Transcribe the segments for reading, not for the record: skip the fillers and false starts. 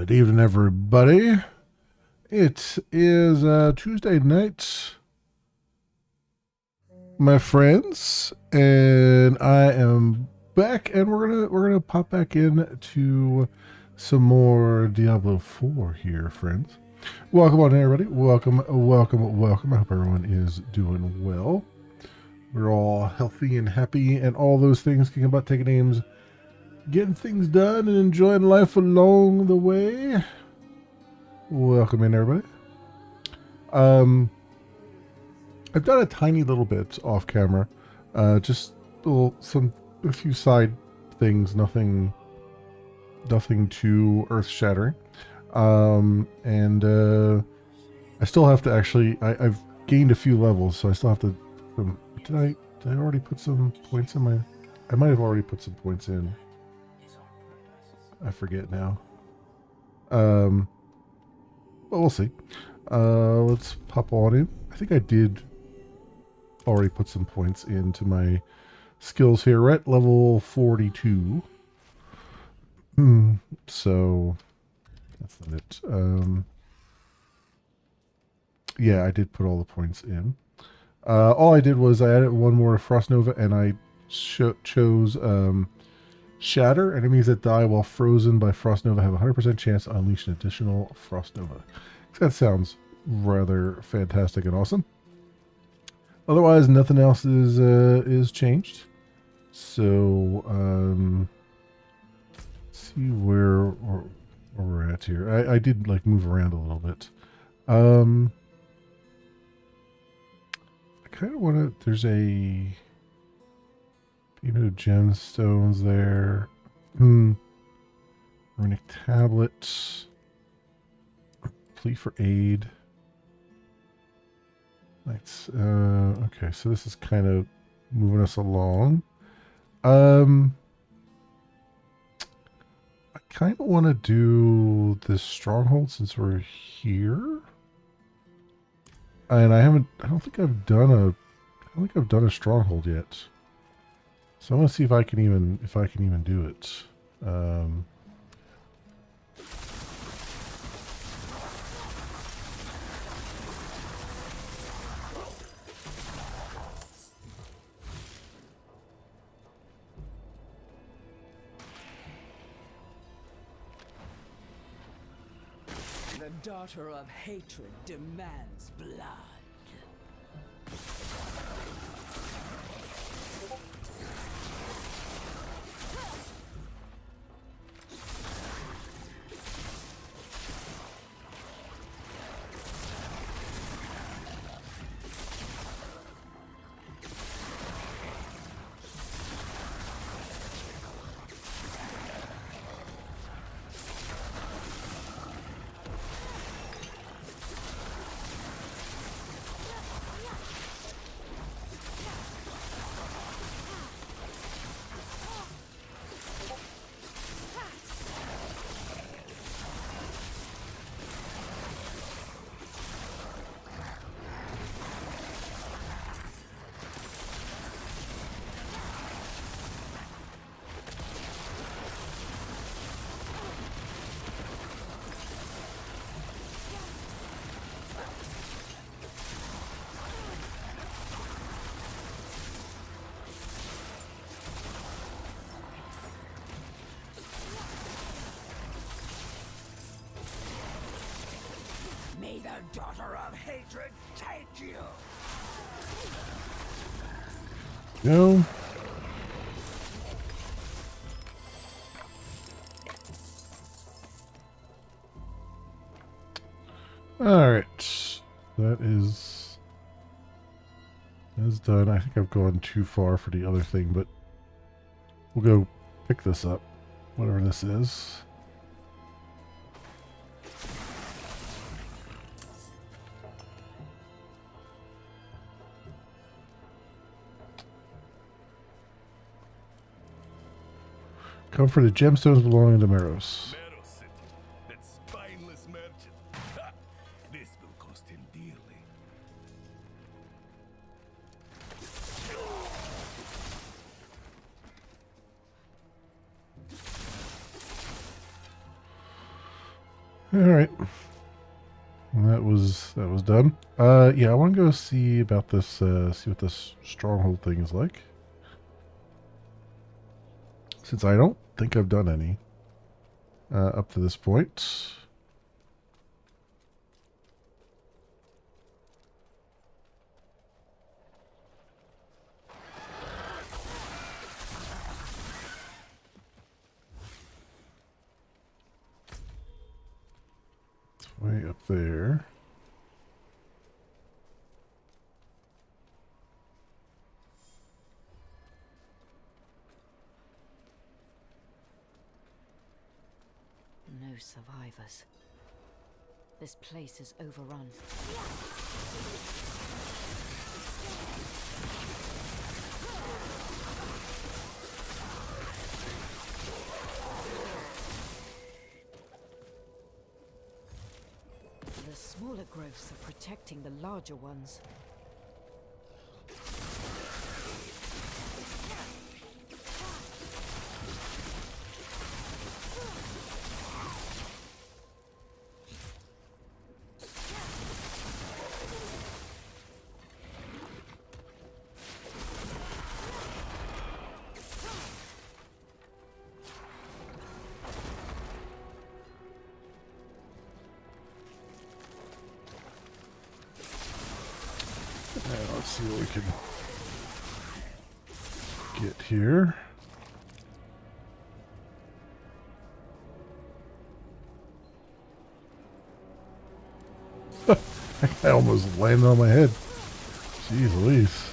Good evening, everybody. It is Tuesday night, my friends, and I am back, and we're gonna pop back in to some more Diablo 4 here, friends. Welcome on, everybody. Welcome, welcome, welcome. I hope everyone is doing well. We're all healthy and happy, and all those things, kicking butt, taking names, getting things done, and enjoying life along the way. Welcome in, everybody. I've done a tiny little bit off camera, just a few side things, nothing too earth shattering. And I still have to actually. I've gained a few levels, so I still have to. Did I already put some points in my? I might have already put some points in. I forget now. But we'll see. Let's pop on in. I think I did already put some points into my skills here. We're at level 42. So that's not it. Yeah, I did put all the points in. All I did was I added one more Frost Nova, and I chose Shatter. Enemies that die while frozen by Frost Nova have a 100% chance to unleash an additional Frost Nova. That sounds rather fantastic and awesome. Otherwise, nothing else is changed. So, let's see where we're at here. I did like move around a little bit. I kind of want to. There's a gemstones there. Runic tablets. Plea for aid. Nice. Okay, so this is kind of moving us along. I kind of want to do this stronghold since we're here. And I don't think I've done a stronghold yet. So I want to see if I can even do it. The daughter of hatred demands blood. May the daughter of hatred take you! No. Alright. That's done. I think I've gone too far for the other thing, but we'll go pick this up. Whatever this is. Come for the gemstones belonging to Meros. That spineless merchant. Ha! This will cost him dearly. All right. That was done. Yeah, I want to go see about this. See what this stronghold thing is like. Since I don't think I've done any up to this point. It's way up there. No survivors. This place is overrun. The smaller growths are protecting the larger ones. Let's see what we can get here. I almost landed on my head. Jeez Louise.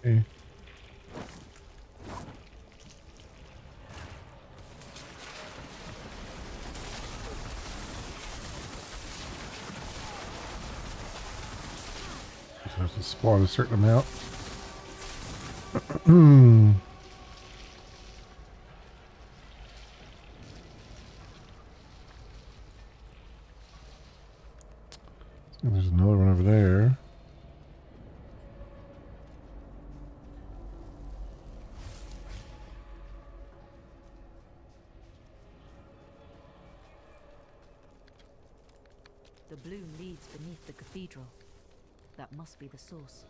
Okay. Just have to spawn a certain amount. There's another one over there. The bloom leads beneath the cathedral. That must be the source.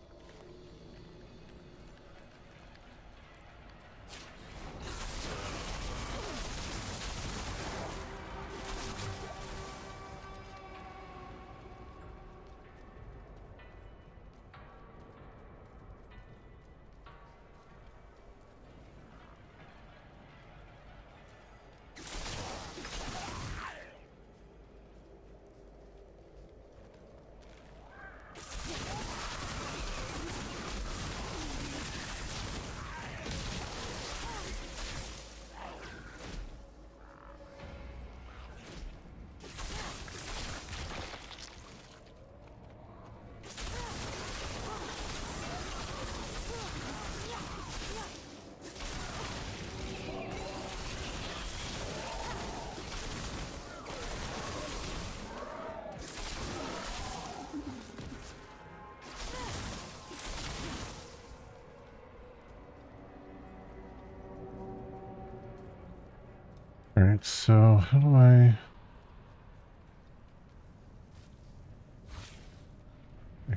Alright, so how do I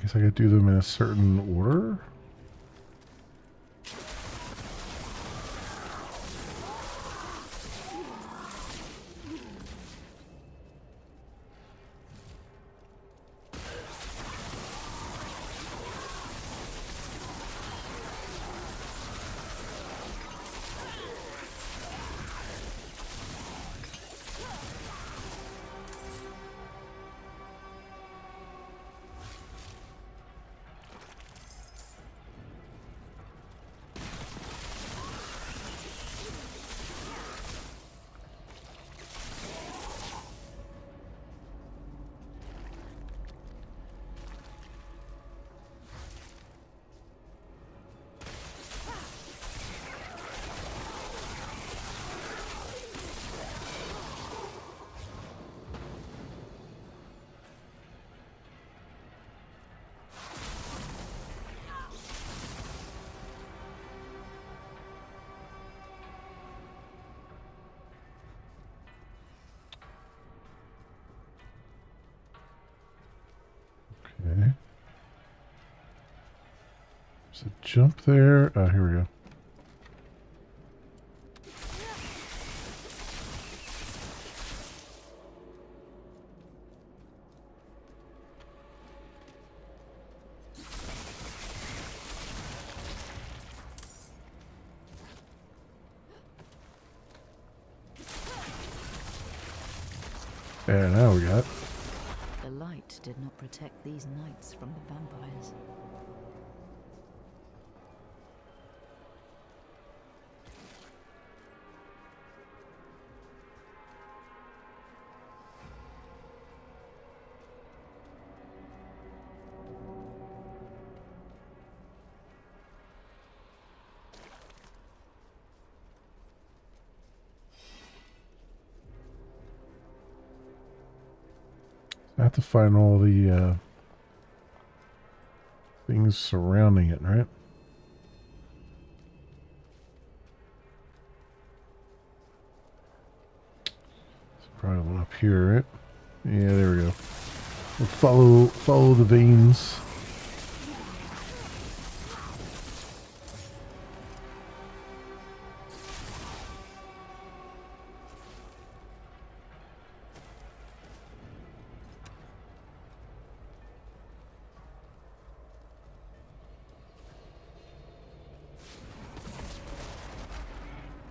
guess I could do them in a certain order? So jump there. Here we go. And now we got. The light did not protect these knights from the vampires. I have to find all the things surrounding it, right? It's probably one up here, right? Yeah, there we go. We'll follow the veins.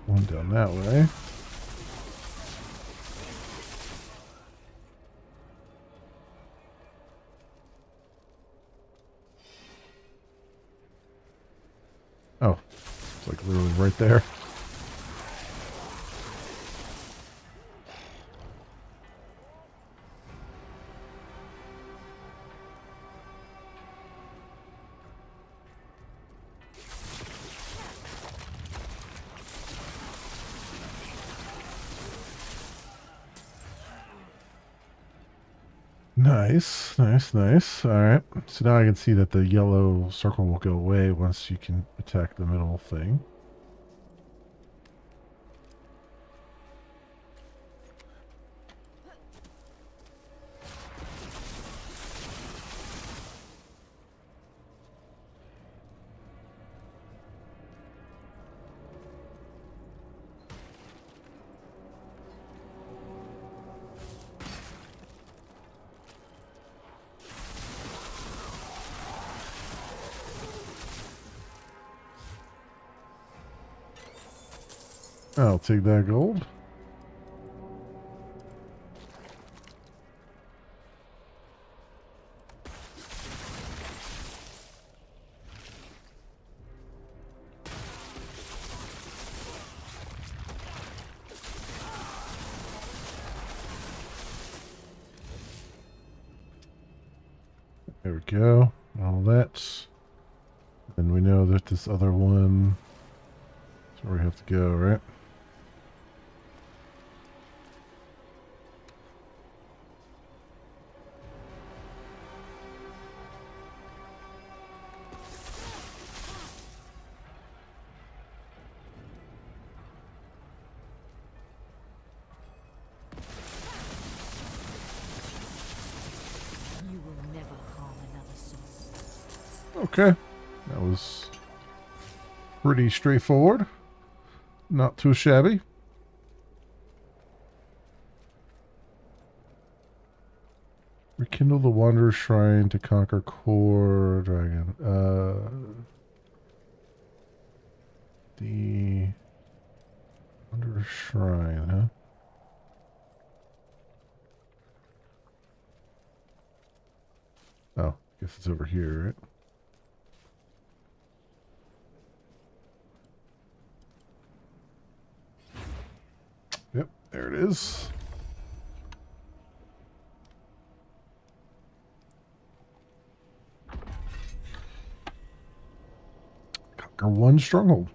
One down that way. Oh, it's like literally right there. Nice, nice, nice. All right. So now I can see that the yellow circle will go away once you can attack the middle thing. I'll take that gold. There we go. All that. And we know that this other one is where we have to go, right? You will never harm another soul. Okay. That was pretty straightforward. Not too shabby. Rekindle the Wanderer's Shrine to conquer Core Dragon. The Wanderer's Shrine, huh? Oh, guess it's over here, right? Yep, there it is. Conquer one stronghold.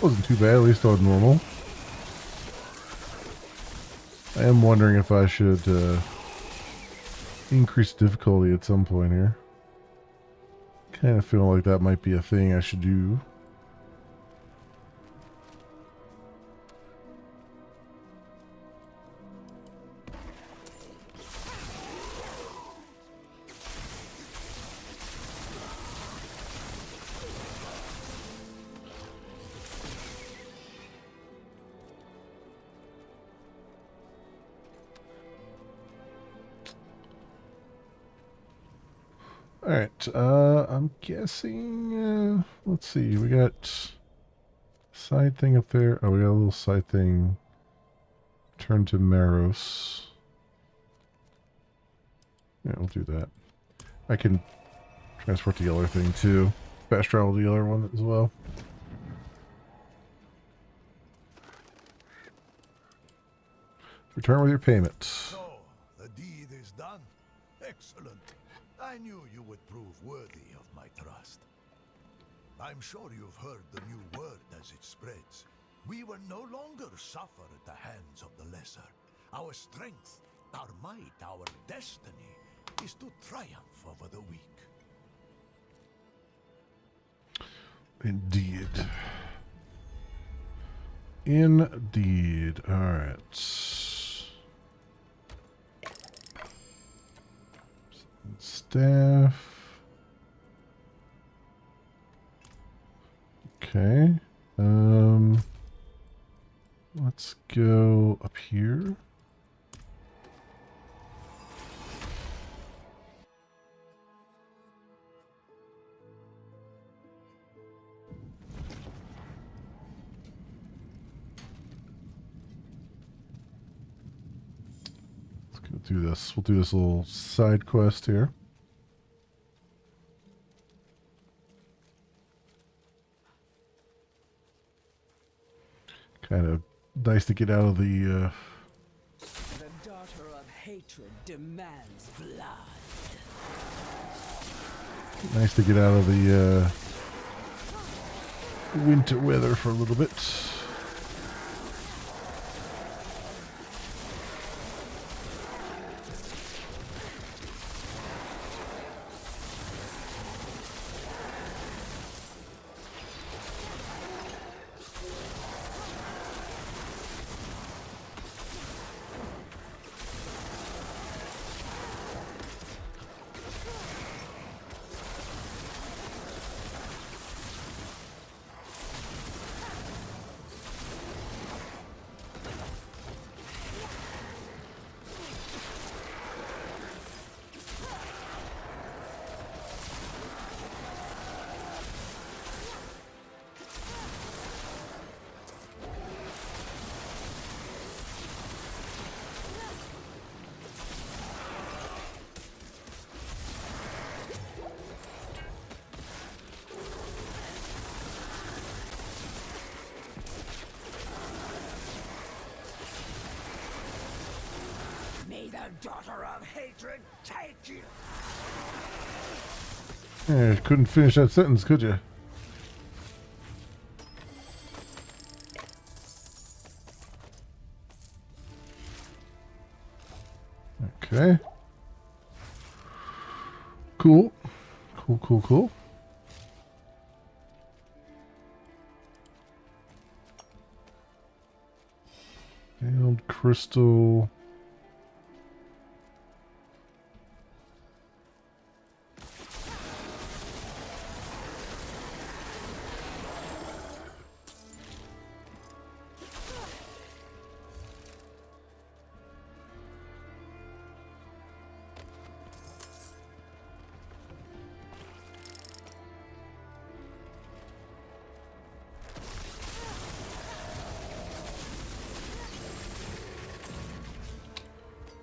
Wasn't too bad, at least on normal. I am wondering if I should increase difficulty at some point here. Kind of feel like that might be a thing I should do. Alright, I'm guessing, let's see, we got side thing up there. Oh, we got a little side thing. Turn to Maros. Yeah, we'll do that. I can transport the other thing too. Fast travel the other one as well. Return with your payment. So, the deed is done. Excellent. I knew you would prove worthy of my trust. I'm sure you've heard the new word as it spreads. We will no longer suffer at the hands of the lesser. Our strength, our might, our destiny is to triumph over the weak. Indeed. Indeed. Alright. Staff. Okay. Let's go up here. Let's go do this. We'll do this little side quest here. Kind of nice to get out of the The daughter of hatred demands blood. nice to get out of the winter weather for a little bit. May the daughter of hatred take you. Yeah, couldn't finish that sentence, could you? Okay. Cool. Cool, cool, cool. Failed crystal.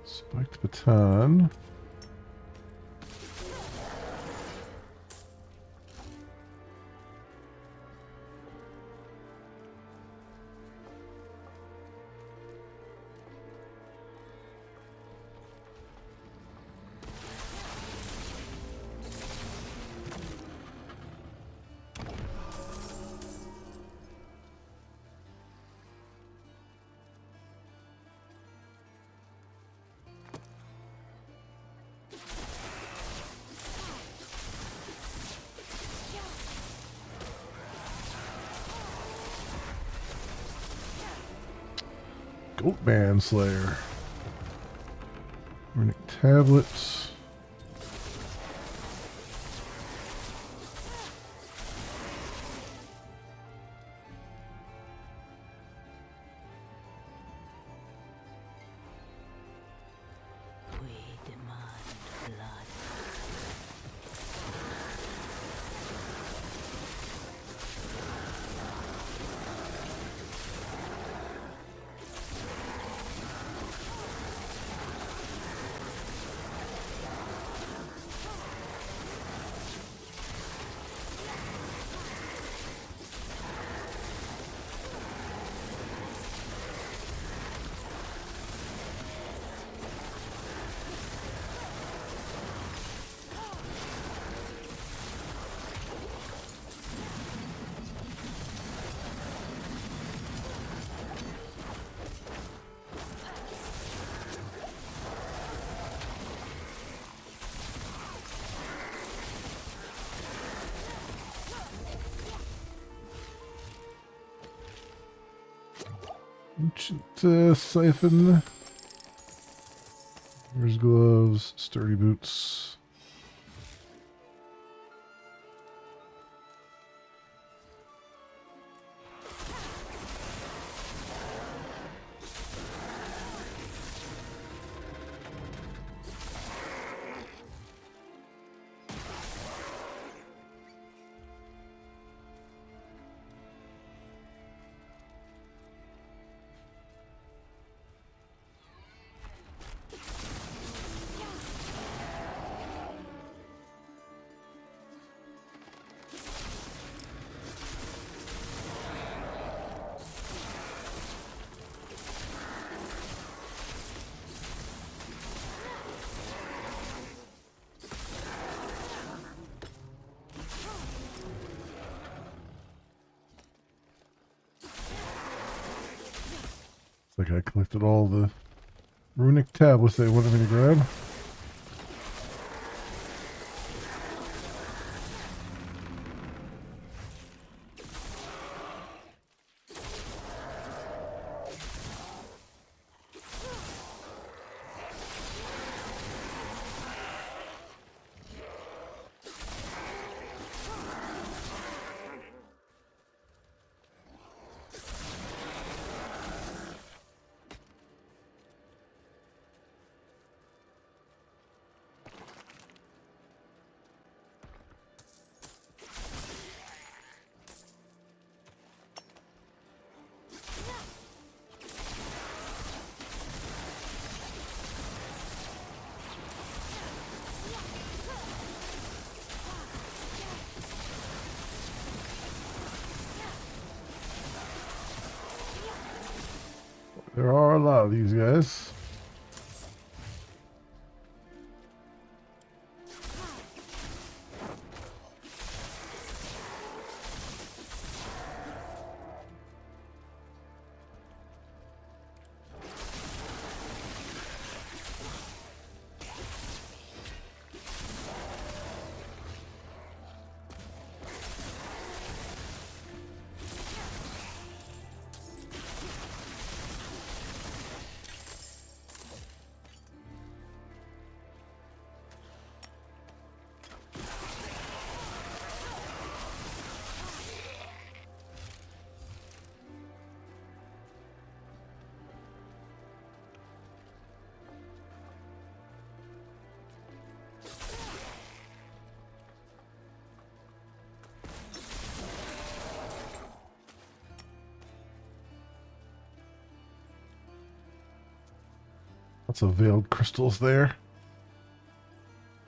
Spiked baton. Goatman Slayer. Runic tablets. We demand blood. Ancient siphon. Here's gloves, sturdy boots. It's like I collected all the runic tablets they wanted me to grab. There are a lot of these guys. Lots of veiled crystals there.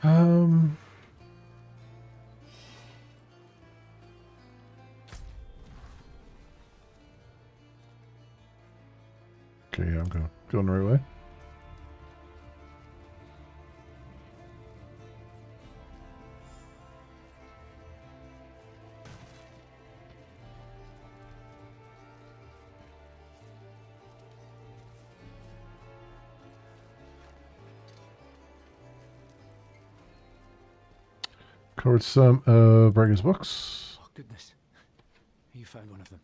Okay, yeah, I'm going the right way. Covered some of Brega's books. Oh, goodness. You found one of them.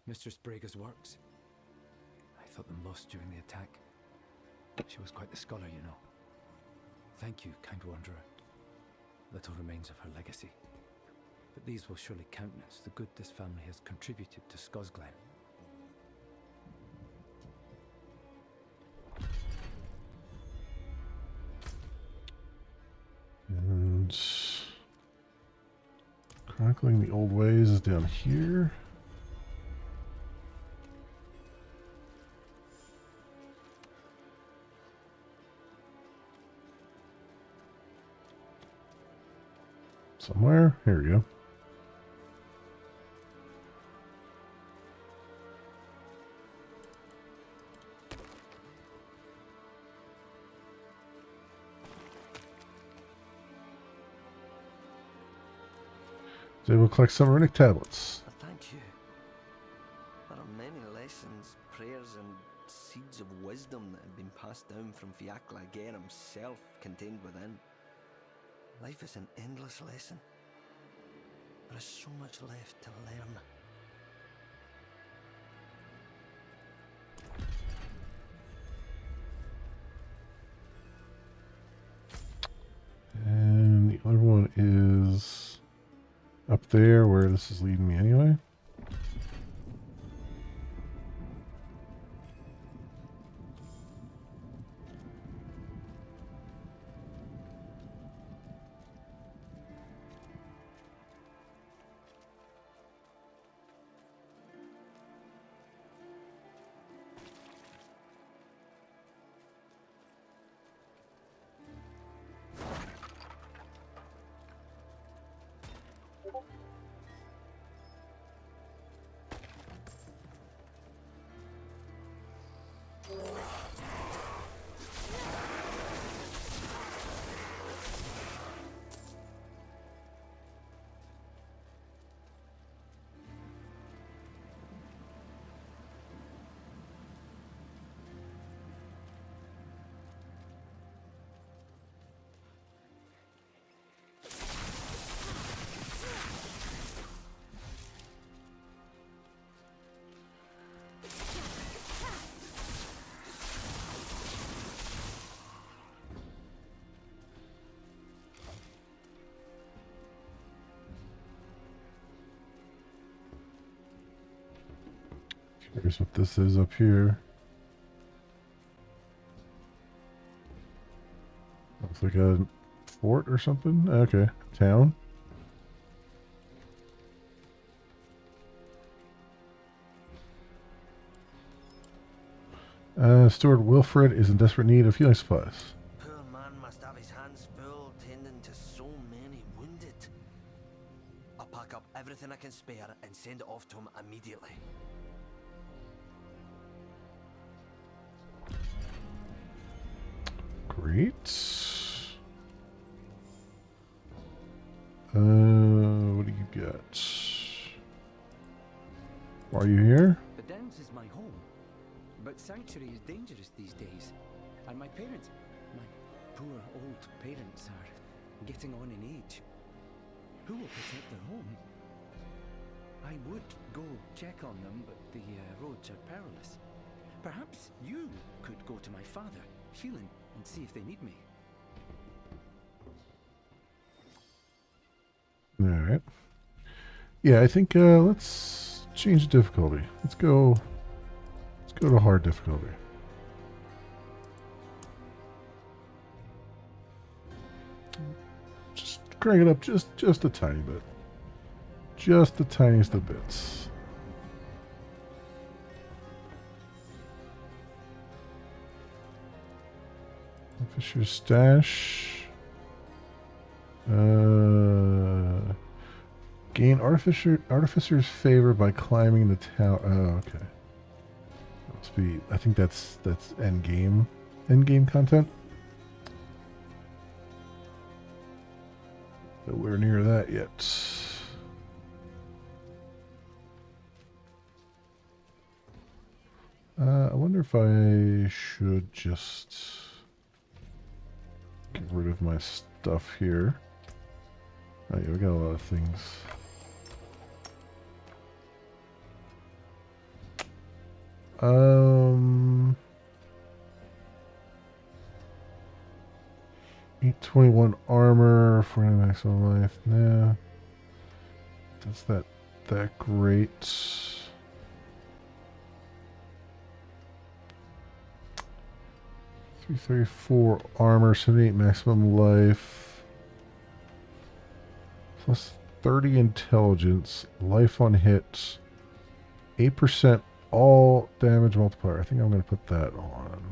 Mistress Brega's works. I thought them lost during the attack. She was quite the scholar, you know. Thank you, kind wanderer. Little remains of her legacy. But these will surely countenance the good this family has contributed to Scosglen. And chronicling the old ways is down here. Somewhere. Here we go. So we'll collect some runic tablets. Thank you. There are many lessons, prayers, and seeds of wisdom that have been passed down from Fiacla Gair himself contained within. Life is an endless lesson. There is so much left to learn. up there where this is leading me anyway. Here's what this is up here. Looks like a fort or something. Okay, town. Steward Wilfred is in desperate need of healing supplies. Poor man must have his hands full tending to so many wounded. I'll pack up everything I can spare and send it off to him immediately. Great. What do you got? Are you here? The Downs is my home, but Sanctuary is dangerous these days, and my parents, my poor old parents, are getting on in age. Who will protect their home? I would go check on them, but the roads are perilous. Perhaps you could go to my father, Phelan, and see if they need me. All right. Yeah, I think let's change the difficulty. Let's go to hard difficulty. Just crank it up just a tiny bit. Just the tiniest of bits. Fisher's stash. Gain artificer's favor by climbing the tower. Oh, okay. Must be. I think that's end game content. Nowhere near that yet. I wonder if I should just get rid of my stuff here. Oh yeah, we got a lot of things. Um, 821 armor, 49 maximum life. Nah, that's that great. 334 armor, 78 maximum life, plus 30 intelligence, life on hit, 8% all damage multiplier. I think I'm going to put that on.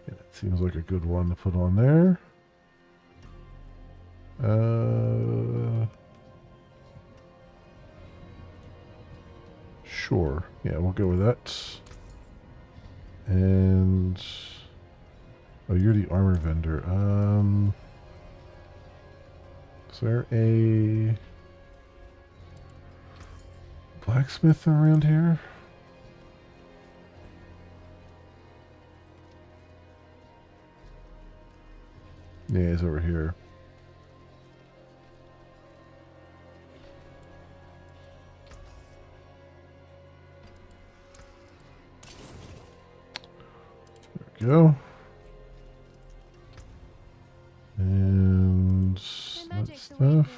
Yeah, it seems like a good one to put on there. Sure. Yeah, we'll go with that. And oh, you're the armor vendor. Is there a blacksmith around here? Yeah, he's over here. There we go. And that stuff.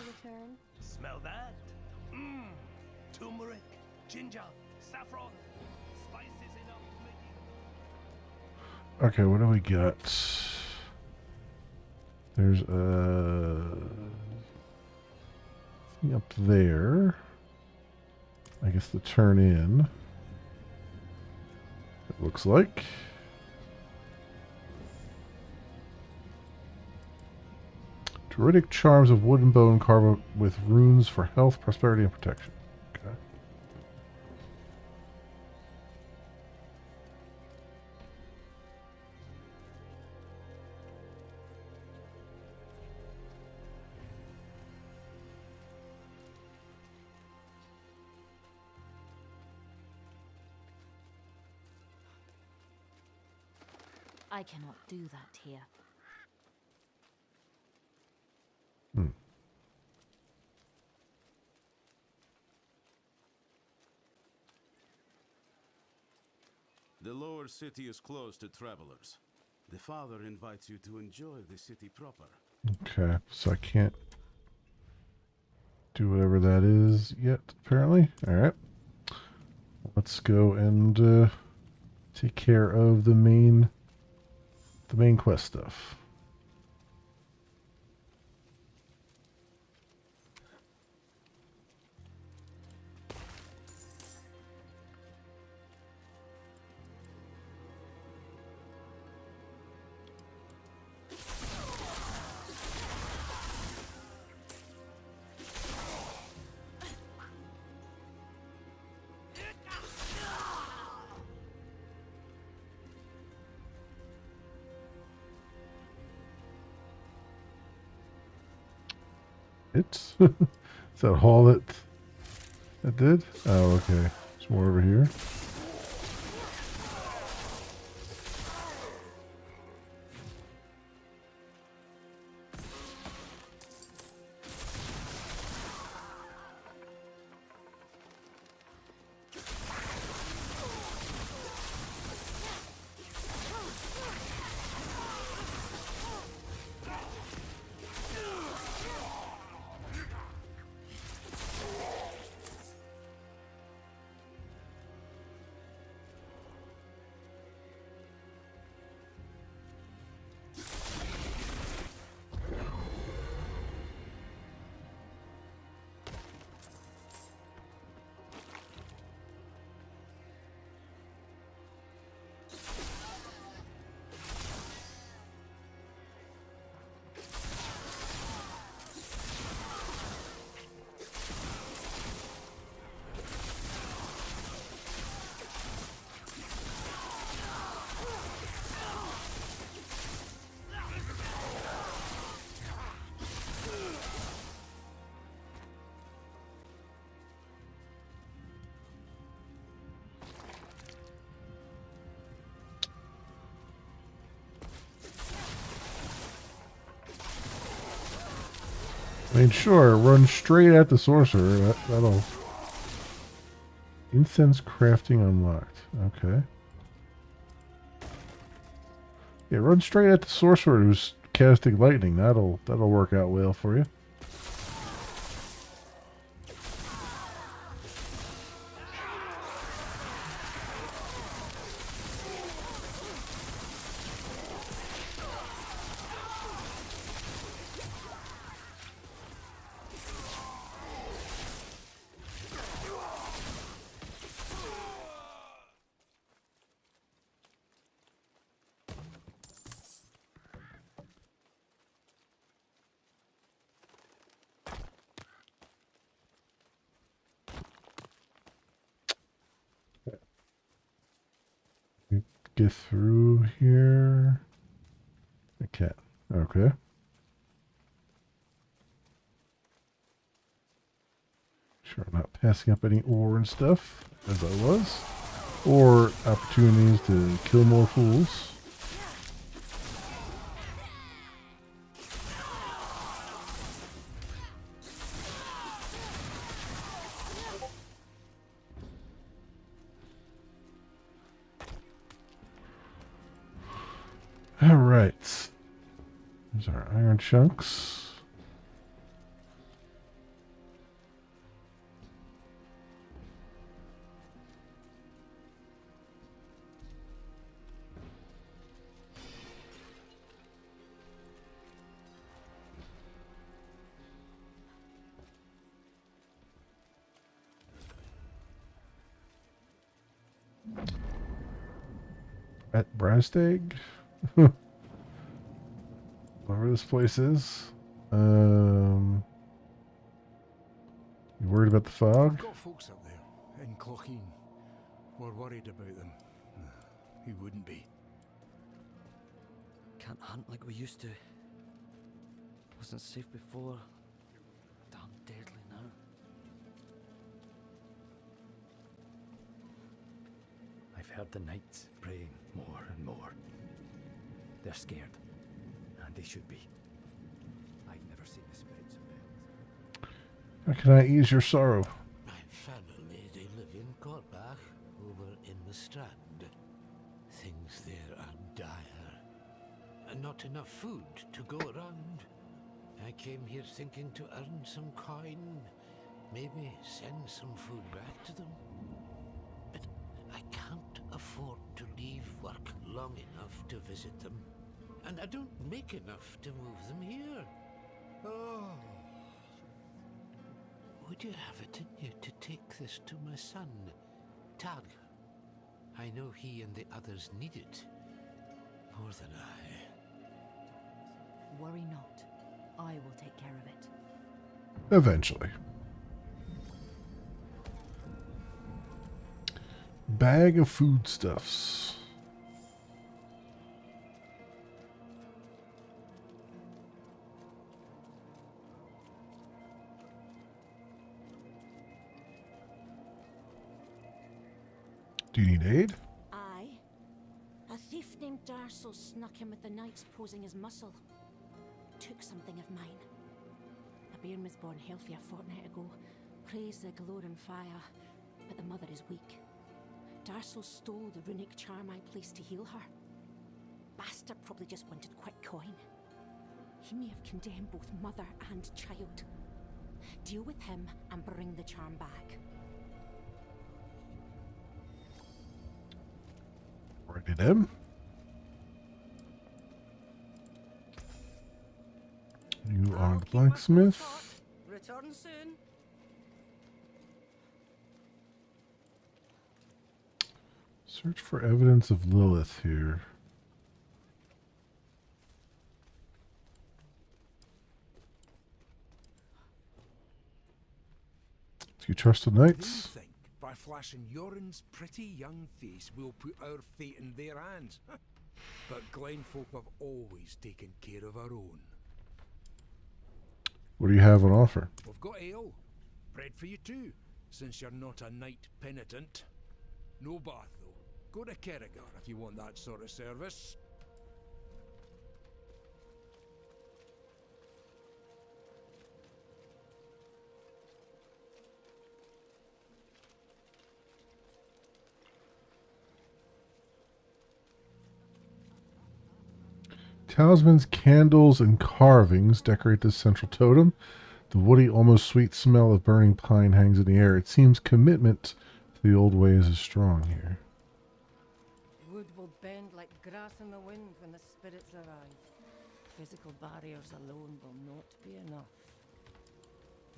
Okay, what do we got? There's a thing up there. I guess the turn in. It looks like. Druidic charms of wood and bone carved with runes for health, prosperity, and protection. Okay. I cannot do that here. Hmm. The lower city is closed to travelers. The father invites you to enjoy the city proper. Okay, so I can't do whatever that is yet, apparently. Alright. Let's go and take care of the main quest stuff. It's is that all that did? Oh, okay. There's more over here. I mean, sure, run straight at the sorcerer. That'll... Incense crafting unlocked. Okay. Yeah, run straight at the sorcerer who's casting lightning. That'll work out well for you. Get through here. I can't. Okay. Sure, I'm not passing up any ore and stuff, as I was. Or opportunities to kill more fools. Alright. There's our iron chunks. At Brasteg? Whatever this place is. You worried about the fog? I've got folks up there, in Clocheen. We're worried about them. Who wouldn't be? Can't hunt like we used to. Wasn't safe before. Damn deadly now. I've heard the knights praying more and more. They're scared, and they should be. I've never seen the spirits of elves. How can I ease your sorrow? My family, they live in Corbach, over in the Strand. Things there are dire. And not enough food to go around. I came here thinking to earn some coin, maybe send some food back to them. But I can't afford to leave work long enough to visit them. And I don't make enough to move them here. Oh. Would you have it in you to take this to my son, Tag? I know he and the others need it more than I. Worry not. I will take care of it. Eventually. Bag of foodstuffs. Do you need aid? Aye. A thief named Darcel snuck in with the knights posing as muscle. Took something of mine. A bairn was born healthy a fortnight ago. Praise the glowing fire, but the mother is weak. Darcel stole the runic charm I placed to heal her. Bastard probably just wanted quick coin. He may have condemned both mother and child. Deal with him and bring the charm back. Ready him. You are the blacksmith. Return soon. Search for evidence of Lilith here. Do you trust the Do you knights? think by flashing Yoren's pretty young face we'll put our fate in their hands? But Glenfolk have always taken care of our own. What do you have on offer? We've got ale. Bread for you too, since you're not a knight penitent. No bath though. Go to Kerrigar if you want that sort of service. Talismans, candles, and carvings decorate this central totem. The woody, almost sweet smell of burning pine hangs in the air. It seems commitment to the old ways is strong here. Wood will bend like grass in the wind when the spirits arrive. Physical barriers alone will not be enough.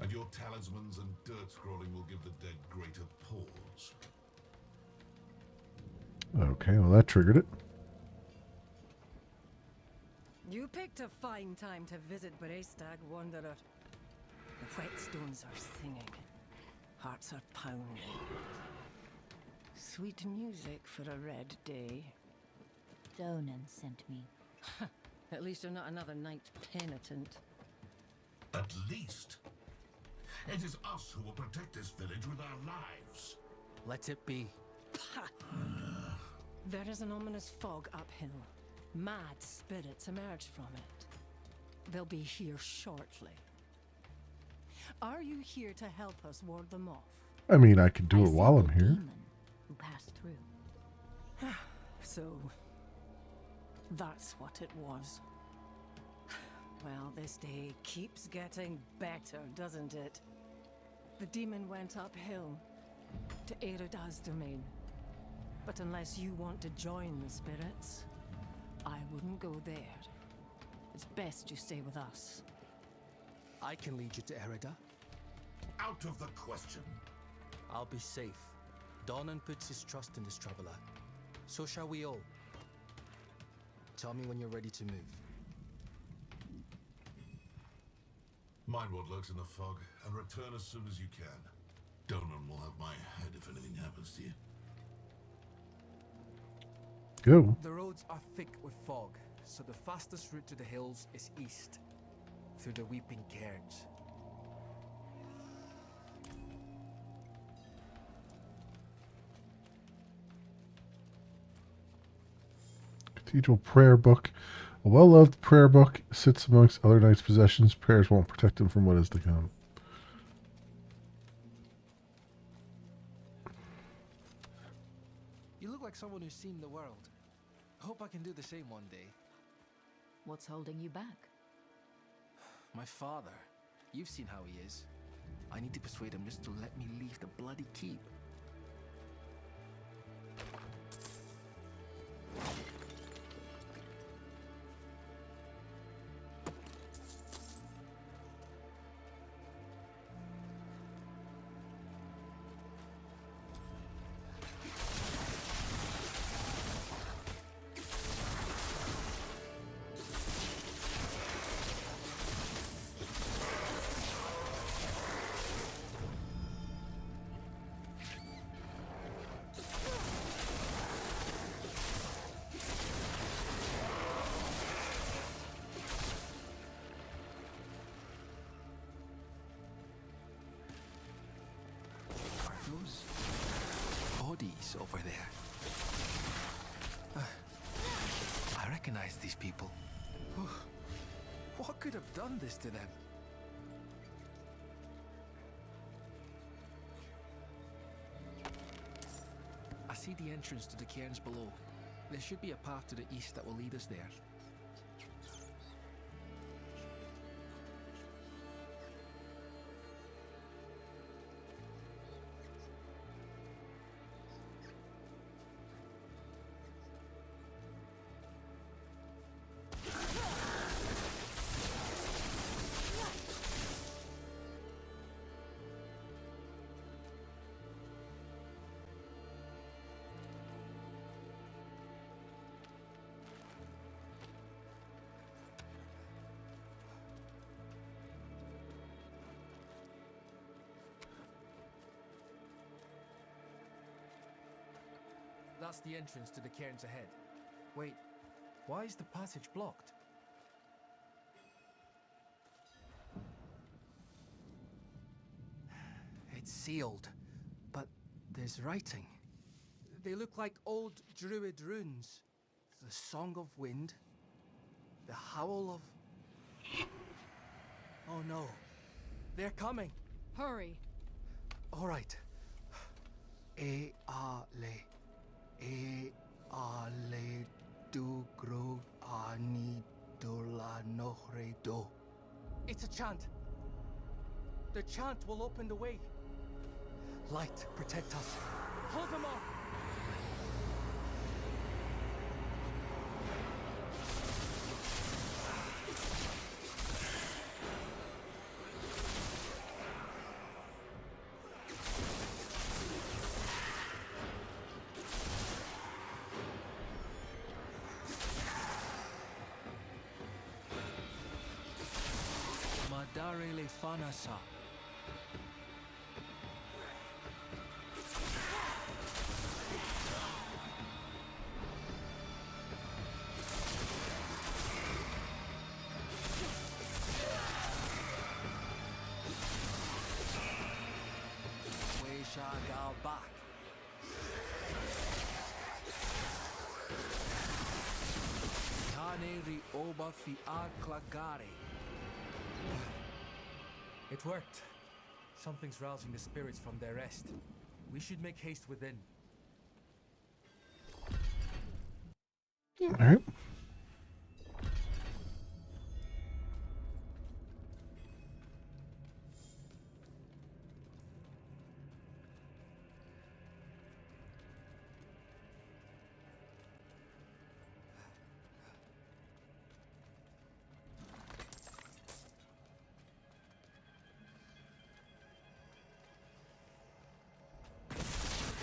And your talismans and dirt scrolling will give the dead greater pause. Okay, well that triggered it. You picked a fine time to visit Brestag, Wanderer. The whetstones are singing. Hearts are pounding. Sweet music for a red day. Donan sent me. At least you're not another knight penitent. At least. It is us who will protect this village with our lives. Let it be. There is an ominous fog uphill. Mad spirits emerge from it. They'll be here shortly. Are you here to help us ward them off? I mean, I could do it I while saw I'm the here. demon who passed through. So, that's what it was. Well, this day keeps getting better, doesn't it? The demon went uphill to Erida's domain. But unless you want to join the spirits, I wouldn't go there. It's best you stay with us. I can lead you to Erida. Out of the question. I'll be safe. Donan puts his trust in this traveler. So shall we all. Tell me when you're ready to move. Mind what lurks in the fog, and return as soon as you can. Donan will have my head if anything happens to you. Go. The roads are thick with fog, so the fastest route to the hills is east, through the Weeping Cairns. Cathedral prayer book. A well-loved prayer book sits amongst other knights' possessions. Prayers won't protect him from what is to come. You look like someone who's seen the world. I hope I can do the same one day. What's holding you back? My father. You've seen how he is. I need to persuade him just to let me leave the bloody keep. Those bodies over there. I recognize these people. What could have done this to them? I see the entrance to the cairns below. There should be a path to the east that will lead us there. That's the entrance to the cairns ahead. Wait, why is the passage blocked? It's sealed, but there's writing. They look like old druid runes. The Song of Wind, the Howl of... Oh no, they're coming. Hurry. All right. E-a-le. E-a-le du gro ani do la nohre do. It's a chant. The chant will open the way. Light, protect us. Hold them off. Madare le fanasa. We shall go back. Taneri oba fi aklagare. It worked. Something's rousing the spirits from their rest. We should make haste within. All right.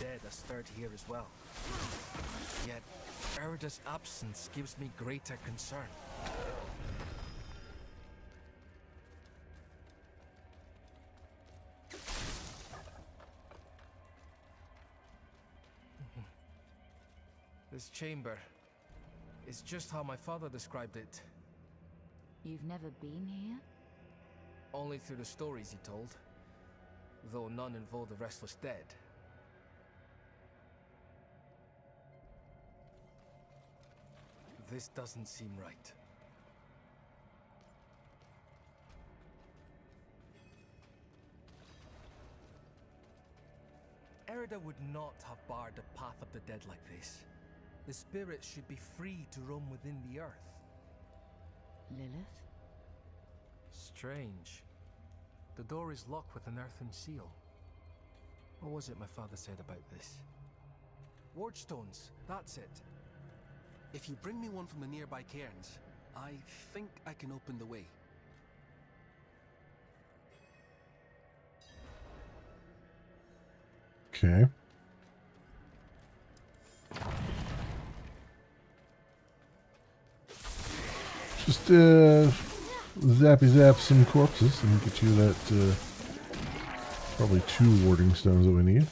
Dead are stirred here as well. Yet, Erida's absence gives me greater concern. This chamber is just how my father described it. You've never been here? Only through the stories he told, though none involved the restless dead. This doesn't seem right. Erida would not have barred the path of the dead like this. The spirits should be free to roam within the earth. Lilith? Strange. The door is locked with an earthen seal. What was it my father said about this? Ward stones, that's it. If you bring me one from the nearby cairns, I think I can open the way. Okay. Just zappy zap some corpses and get you that probably 2 warding stones that we need.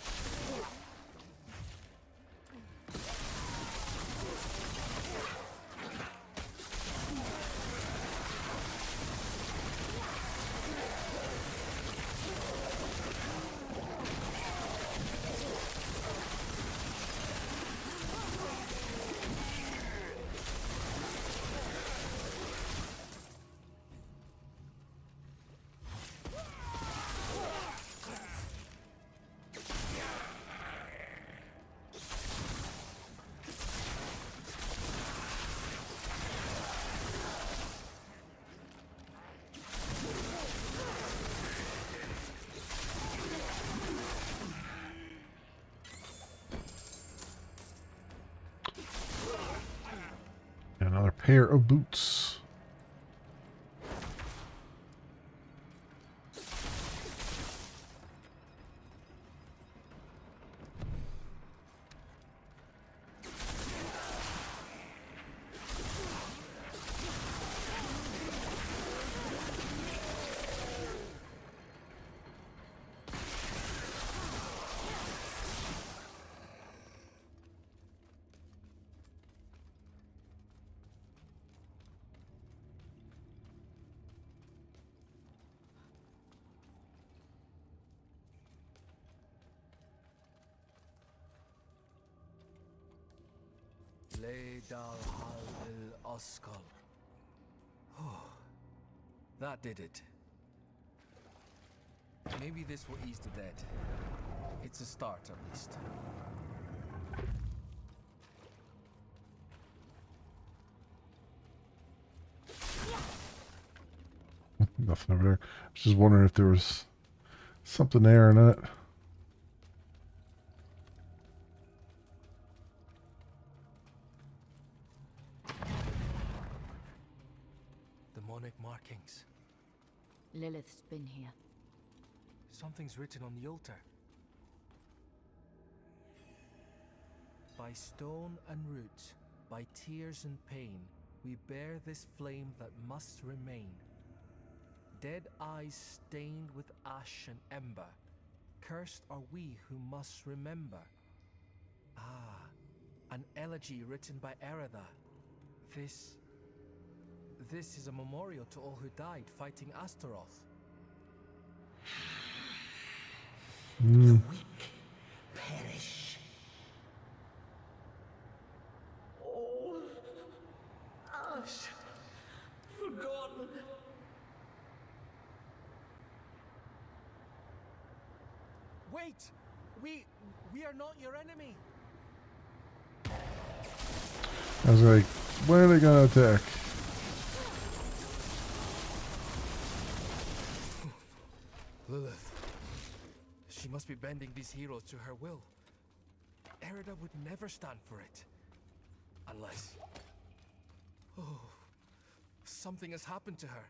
Another pair of boots. Dal Hal il Oskal. Oh, that did it. Maybe this will ease the dead. It's a start, at least. Nothing over there. I was just wondering if there was something there or not. Demonic markings. Lilith's been here. Something's written on the altar. By stone and root, by tears and pain, we bear this flame that must remain. Dead eyes stained with ash and ember, cursed are we who must remember. Ah, an elegy written by Erida. This is a memorial to all who died fighting Astaroth. The weak perish. All ash forgotten. Wait! We are not your enemy! I was like, when are they gonna attack? Lilith. She must be bending these heroes to her will. Erida would never stand for it. Unless... Oh, something has happened to her.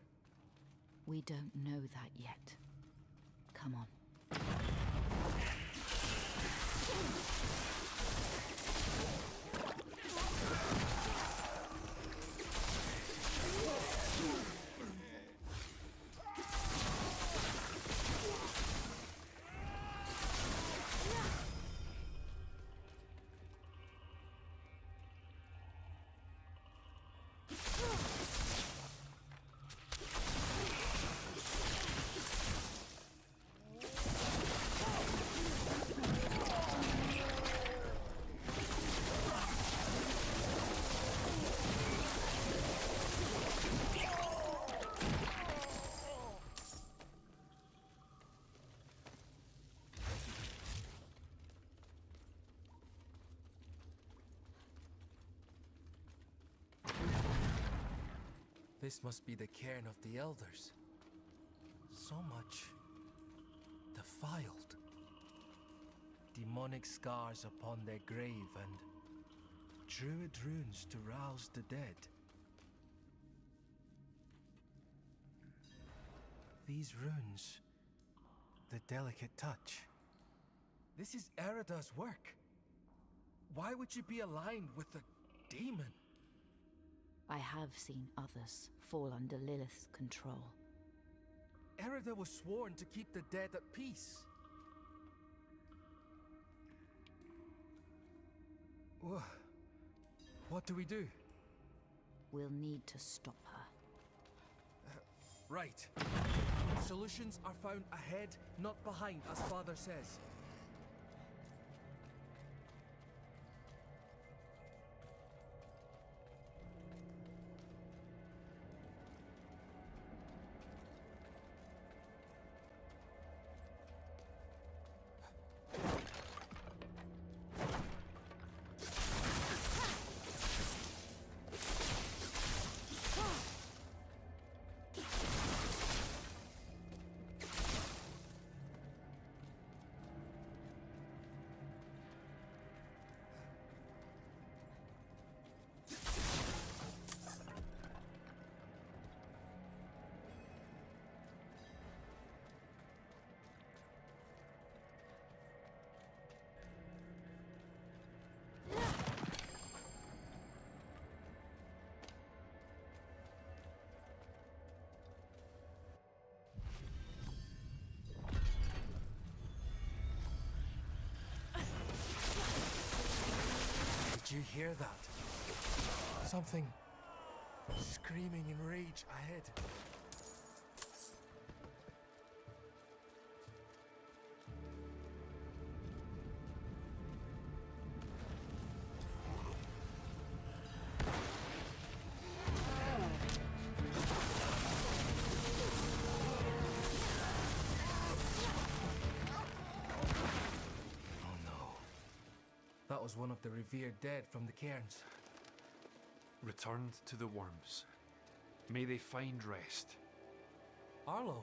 We don't know that yet. Come on. This must be the cairn of the elders. So much defiled. Demonic scars upon their grave and druid runes to rouse the dead. These runes, the delicate touch. This is Erida's work. Why would you be aligned with a demon? I have seen others fall under Lilith's control. Erida was sworn to keep the dead at peace. What do we do? We'll need to stop her. Right. Solutions are found ahead, not behind, as Father says. Did you hear that? Something screaming in rage ahead. That was one of the revered dead from the cairns. Returned to the worms. May they find rest. Arlo?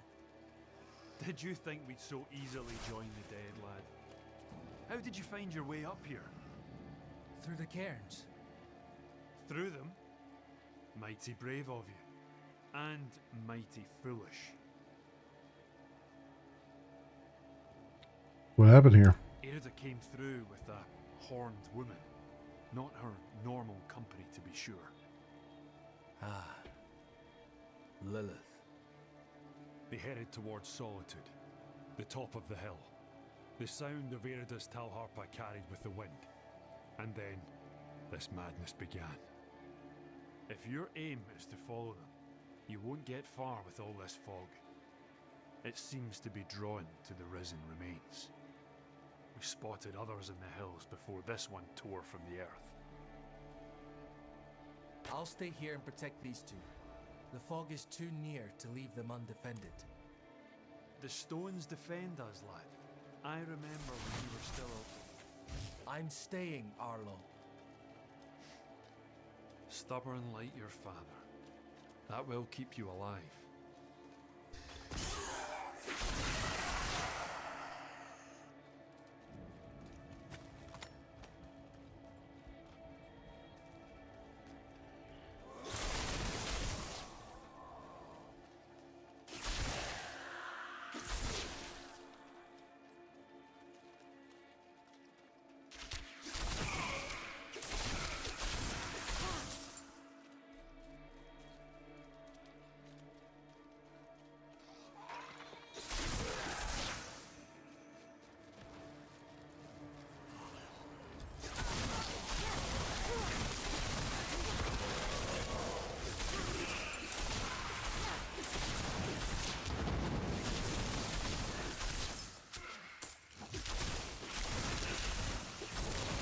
Did you think we'd so easily join the dead, lad? How did you find your way up here? Through the cairns. Through them? Mighty brave of you. And mighty foolish. What happened here? Erida came through with a horned woman. Not her normal company, to be sure. Ah. Lilith. They headed towards Solitude, the top of the hill. The sound of Erida's Talharpa carried with the wind. And then, this madness began. If your aim is to follow them, you won't get far with all this fog. It seems to be drawn to the risen remains. We spotted others in the hills before this one tore from the earth. I'll stay here and protect these two. The fog is too near to leave them undefended. The stones defend us, lad. I remember when you were still... I'm staying, Arlo. Stubborn like your father. That will keep you alive.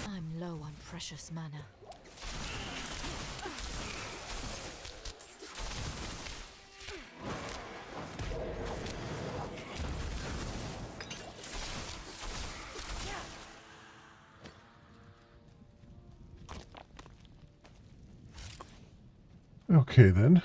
I'm low on precious mana. Okay then.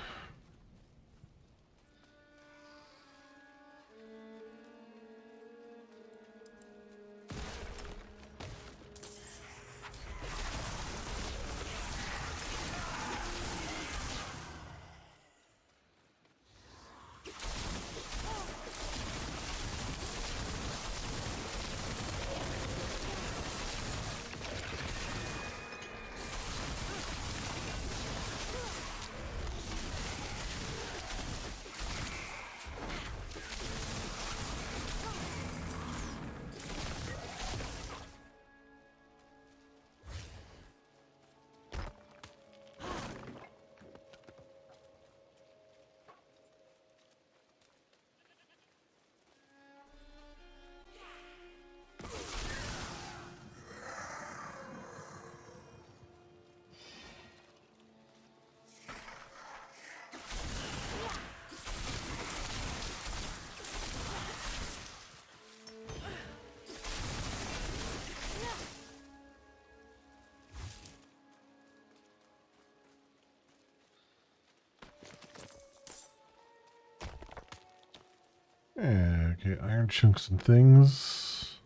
Okay, iron chunks and things.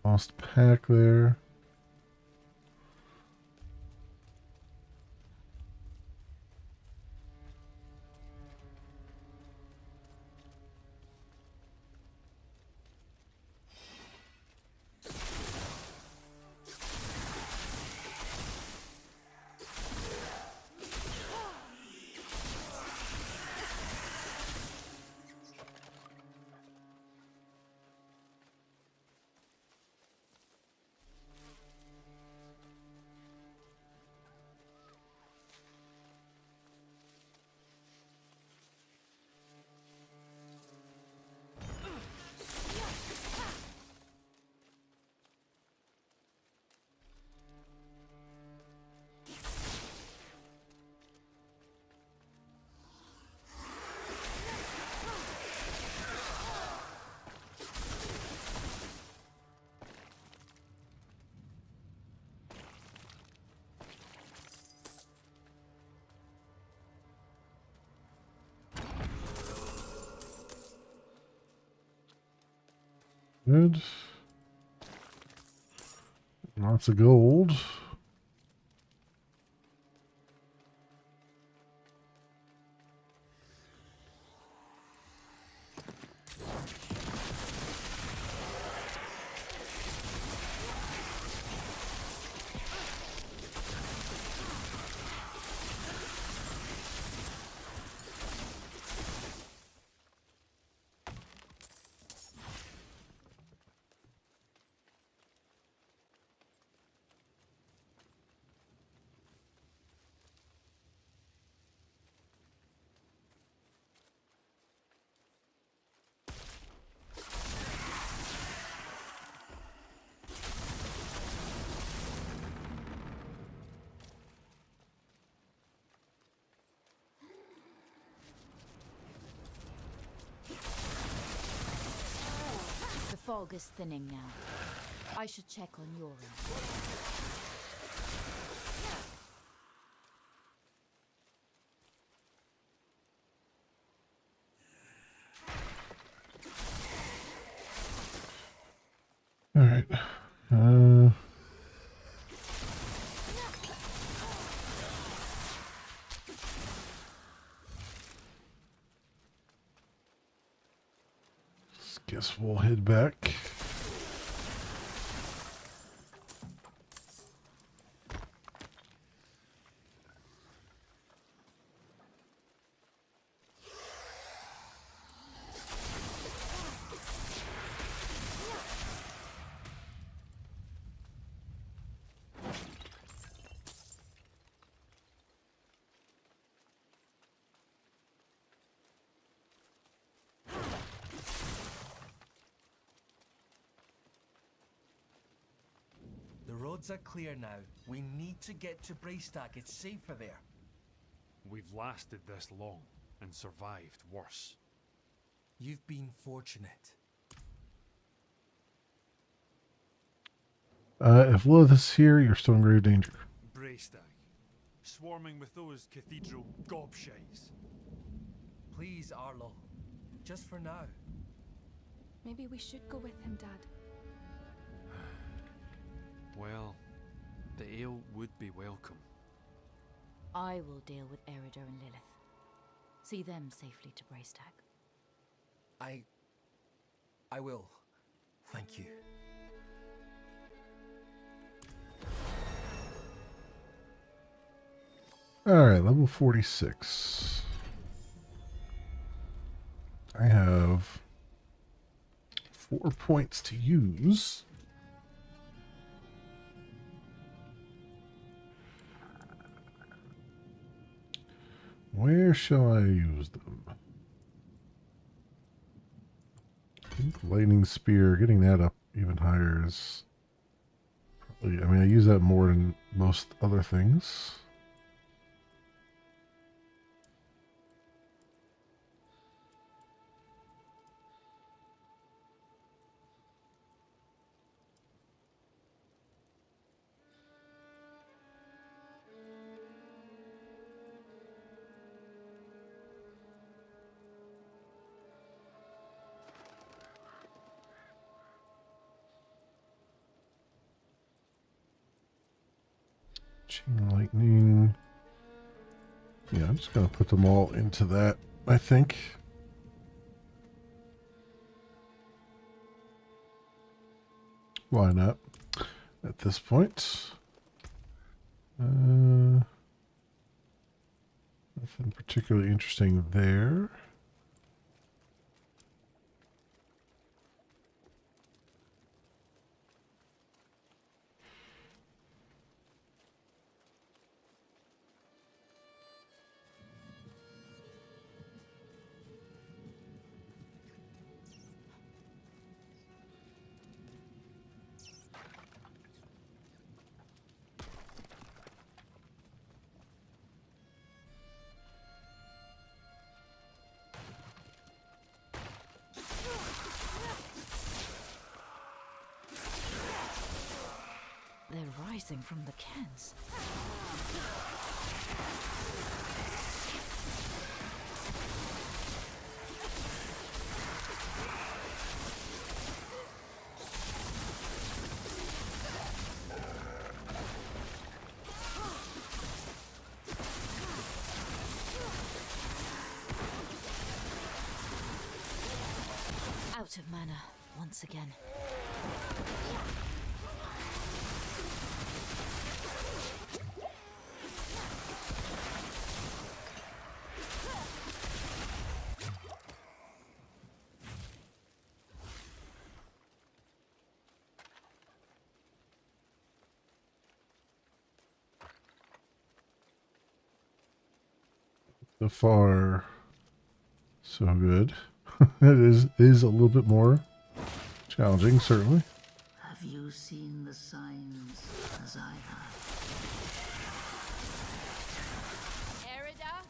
Lost pack there. Good. Lots of gold. The fog is thinning now. I should check on your end. All right. Guess we'll head back. The roads are clear now. We need to get to Braystack. It's safer there. We've lasted this long and survived worse. You've been fortunate. If Lilith is here, you're still in grave danger. Braystack, swarming with those cathedral gobshites. Please, Arlo. Just for now. Maybe we should go with him, Dad. Well, the ale would be welcome. I will deal with Eridir and Lilith. See them safely to Braystack. I will. Thank you. Alright, level 46. I have 4 points to use. Where shall I use them? I think lightning spear, getting that up even higher is probably, I mean, I use that more than most other things. Chain lightning. Yeah, I'm just going to put them all into that, I think. Why not? At this point. Nothing particularly interesting there. They're rising from the cans. Out of mana once again. So far, so good. It is a little bit more challenging, certainly. Have you seen the signs as I have? Erida?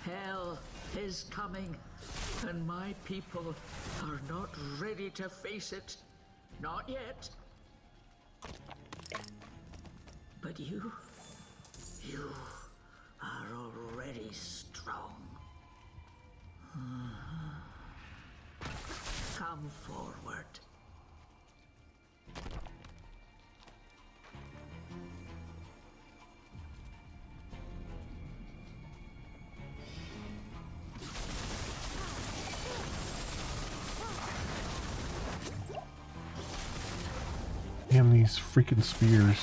Hell is coming, and my people are not ready to face it. Not yet. But you are already strong. Come forward. Damn these freaking spears.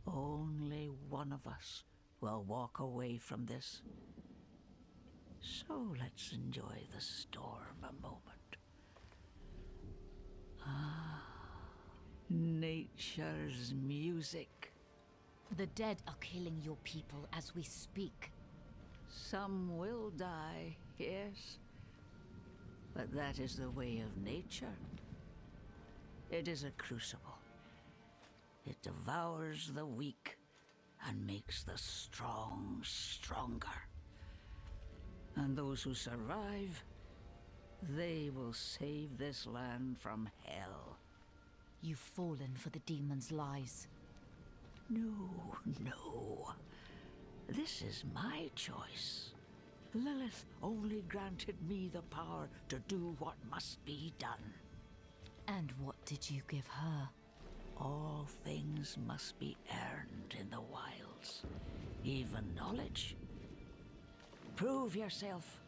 Only one of us will walk away from this. So let's enjoy the storm a moment. Nature's music. The dead are killing your people as we speak. Some will die, yes. But that is the way of nature. It is a crucible. It devours the weak and makes the strong stronger. And those who survive, they will save this land from hell. You've fallen for the demon's lies. No. This is my choice. Lilith only granted me the power to do what must be done. And what did you give her? All things must be earned in the wilds, even knowledge. Prove yourself,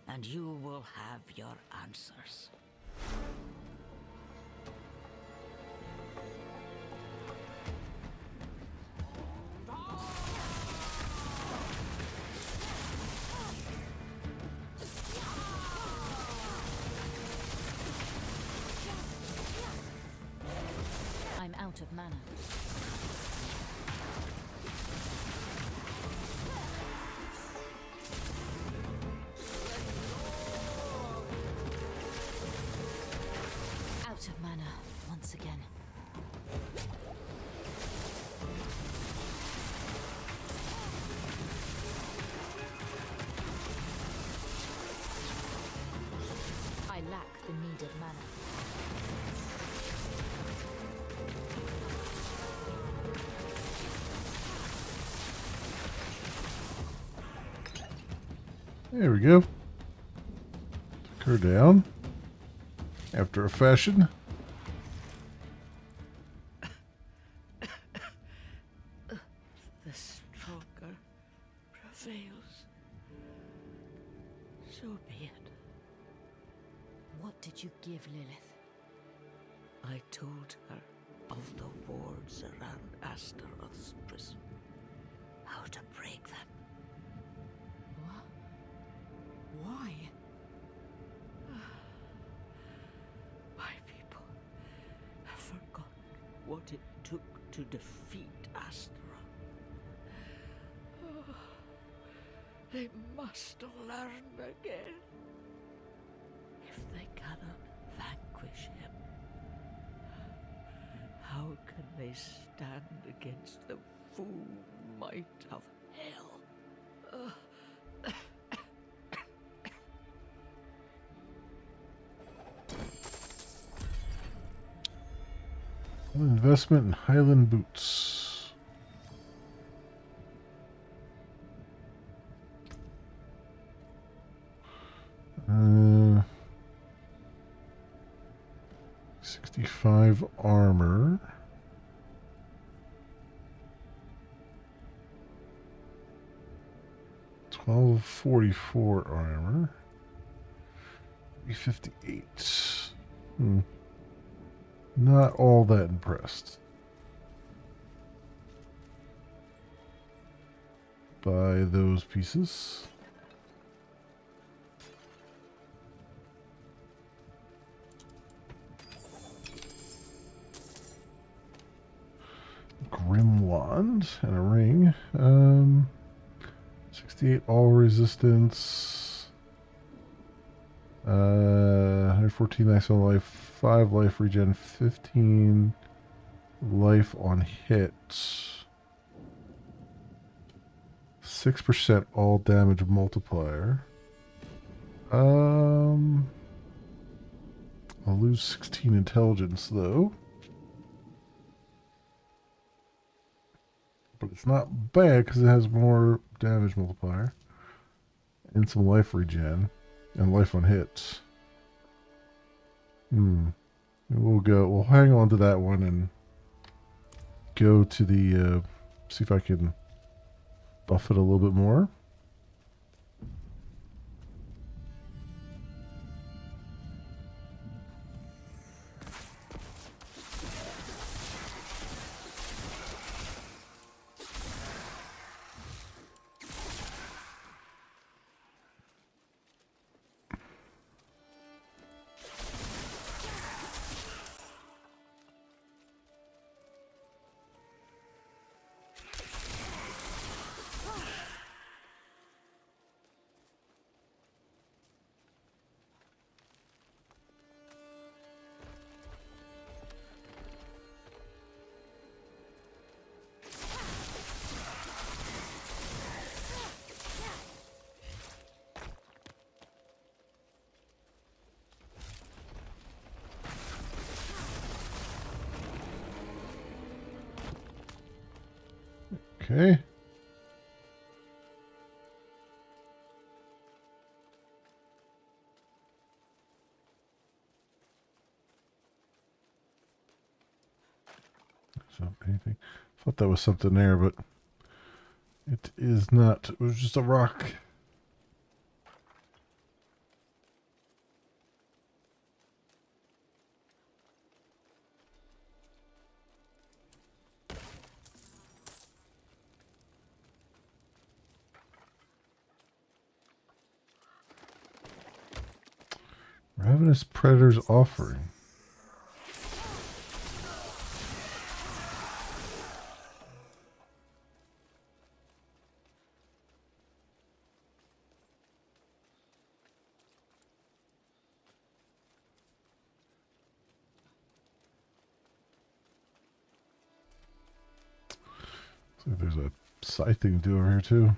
and you will have your answers. I'm out of mana. Out of mana. There we go. Took her down. After a fashion. The stronger prevails. So be it. What did you give Lilith? I told her of the wards around Astaroth's prison. How to break them. What? Why? My people have forgotten what it took to defeat Astaroth. Oh, they must learn again. If they cannot vanquish him, how can they stand against the full might of hell? Investment in Highland boots. Uh, 65 armor. $12.44 armor. 358. Not all that impressed by those pieces. Grim wand and a ring. 68 all resistance. 114 maximum life, 5 life regen, 15 life on hit. 6% all damage multiplier. I'll lose 16 intelligence though. But it's not bad because it has more damage multiplier. And some life regen. And life on hits. We'll hang on to that one and go to the, see if I can buff it a little bit more. Okay. So anything? Thought that was something there, but it is not. It was just a rock. Ravenous Predator's offering. Looks like there's a scythe thing to do over here too.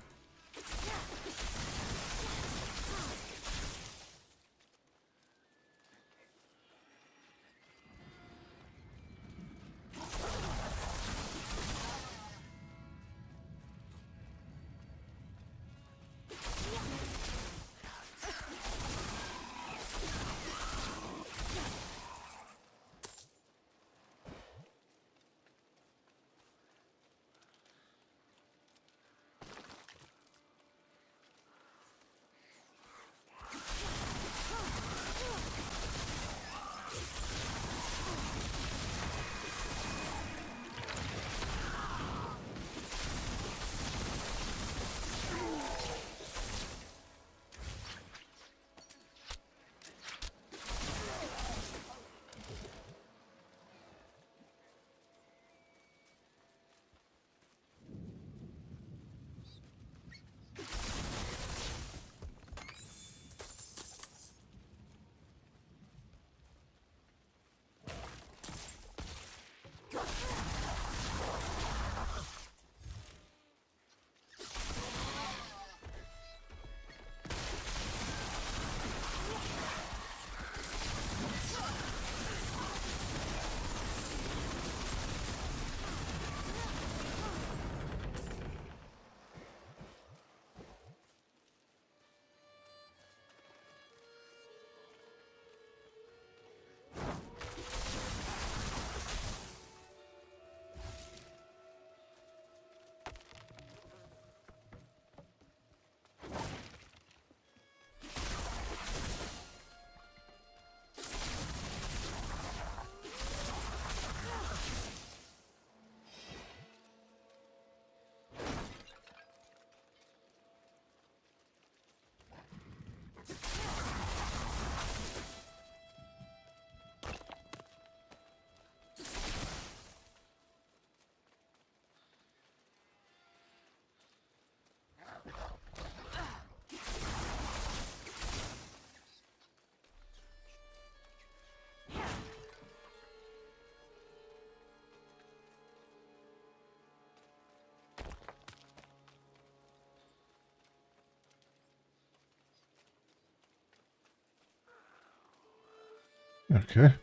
Okay.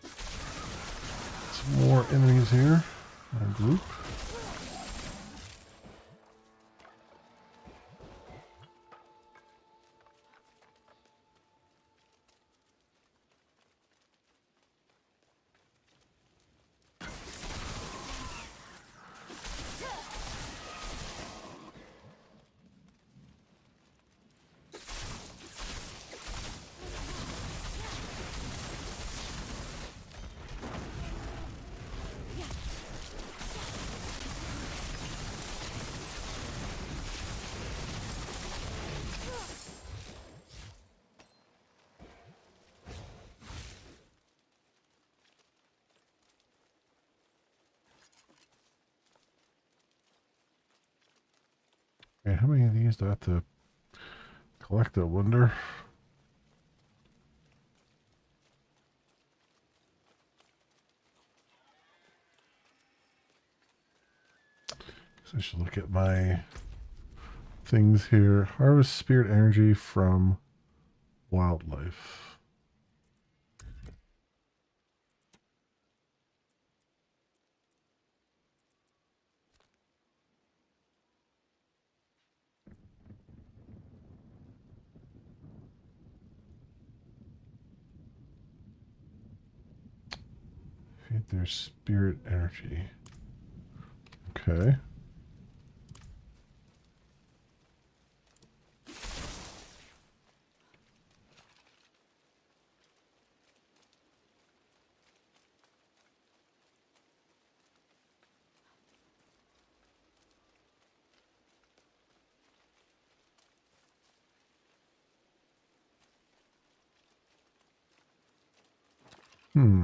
Some more enemies here. A group. Okay, how many of these do I have to collect, I wonder? So I should look at my things here. Harvest spirit energy from wildlife. Feed their spirit energy. Okay. Hmm.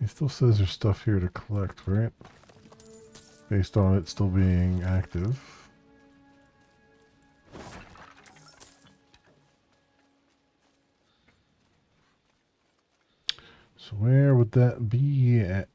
It still says there's stuff here to collect, right? Based on it still being active. So where would that be at?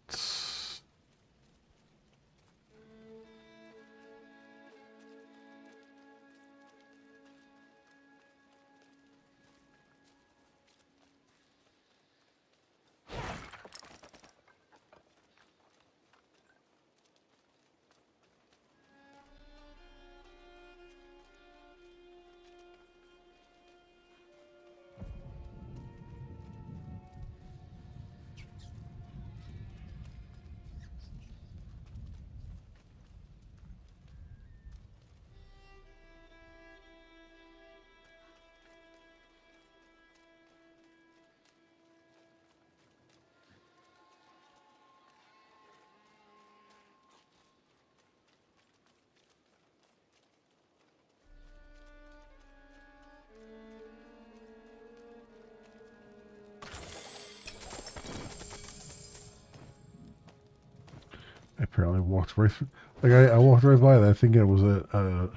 I apparently walked right through. Like I walked right by that, thinking it was a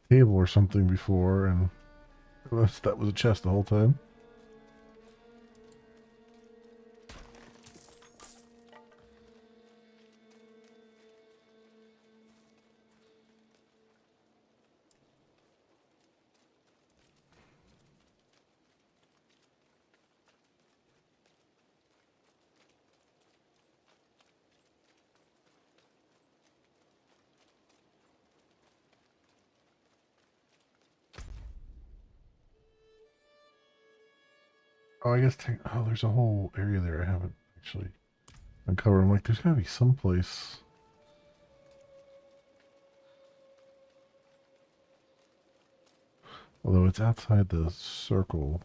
table or something before, and that was a chest the whole time. Oh, I guess. Oh, there's a whole area there I haven't actually uncovered. I'm like, there's gotta be some place. Although it's outside the circle.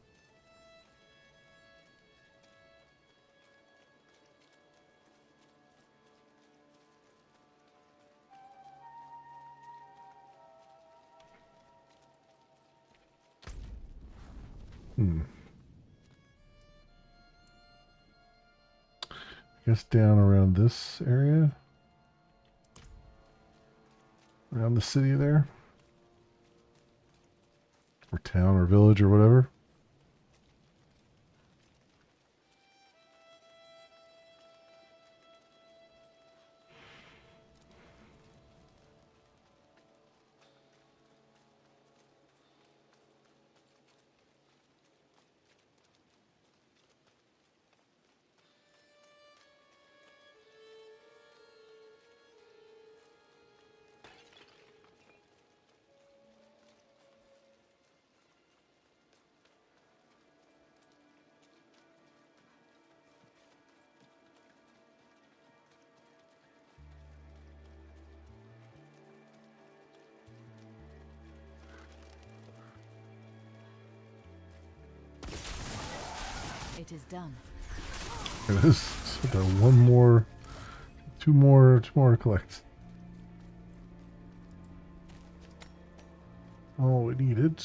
Hmm. I guess down around this area. Around the city there. or town or village or whatever. It is done. It is. So got two more to collect. All we needed.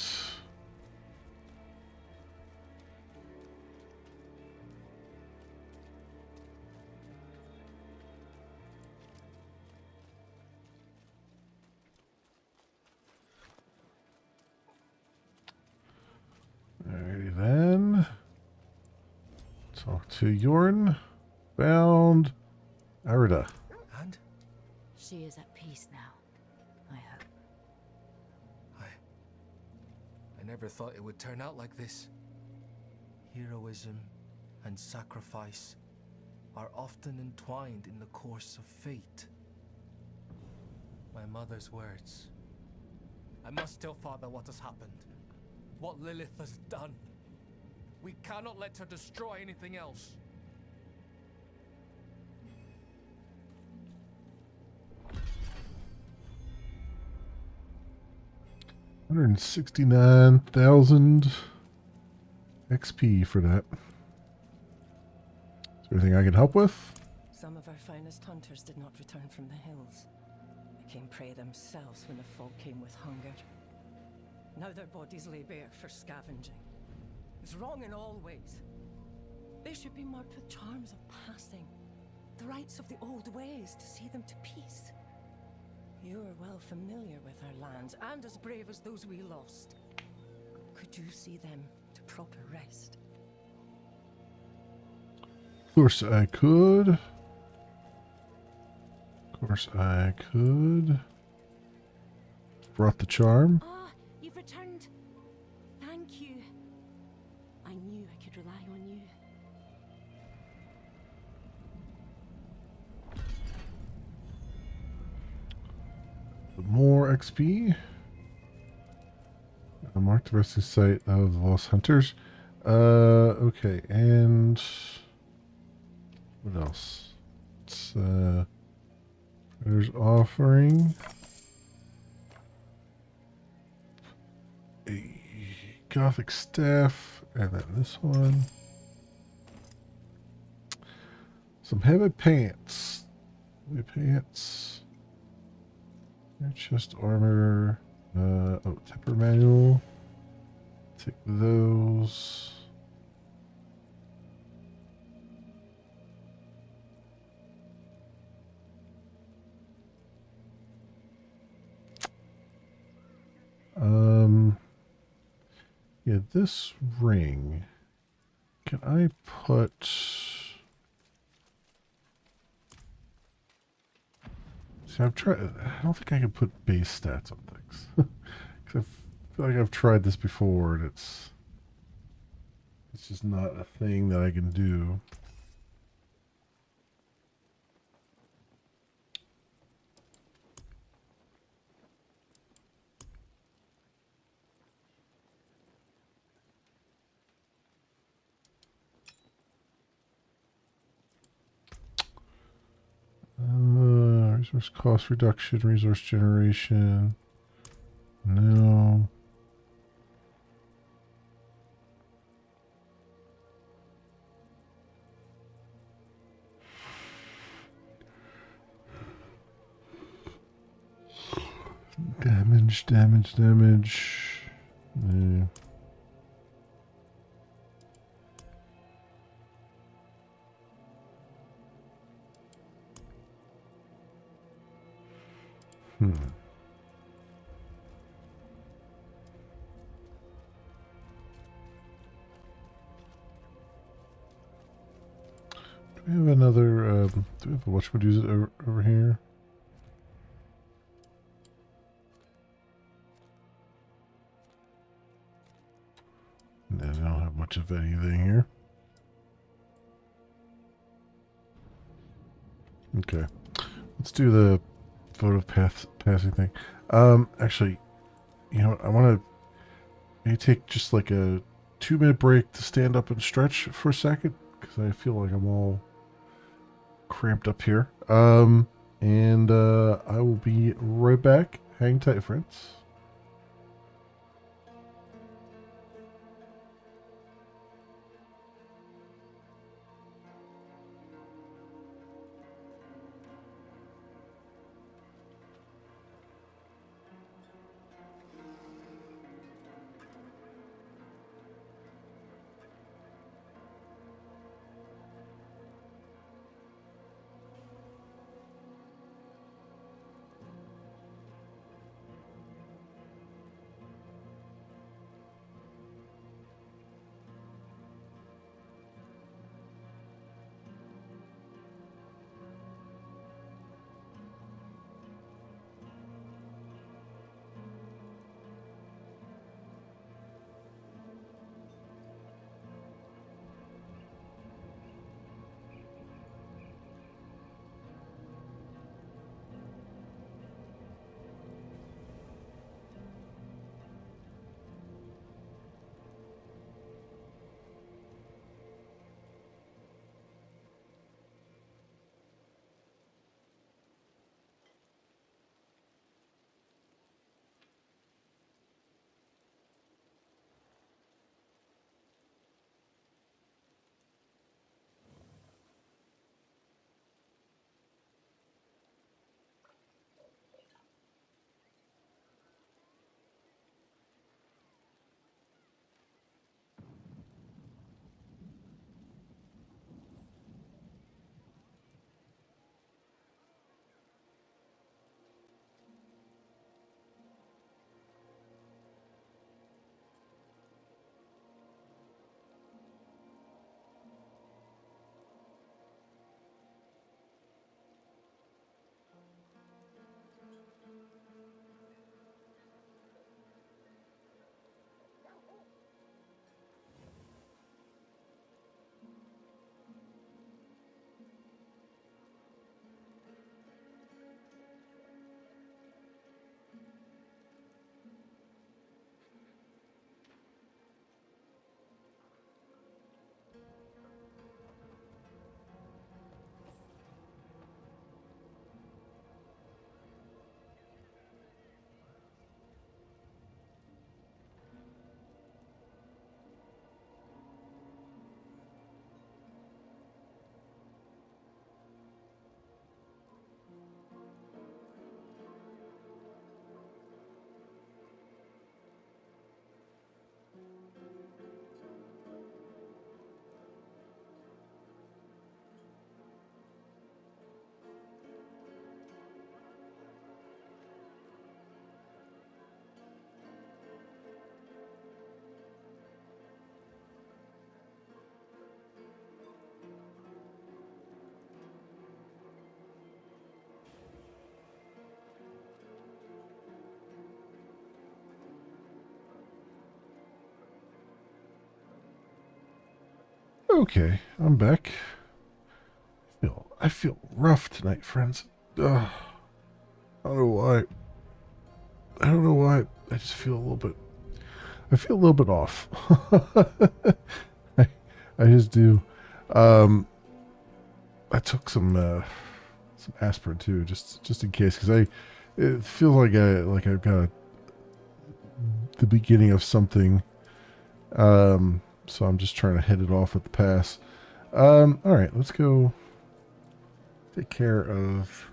Alrighty then. Talk to Yorn. Found Arida. And? She is at peace now, I hope. I never thought it would turn out like this. Heroism and sacrifice are often entwined in the course of fate. My mother's words. I must tell Father what has happened. What Lilith has done. We cannot let her destroy anything else. $169,000 XP for that. Is there anything I can help with? Some of our finest hunters did not return from the hills. Became prey themselves when the fog came with hunger. Now their bodies lay bare for scavenging. It's wrong in all ways. They should be marked with charms of passing, the rites of the old ways to see them to peace. You are well familiar with our lands, and as brave as those we lost. Could you see them to proper rest? Of course I could. Of course I could. Brought the charm. Ah, you've returned. Thank you. I knew I could rely on you. More XP. Mark the resting site of the Lost Hunters. Okay, and what else? It's there's offering a Gothic staff, and then this one. Some heavy pants. Heavy pants. Chest armor. Temper manual. Take those. Yeah, this ring. Can I put... See, I've tried... I don't think I can put base stats on things. Because I feel like I've tried this before, and it's just not a thing that I can do. Resource cost reduction, resource generation. No. Damage. Yeah. we have another, do we have a watchman use it over here? No, I don't have much of anything here. Okay. Let's do the votive passing thing. Actually, you know what? I want to maybe take just like a 2-minute break to stand up and stretch for a second, because I feel like I'm all cramped up here. And I will be right back. Hang tight, friends. Okay, I'm back. I feel rough tonight, friends. Ugh. I don't know why. I don't know why. I just feel a little bit. I feel a little bit off. I just do. I took some aspirin too, just in case, because it feels like I've got the beginning of something. So I'm just trying to head it off at the pass. All right, let's go take care of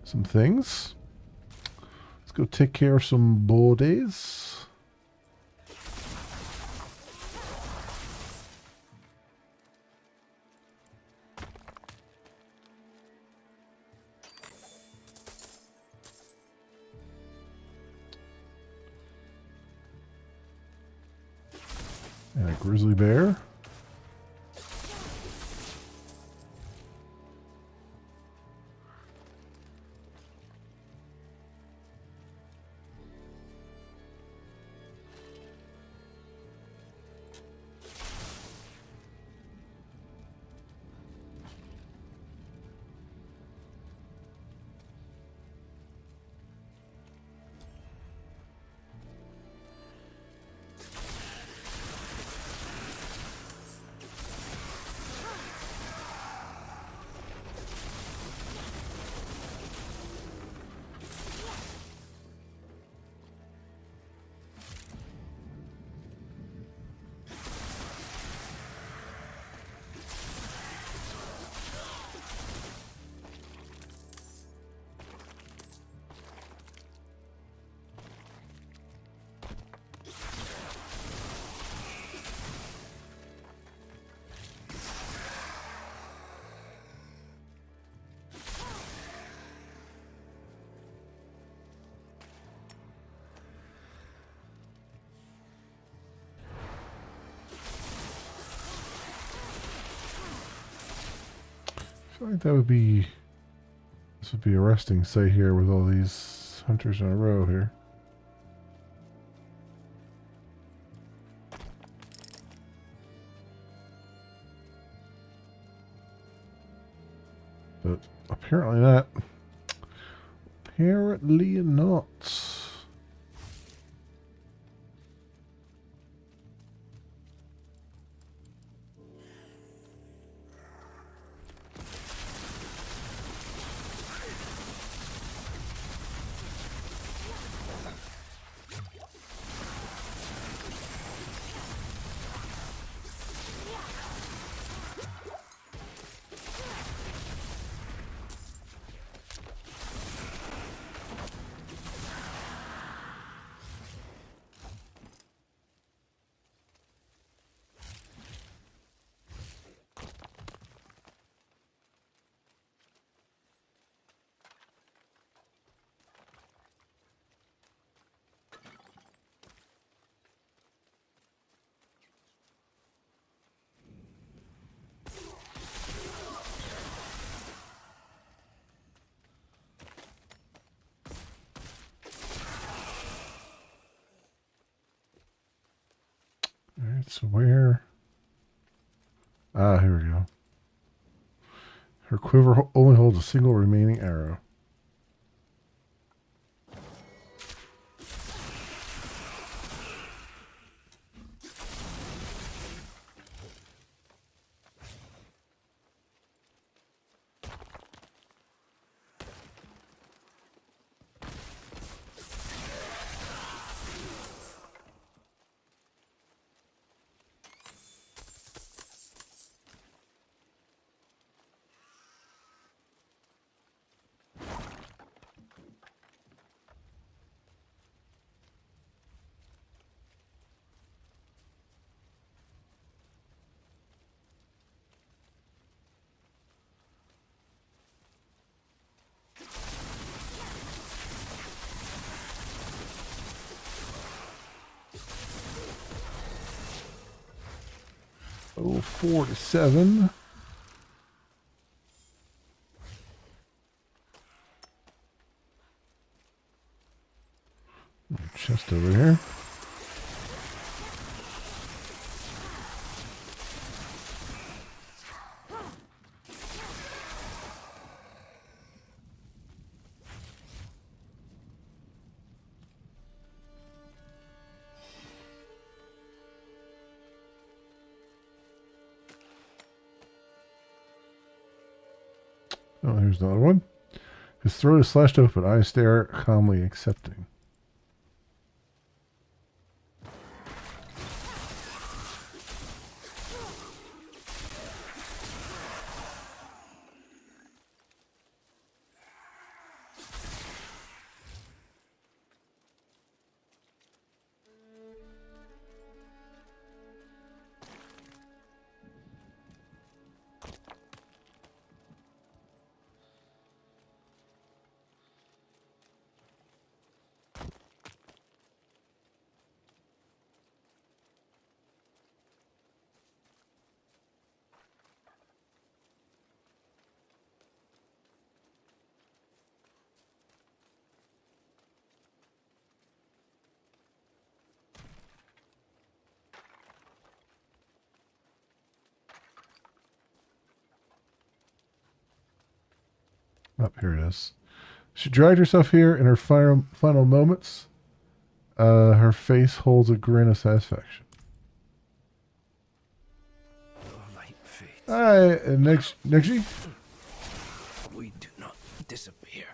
some things. Let's go take care of some bodies. And a grizzly bear. feel like that would be... This would be a resting site here with all these hunters in a row here. But apparently not. Apparently not. Alright, so where... Ah, here we go. Her quiver only holds a single remaining arrow. Oh, 47. Chest over here. Oh, here's another one. His throat is slashed open. Eyes stare, calmly accepting. Up here it is. She dragged herself here in her final moments. Her face holds a grin of satisfaction. Hi, Nexi. We do not disappear.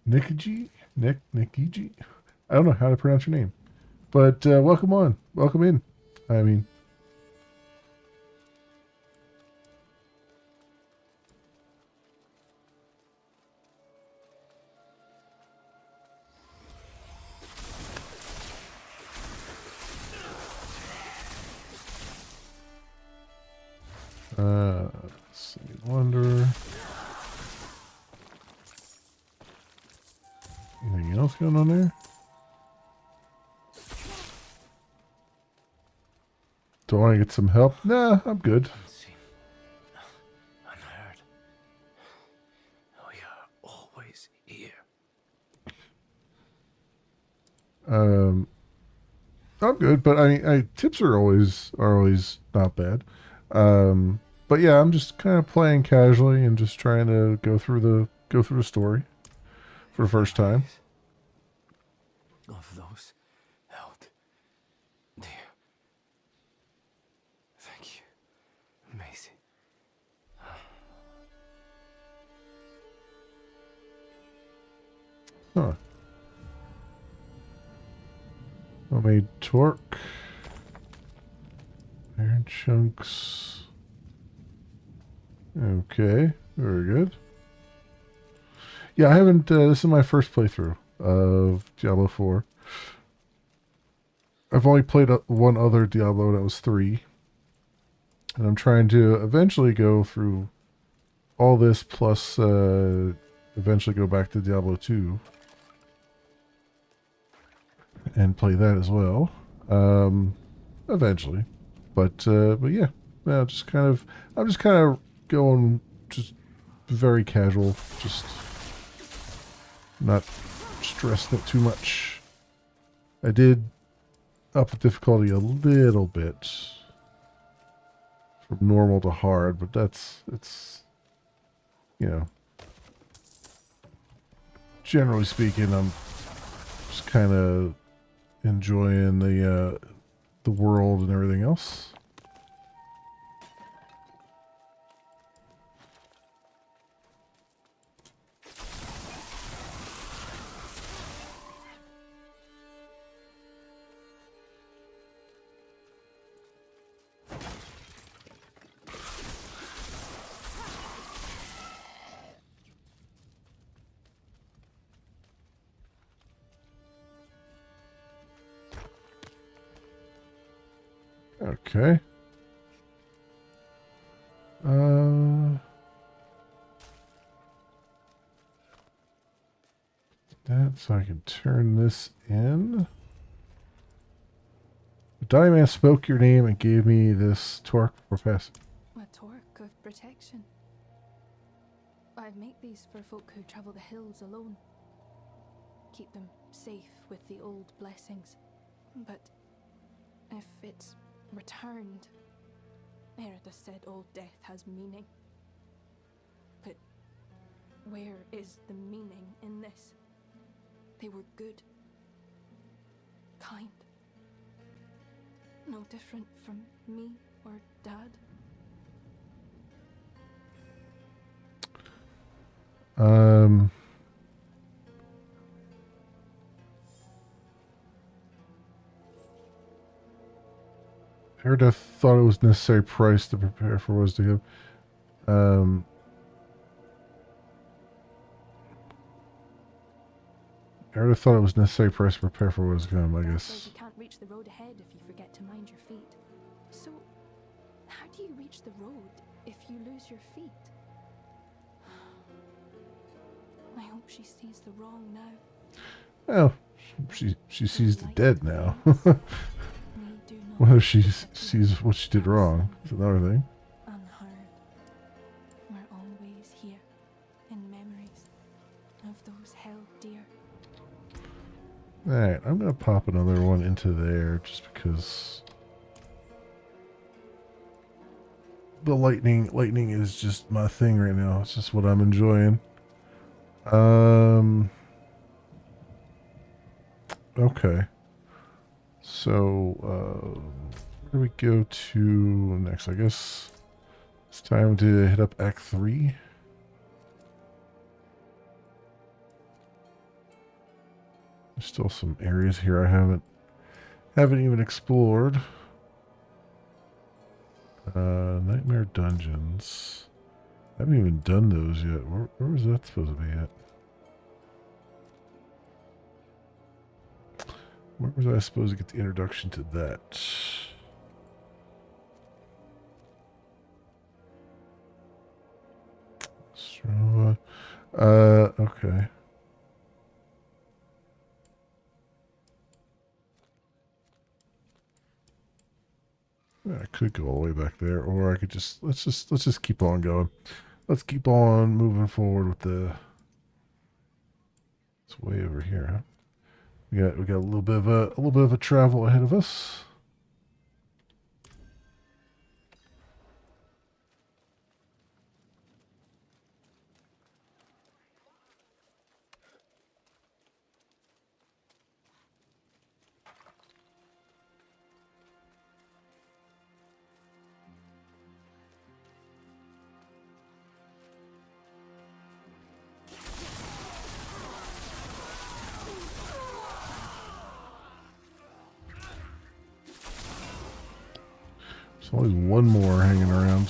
Nikiji? Nikiji? I don't know how to pronounce your name. But welcome on. Welcome in. I mean... let's see. Wonder. Anything else going on there? Do I want to get some help? Nah, I'm good. I'm good, but tips are always not bad. But yeah, I'm just kind of playing casually and just trying to go through the story for the first time. Of those held dear. Thank you, Maisie. Huh. I made torque. Iron chunks. Okay, very good. Yeah, I haven't. This is my first playthrough of Diablo 4. I've only played one other Diablo, and that was 3. And I'm trying to eventually go through all this, plus eventually go back to Diablo 2 and play that as well. Eventually, but yeah, I'm just kind of going just very casual, just not stressing it too much. I did up the difficulty a little bit from normal to hard, but it's generally speaking, I'm just kind of enjoying the world and everything else. Okay. That so I can turn this in. The Diamond spoke your name and gave me this torque for pass. A torque of protection. I make these for folk who travel the hills alone. Keep them safe with the old blessings. But if it's returned, Meredith said old death has meaning. But where is the meaning in this? They were good. Kind. No different from me or Dad. Meredith thought it was necessary price to prepare for was to give. Meredith thought it was necessary price to prepare for what was to come, I guess. You can't reach the road ahead if you forget to mind your feet. So, how do you reach the road if you lose your feet? I hope she sees the wrong now. Well, she sees the dead now. Whether she sees what she did wrong is another thing. Unheard. We're always here, in memories of those held dear. Alright, I'm going to pop another one into there just because the lightning is just my thing right now. It's just what I'm enjoying. Okay. So, where do we go to next? I guess it's time to hit up Act 3. There's still some areas here I haven't even explored. Nightmare Dungeons. I haven't even done those yet. Where was that supposed to be at? Where was I supposed to get the introduction to that? Okay. I could go all the way back there, or I could just let's just keep on going. Let's keep on moving forward with the. It's way over here, huh? We got a little bit of a travel ahead of us. There's always one more hanging around.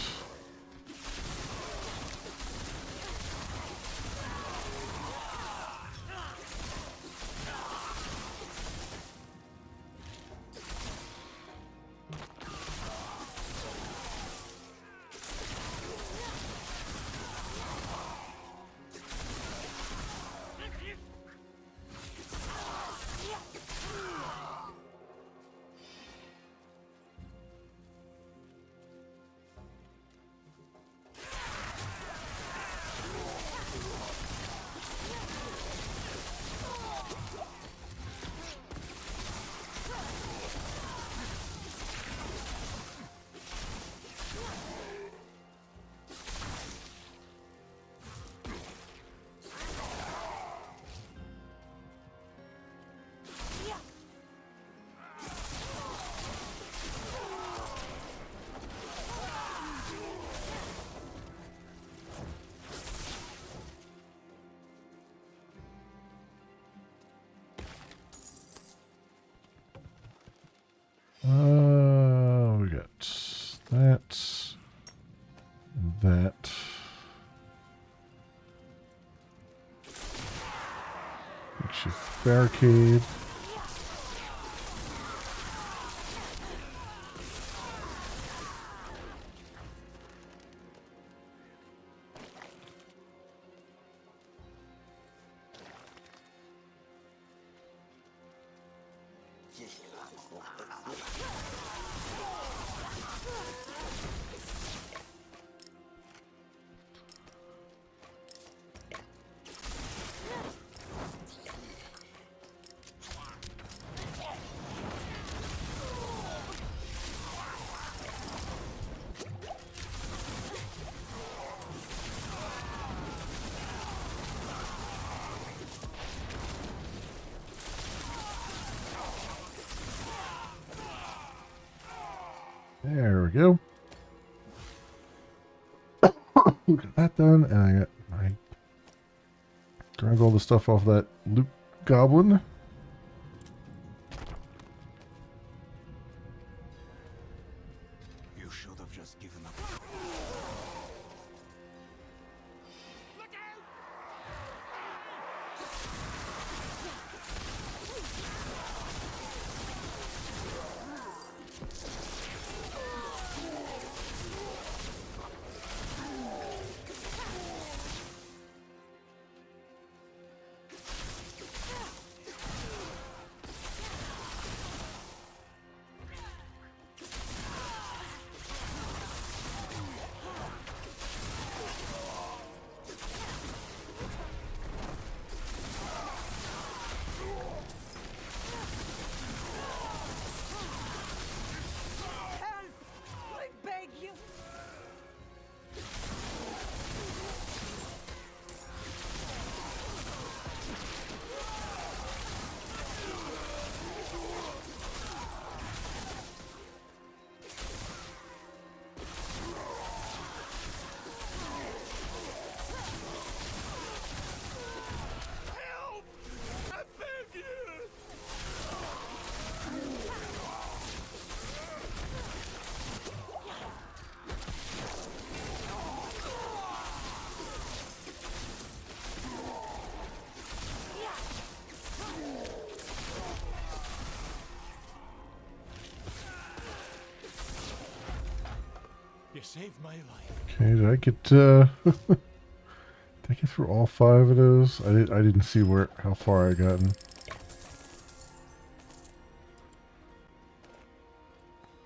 We got that, and that. Makeshift barricade. There we go. Got that done, and I grabbed all the stuff off that loot goblin. You should have just given up. You saved my life. Okay, did I get did I get through all 5 of those? I didn't see how far I gotten.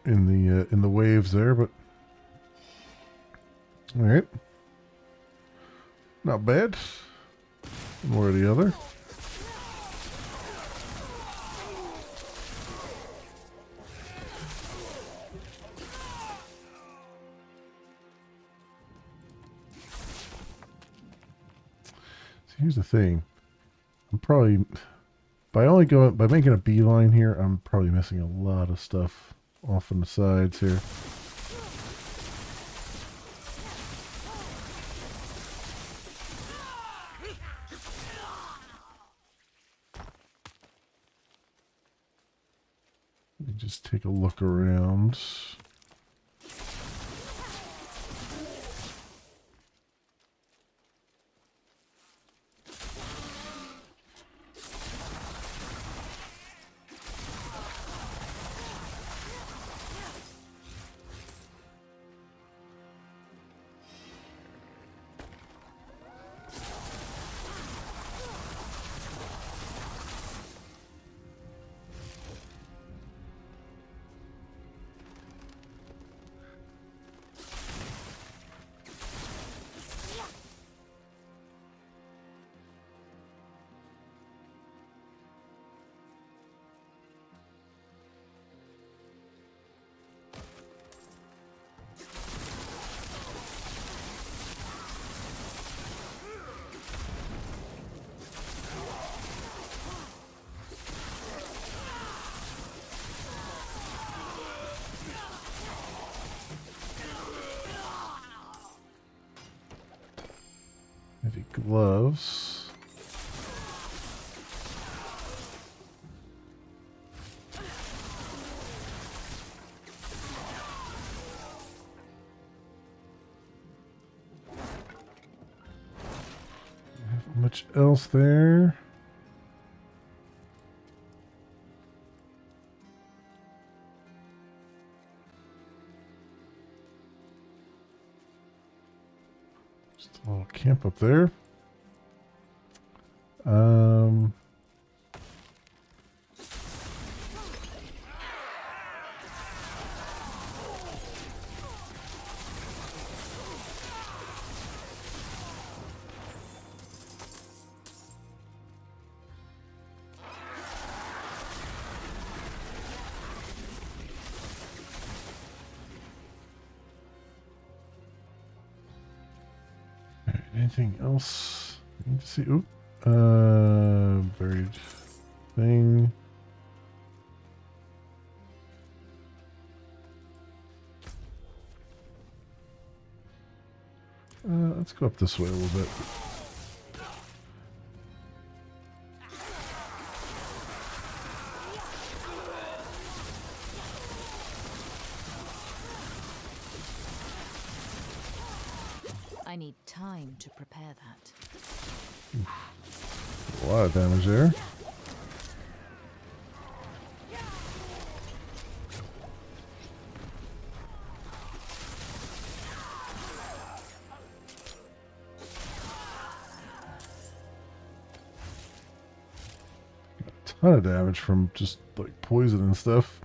In the waves there, but all right. Not bad. One way or the other. here's the thing. I'm probably by making a beeline here, I'm probably missing a lot of stuff off on the sides here. Let me just take a look around. Heavy gloves. Not much else there. Just a little camp up there. Alright, anything else I need to see? Oop. Buried thing. Let's go up this way a little bit. I need time to prepare that. A lot of damage there. A ton of damage from just like poison and stuff.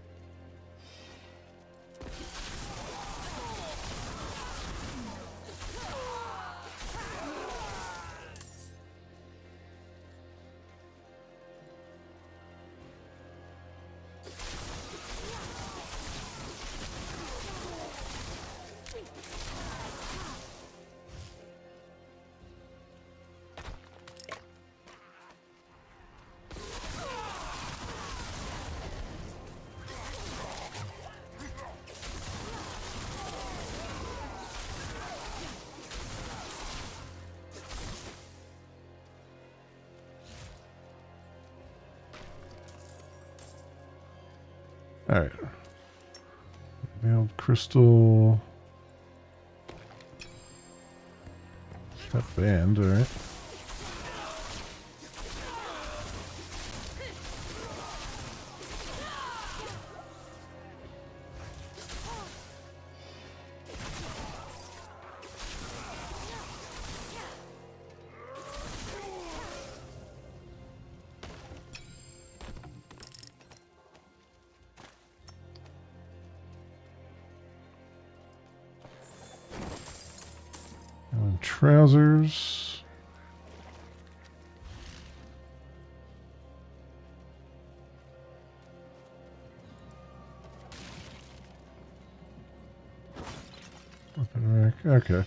Alright. Veiled crystal. That band, alright. Trousers. Weapon rack. Okay. What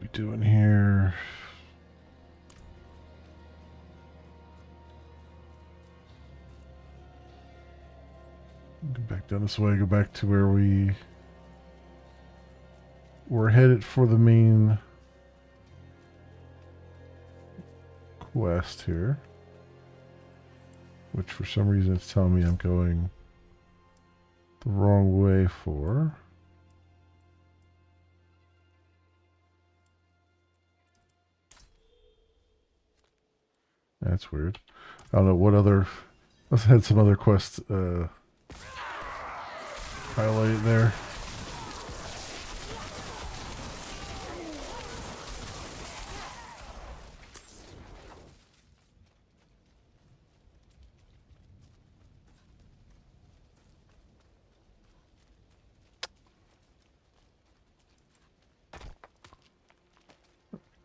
we doing here? here. Go back down this way, go back to where we were headed for the main quest here. Which for some reason it's telling me I'm going the wrong way for. That's weird. I don't know what other... Let's had some other quests highlighted there.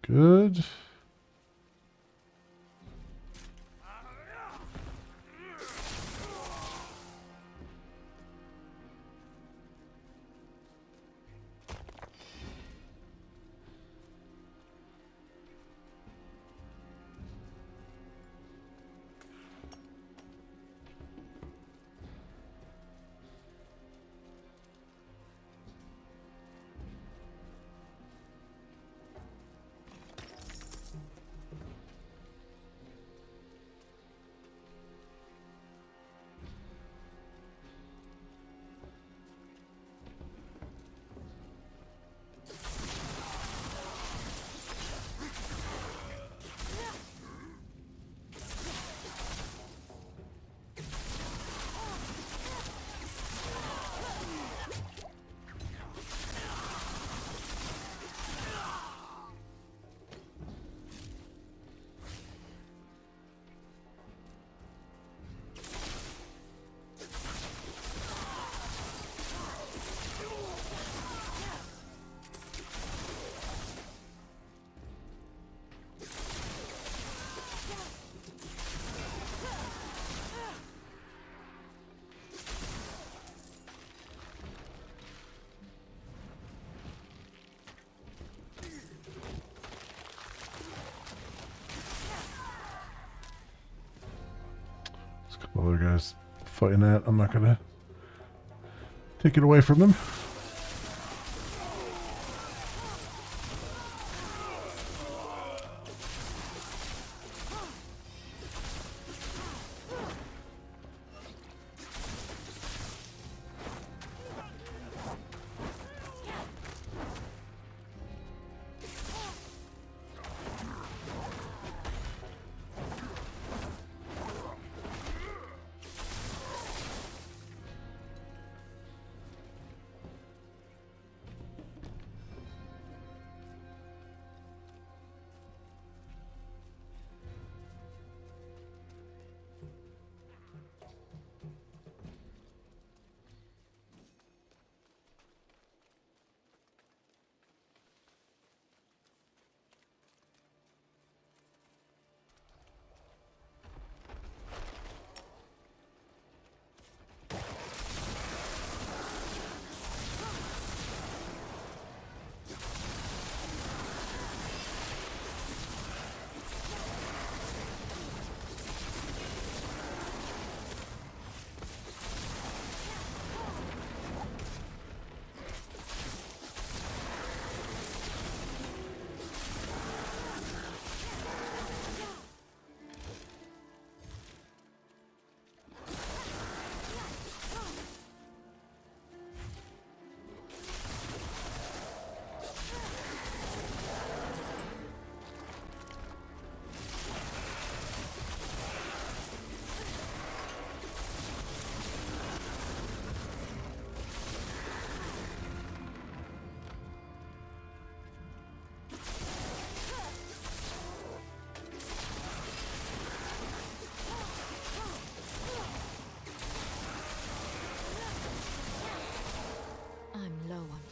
Good. There's a couple other guys fighting that. I'm not gonna take it away from them.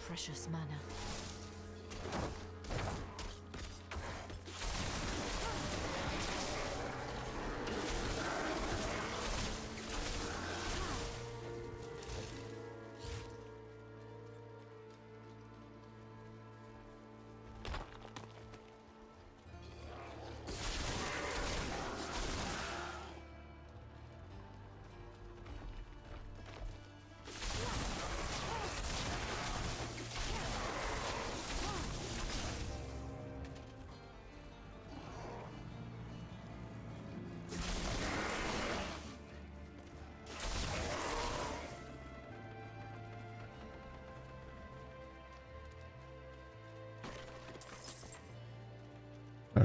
Precious mana.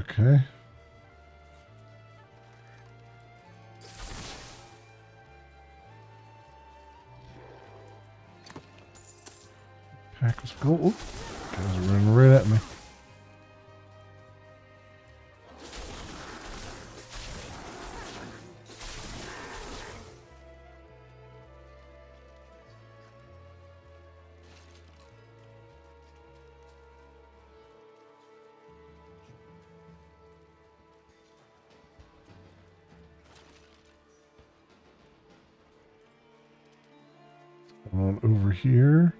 Okay. Pack of gold. Guys are running right at me. On over here.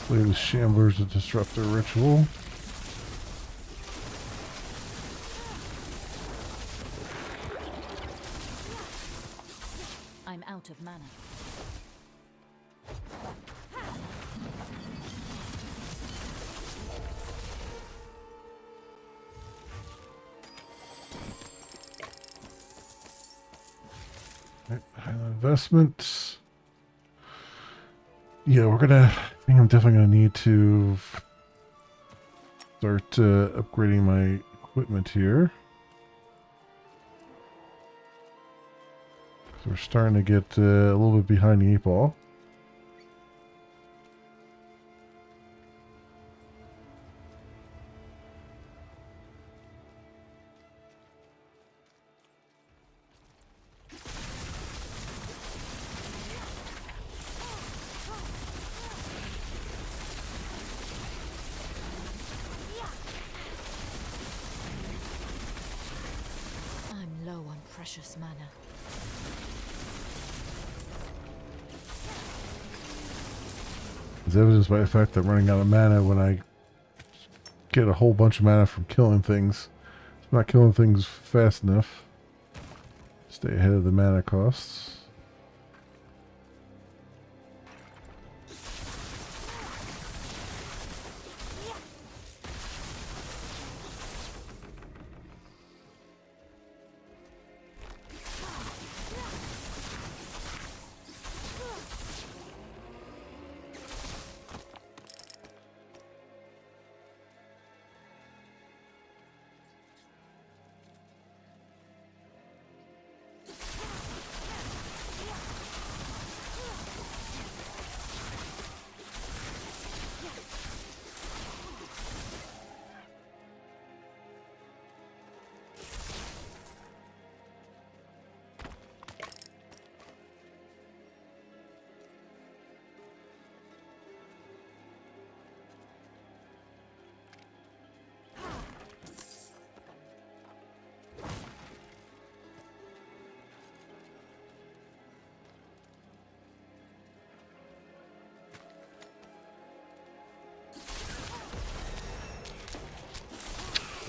Slay the shamblers to disrupt their ritual. I'm out of mana. Investments. Yeah, I think I'm definitely gonna need to start upgrading my equipment here. So we're starting to get a little bit behind the 8 ball. I'm low on precious mana. As evidenced by the fact that I'm running out of mana when I get a whole bunch of mana from killing things. I'm not killing things fast enough. Stay ahead of the mana costs.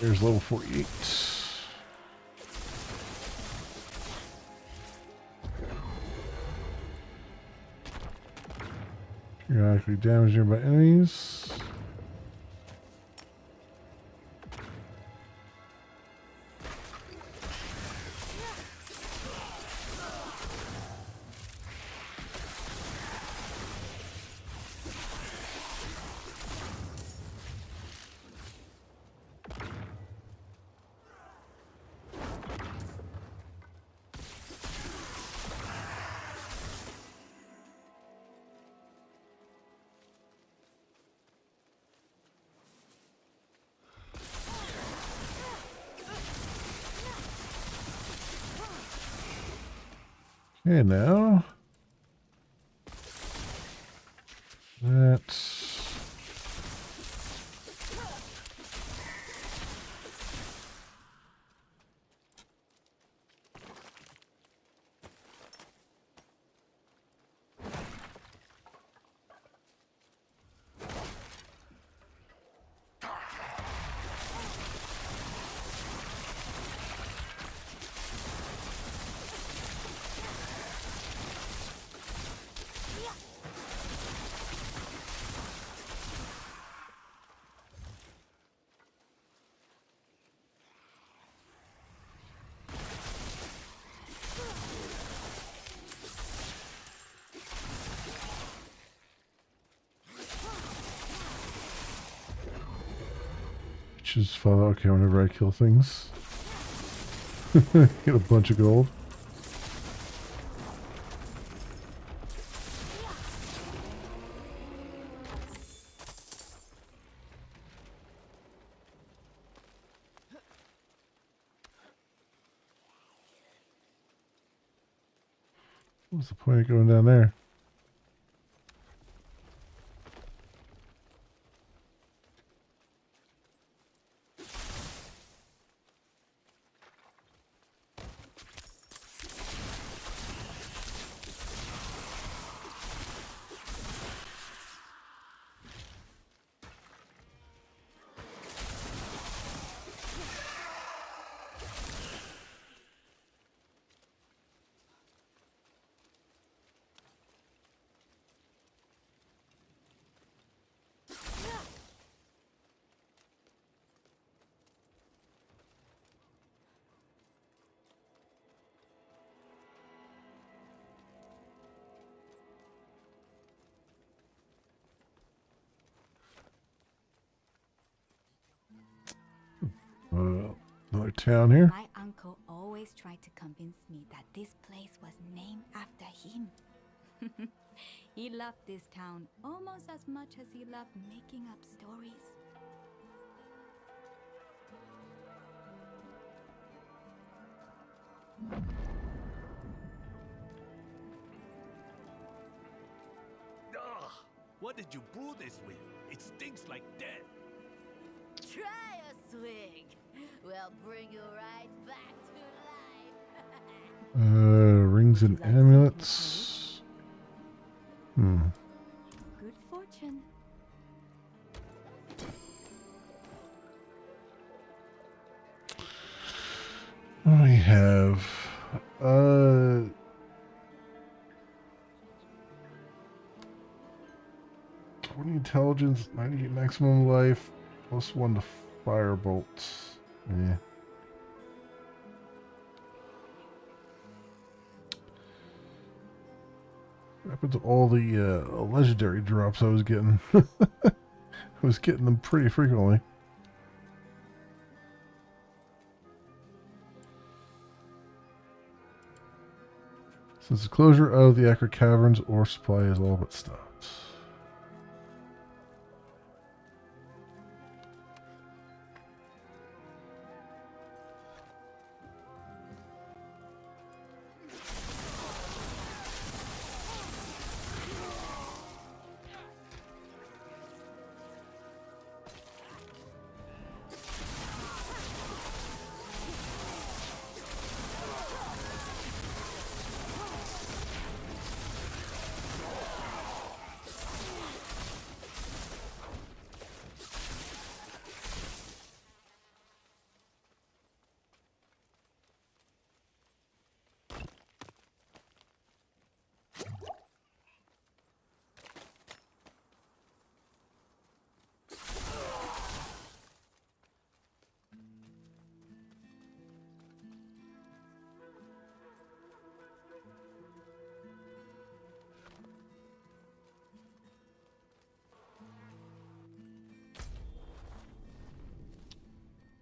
Here's level 48. Periodically damage nearby enemies. Okay, now that's Leeches follow. Okay, whenever I kill things, get a bunch of gold. What's the point of going down there? Another town here. My uncle always tried to convince me that this place was named after him. He loved this town almost as much as he loved making up stories. Ugh! What did you brew this with? It stinks like death. Try a swig. We'll bring you right back to life. Rings and amulets. Good fortune. What do we have? 20 intelligence, 98 maximum life, +1 to fire bolts. Yeah. What happened to all the legendary drops I was getting? I was getting them pretty frequently. Since the closure of the Acre Caverns, ore supply is all but stopped.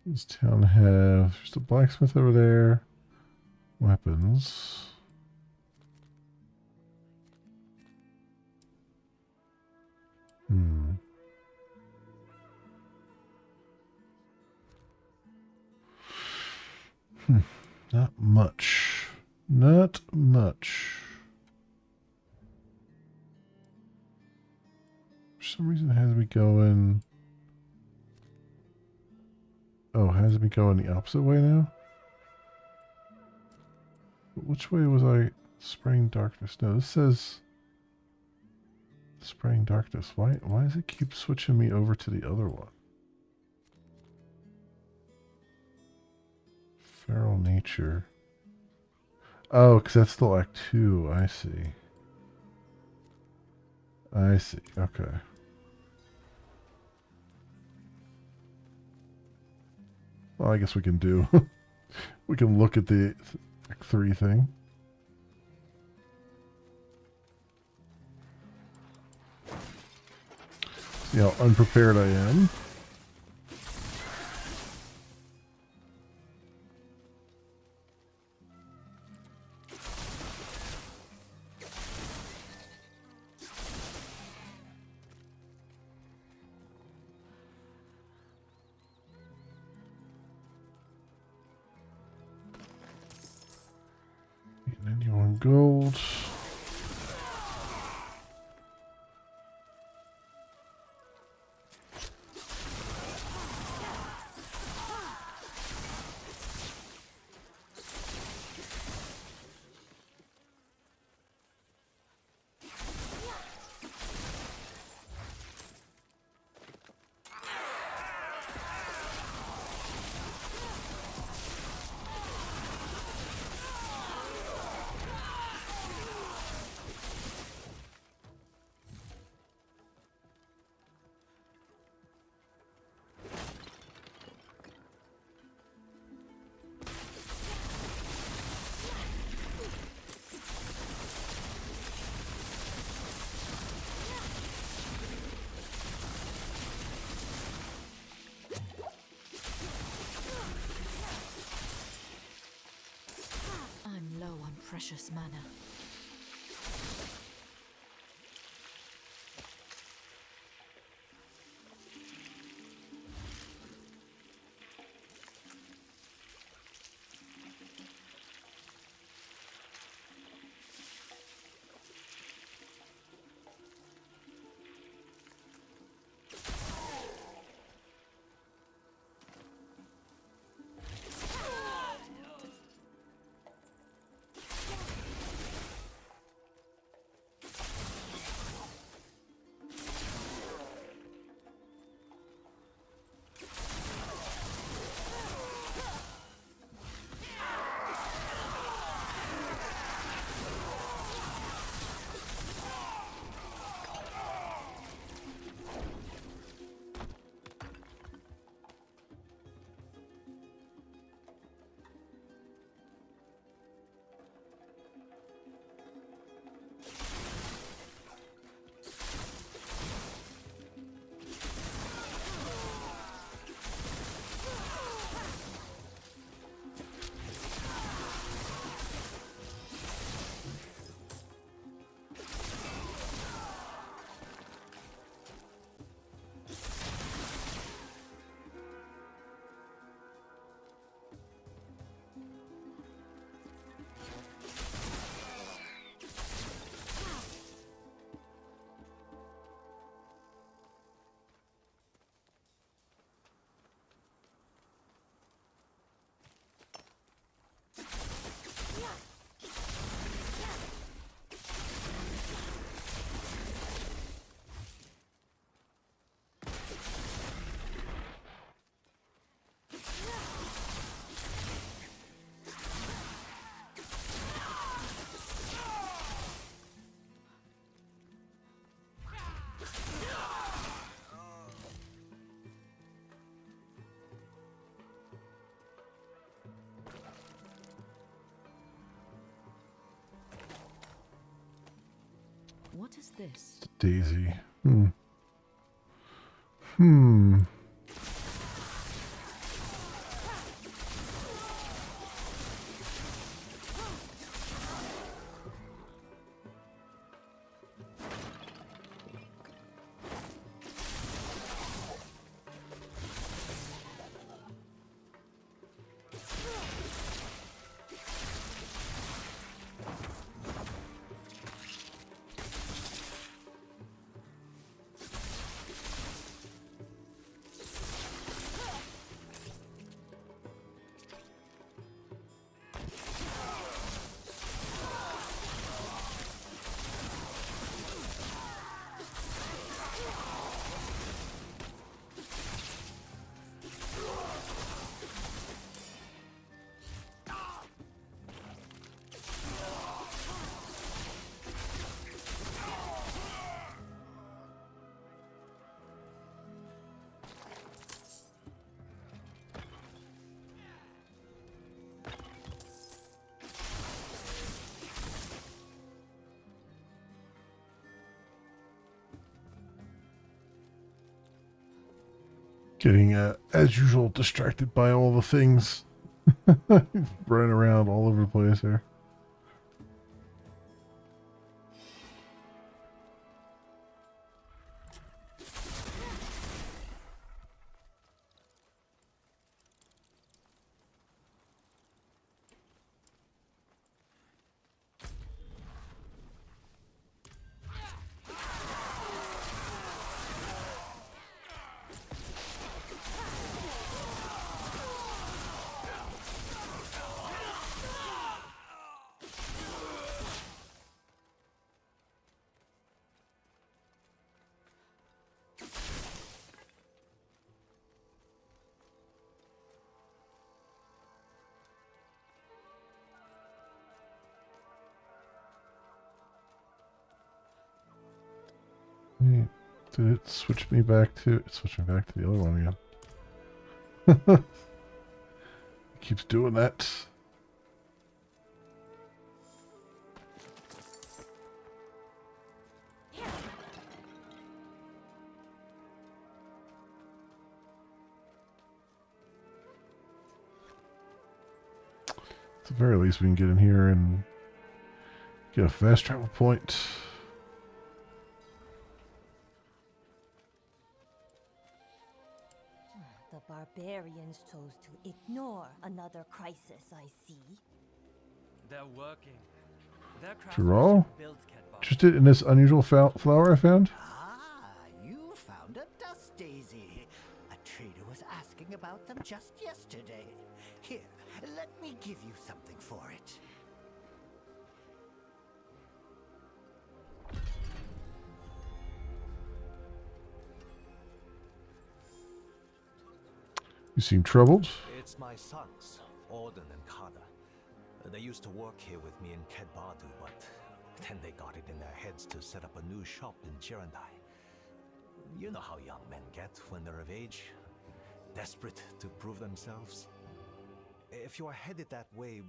Does town have... There's a blacksmith over there. Weapons. Not much. Not much. For some reason it has me going... Oh, it has me going the opposite way now? Which way was I? Spraying darkness. No, this says... Spraying darkness. Why does it keep switching me over to the other one? Feral nature. Oh, because that's still Act 2. I see. I see. Okay. Well, I guess we can do... we can look at the Act 3 thing. See how unprepared I am. some gold. I'm low on precious mana. What is this? Daisy. Hmm. Getting, as usual, distracted by all the things running around all over the place here. Wait, did it switch me back to... It switched me back to the other one again. It keeps doing that. At the very least, we can get in here and get a fast travel point. The barbarians chose to ignore another crisis, I see. They're working. Their Geralt? craftsmanship builds Kedbar. Interested in this unusual flower I found? You found a dust daisy. A trader was asking about them just yesterday. Here, let me give you something for it. You seem troubled. It's my sons, Auden and Kada. They used to work here with me in Kedbadu, but then they got it in their heads to set up a new shop in Girandai. You know how young men get when they're of age. Desperate to prove themselves. If you are headed that way,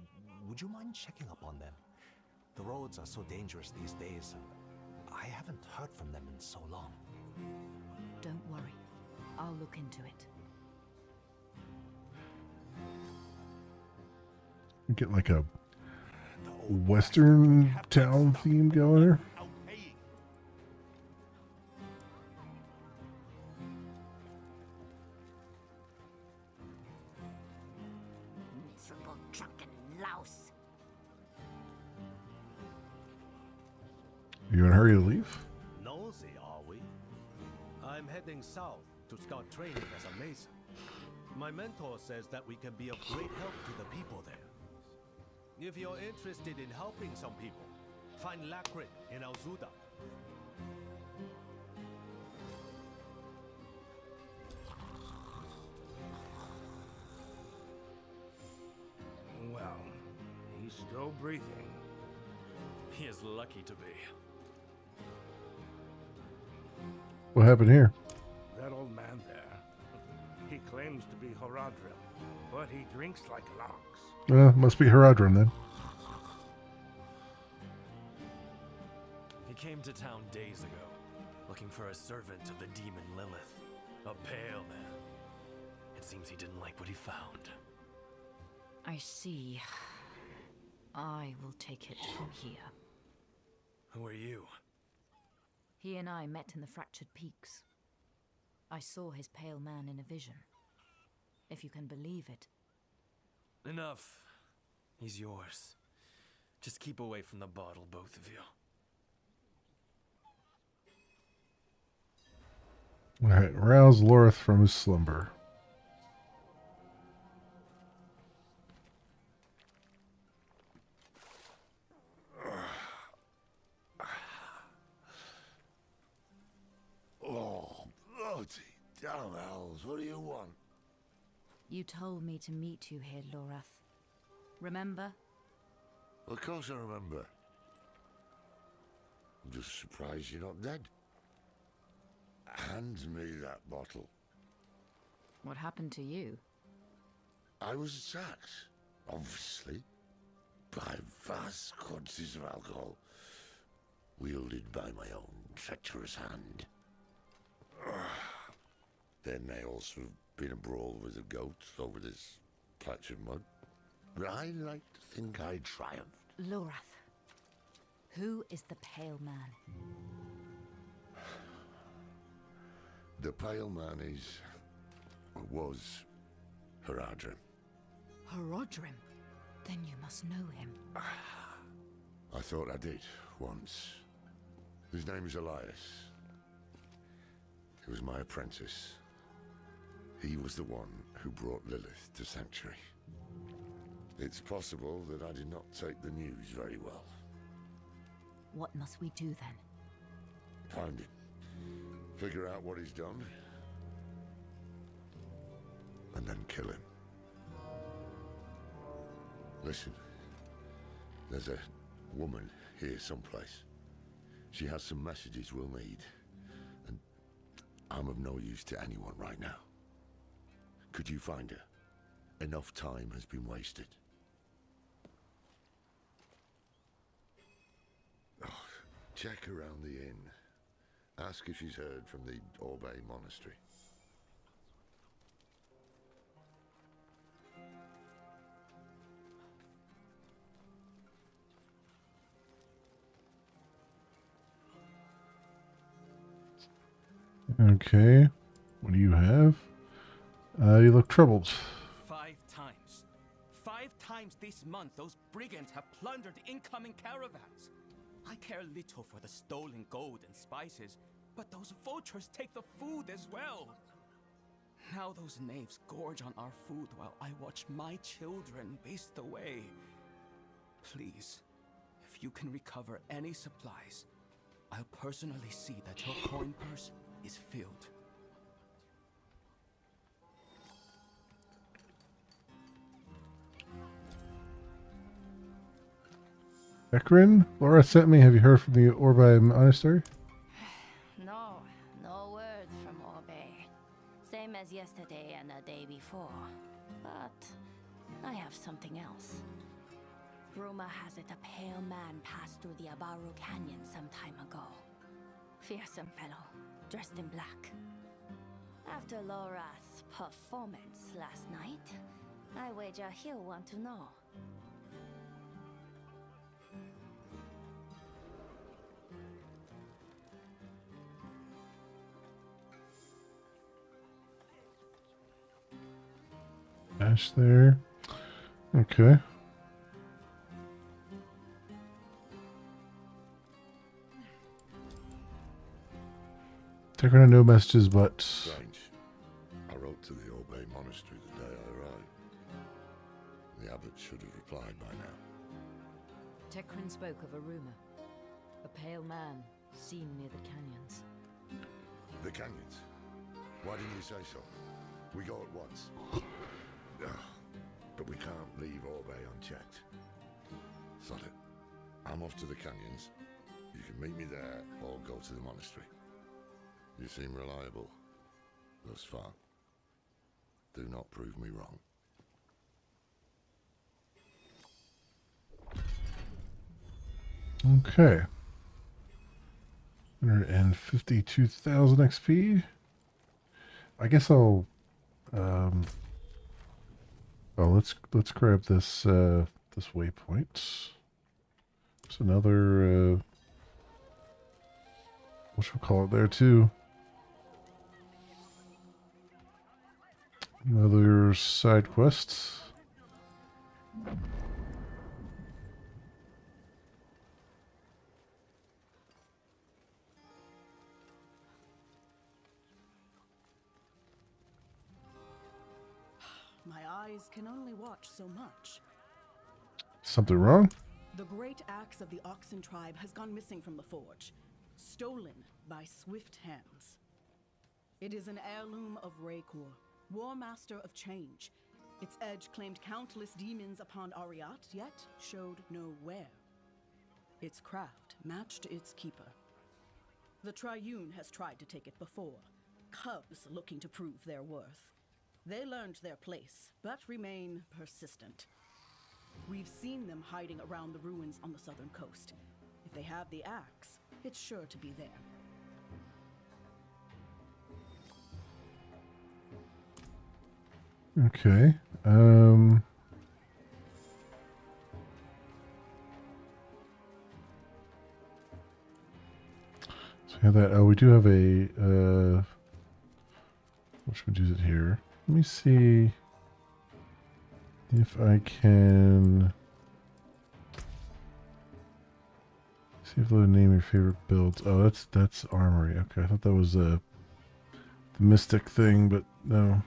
would you mind checking up on them? The roads are so dangerous these days, and I haven't heard from them in so long. Don't worry. I'll look into it. Get like a Western town theme going here. Miserable drunken louse. You in a hurry to leave? Nosy, are we? I'm heading south to start training as a mason. My mentor says that we can be of great help to the people there. If you're interested in helping some people, find Lakrit in Alzuda. Well, he's still breathing. He is lucky to be. What happened here? That old man there, he claims to be Horadrim, but he drinks like an ox. Must be Herodrim then. He came to town days ago, looking for a servant of the demon Lilith, a pale man. It seems he didn't like what he found. I see. I will take it from here. Who are you? He and I met in the Fractured Peaks. I saw his pale man in a vision. If you can believe it. Enough. He's yours. Just keep away from the bottle, both of you. Alright, rouse Lorith from his slumber. Oh, bloody damn hells, what do you want? You told me to meet you here, Lorath. Remember? Of course I remember. I'm just surprised you're not dead. Hand me that bottle. What happened to you? I was attacked, obviously, by vast quantities of alcohol, wielded by my own treacherous hand. There may also have been a brawl with the goats over this patch of mud, but I like to think I triumphed. Lorath. Who is the Pale Man? The Pale Man is, or was, Herodrim. Herodrim? Then you must know him. I thought I did, once. His name's Elias. He was my apprentice. He was the one who brought Lilith to Sanctuary. It's possible that I did not take the news very well. What must we do then? Find him. Figure out what he's done. And then kill him. Listen. There's a woman here someplace. She has some messages we'll need. I'm of no use to anyone right now. Could you find her? Enough time has been wasted. Oh, check around the inn. Ask if she's heard from the Orbe Monastery. Okay. What do you have? You look troubled. 5 times. 5 times this month, those brigands have plundered incoming caravans. I care little for the stolen gold and spices, but those vultures take the food as well. Now those knaves gorge on our food while I watch my children waste away. Please, if you can recover any supplies, I'll personally see that your coin purse is filled. Ekrin? Laura sent me. Have you heard from the Orbe Monastery? No, no word from Orbe. Same as yesterday and the day before. But I have something else. Rumor has it a pale man passed through the Abaru Canyon some time ago. Fearsome fellow, dressed in black. After Laura's performance last night, I wager he'll want to know. Ash there. Okay. Taking on no messages, but Strange. I wrote to the Orbe Monastery the day I arrived. The abbot should have replied by now. Tekrin spoke of a rumor. A pale man seen near the canyons. The canyons? Why didn't you say so? We go at once. But we can't leave Orbe unchecked. Sod it. I'm off to the canyons. You can meet me there or go to the monastery. You seem reliable thus far. Do not prove me wrong. okay. 152,000 XP. I guess I'll oh, let's grab this this waypoint. There's another what should we call it there too? Another side quest. My eyes can only watch so much. Something wrong? The great axe of the Oxen tribe has gone missing from the forge, stolen by swift hands. It is an heirloom of Raykor, War Master of Change. Its edge claimed countless demons upon Ariat, yet showed no wear. Its craft matched its keeper. The Triune has tried to take it before, cubs looking to prove their worth. They learned their place, but remain persistent. We've seen them hiding around the ruins on the southern coast. If they have the axe, it's sure to be there. Okay. So we have that. Oh, we do have a which one is it here? Let me see if I can see if they'll name your favorite builds. Oh, that's armory. Okay, I thought that was the mystic thing, but no.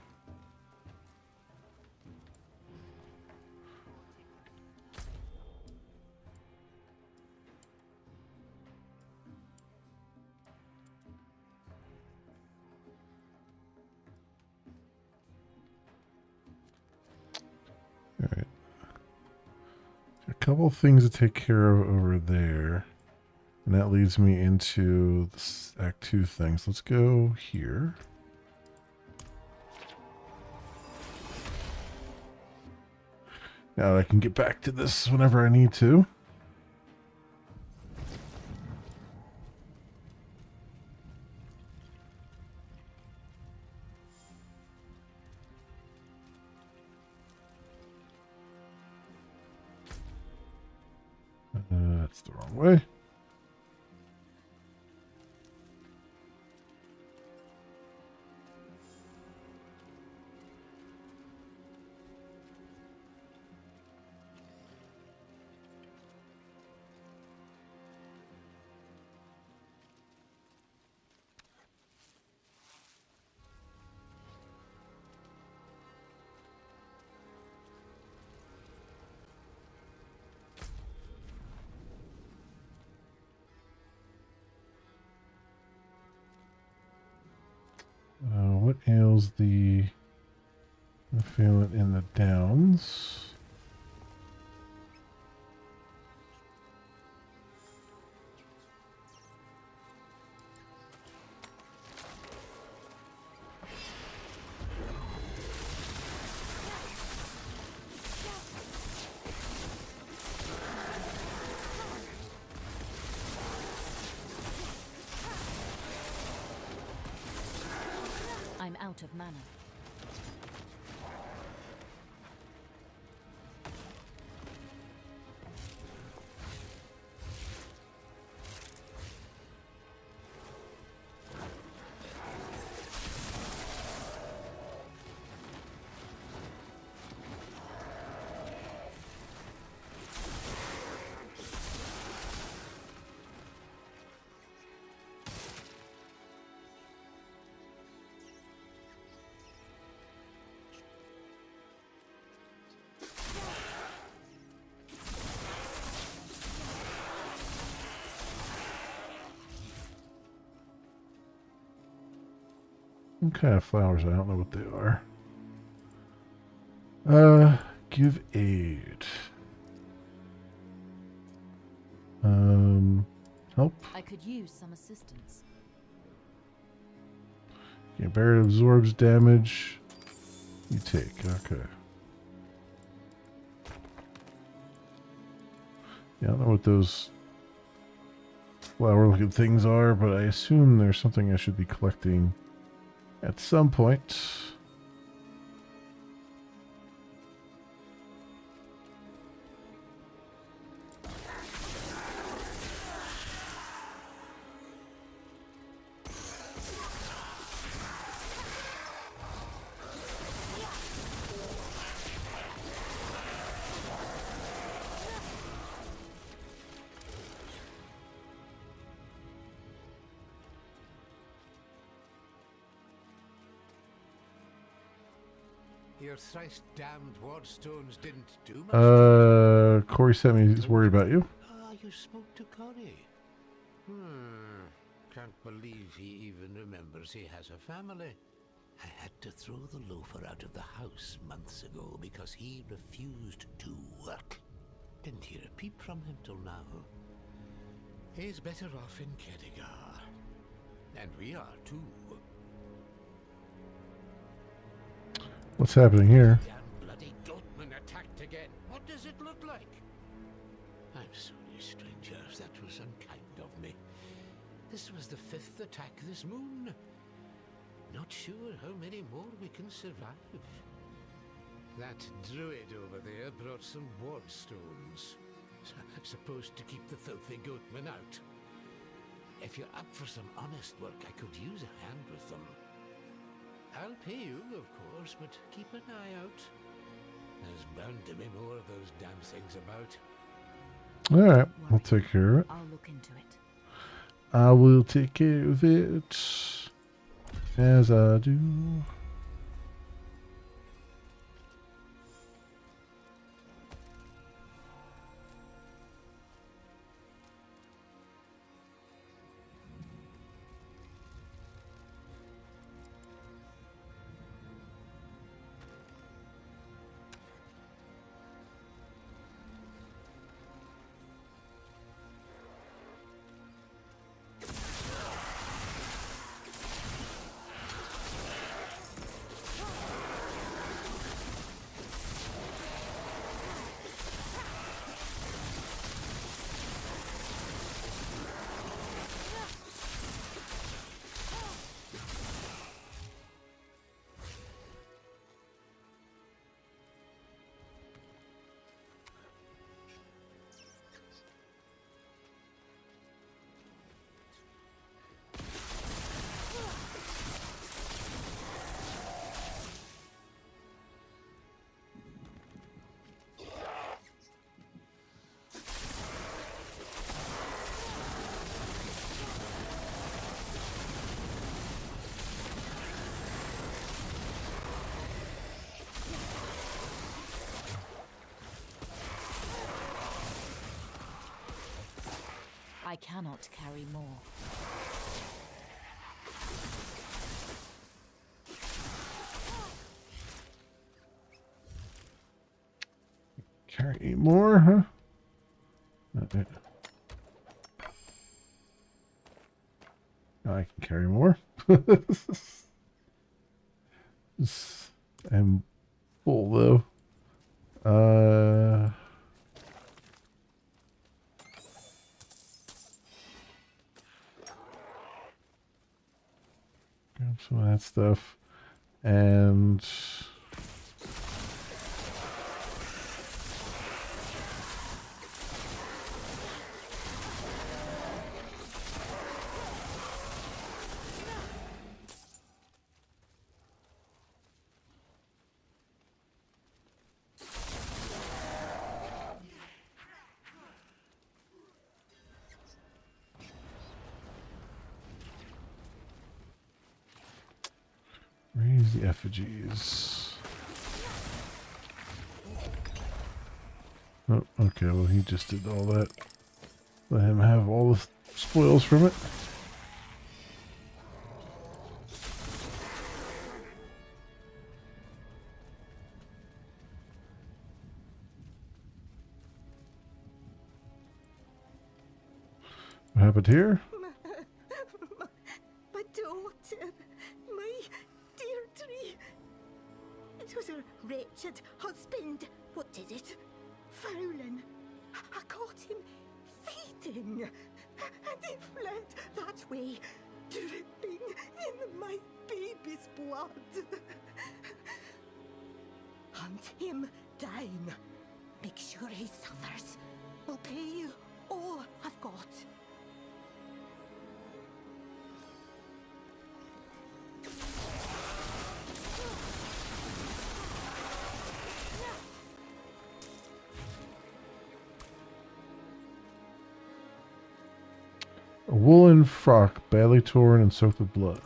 Alright. A couple things to take care of over there. And that leads me into this Act 2 things. Let's go here. Now I can get back to this whenever I need to. That's the wrong way. What ails the assailant in the Downs? I'm out of mana. What kind of flowers? I don't know what they are. Give aid. Help. I could use some assistance. Okay, barrier absorbs damage. You take, okay. Yeah, I don't know what those flower-looking things are, but I assume there's something I should be collecting at some point. Your thrice damned wardstones didn't do much. Corey sent me. He's worried about you. Ah, you spoke to Corey. Can't believe he even remembers he has a family. I had to throw the loafer out of the house months ago because he refused to work. Didn't hear a peep from him till now. He's better off in Kedigar. And we are too. What's happening here? Damn bloody goatman attacked again. What does it look like? I'm sorry, strangers. That was unkind of me. This was the 5th attack this moon. Not sure how many more we can survive. That druid over there brought some wardstones. Supposed to keep the filthy goatman out. If you're up for some honest work, I could use a hand with them. I'll pay you, of course, but keep an eye out. There's bound to be more of those damn things about. Alright, I'll take care of it. I'll look into it. I will take care of it. As I do. I cannot carry more. Carry more, huh? Okay. Now I can carry more. I'm full though. Grab some of that stuff. And raise the effigies. Oh, okay, well he just did all that. Let him have all the spoils from it. What happened here? My daughter, my Deirdre. It was her wretched husband. What did it? Fowling. I caught him feeding, and he fled that way, dripping in my baby's blood. Hunt him down. Make sure he suffers. I'll pay you all I've got. A woolen frock, badly torn and soaked with blood.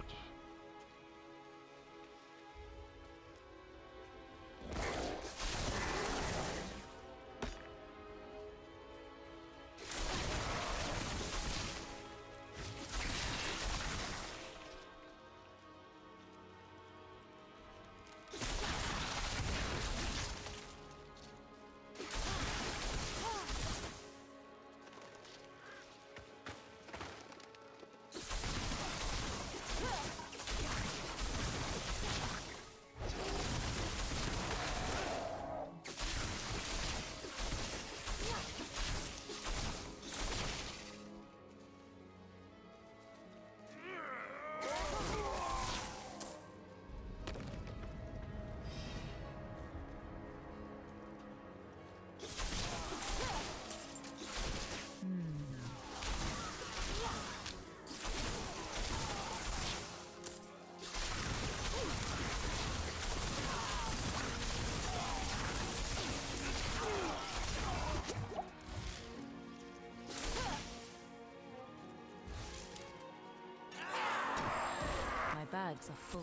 My bags are full.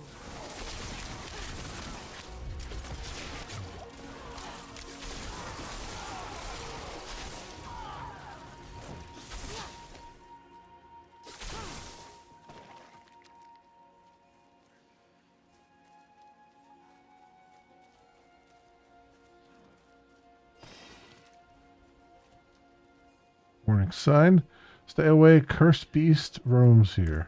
Warning sign. Stay away, cursed beast roams here.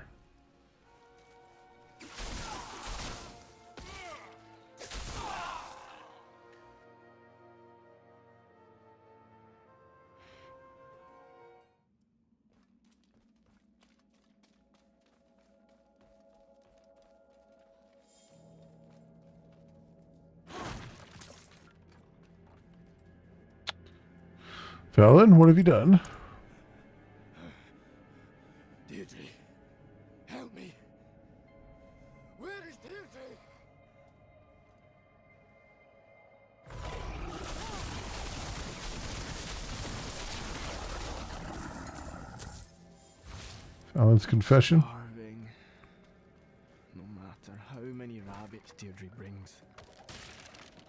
Fallon, what have you done? Deirdre, help me. Where is Deirdre? Fallon's confession. Starving. No matter how many rabbits Deirdre brings.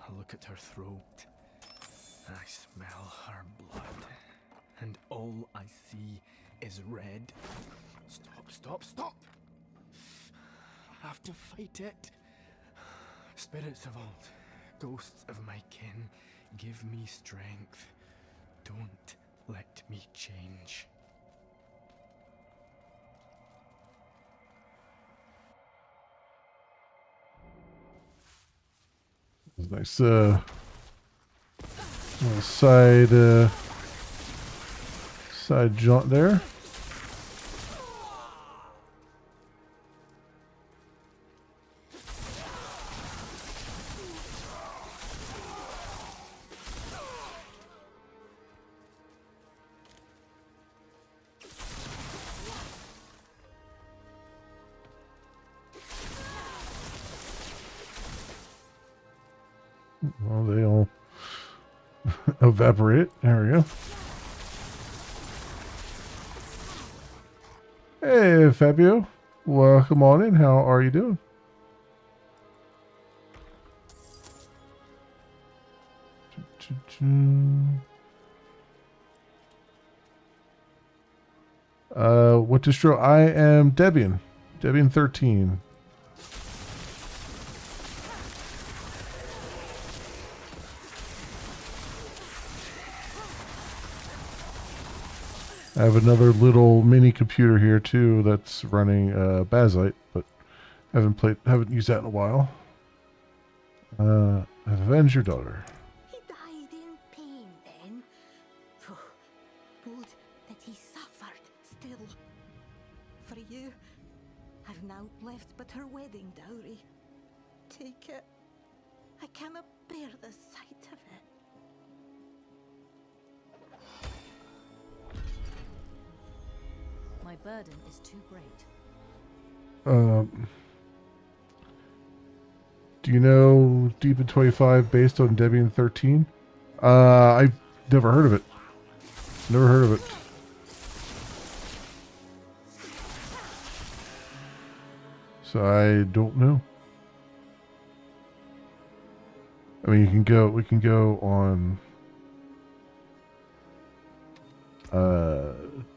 I look at her throat. I smell her blood. And all I see is is red. Stop, stop, stop! I have to fight it. Spirits of old, ghosts of my kin, give me strength. Don't let me change. Nice little side jaunt there. Well, they all evaporate. There we go. Hey, Fabio. Welcome on in. How are you doing? What distro? I am Debian. Debian 13. I have another little mini computer here too that's running Bazite, but haven't used that in a while. I've avenged your daughter. He died in pain then. Good that he suffered still. For you, I've naught left but her wedding dowry. Take it. I cannot bear the sight of it. My burden is too great. Do you know Deep 25 based on Debian 13? I've never heard of it. Never heard of it. So I don't know. I mean, we can go on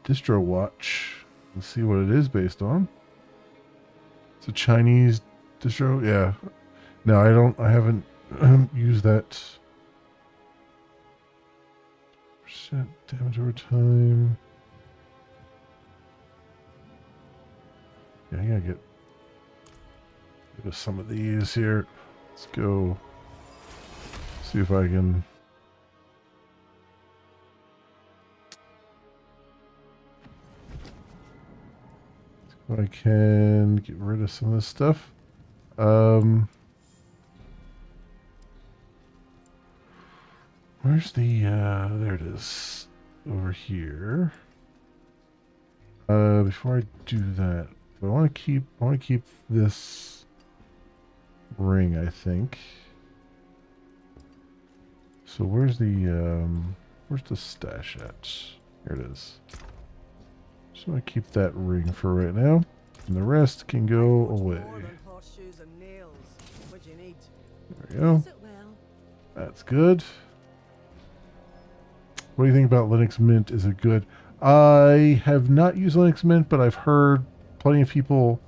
Distro Watch and see what it is based on. It's a Chinese distro. Yeah. No, I haven't used that. Percent damage over time. Yeah, I gotta get rid of some of these here. Let's go see if I can. I can get rid of some of this stuff. Where's the, there it is. Over here. Before I do that, I want to keep this ring, I think. So where's the stash at? Here it is. So I keep that ring for right now, and the rest can go away. There we go. That's good. What do you think about Linux Mint? Is it good? I have not used Linux Mint, but I've heard plenty of people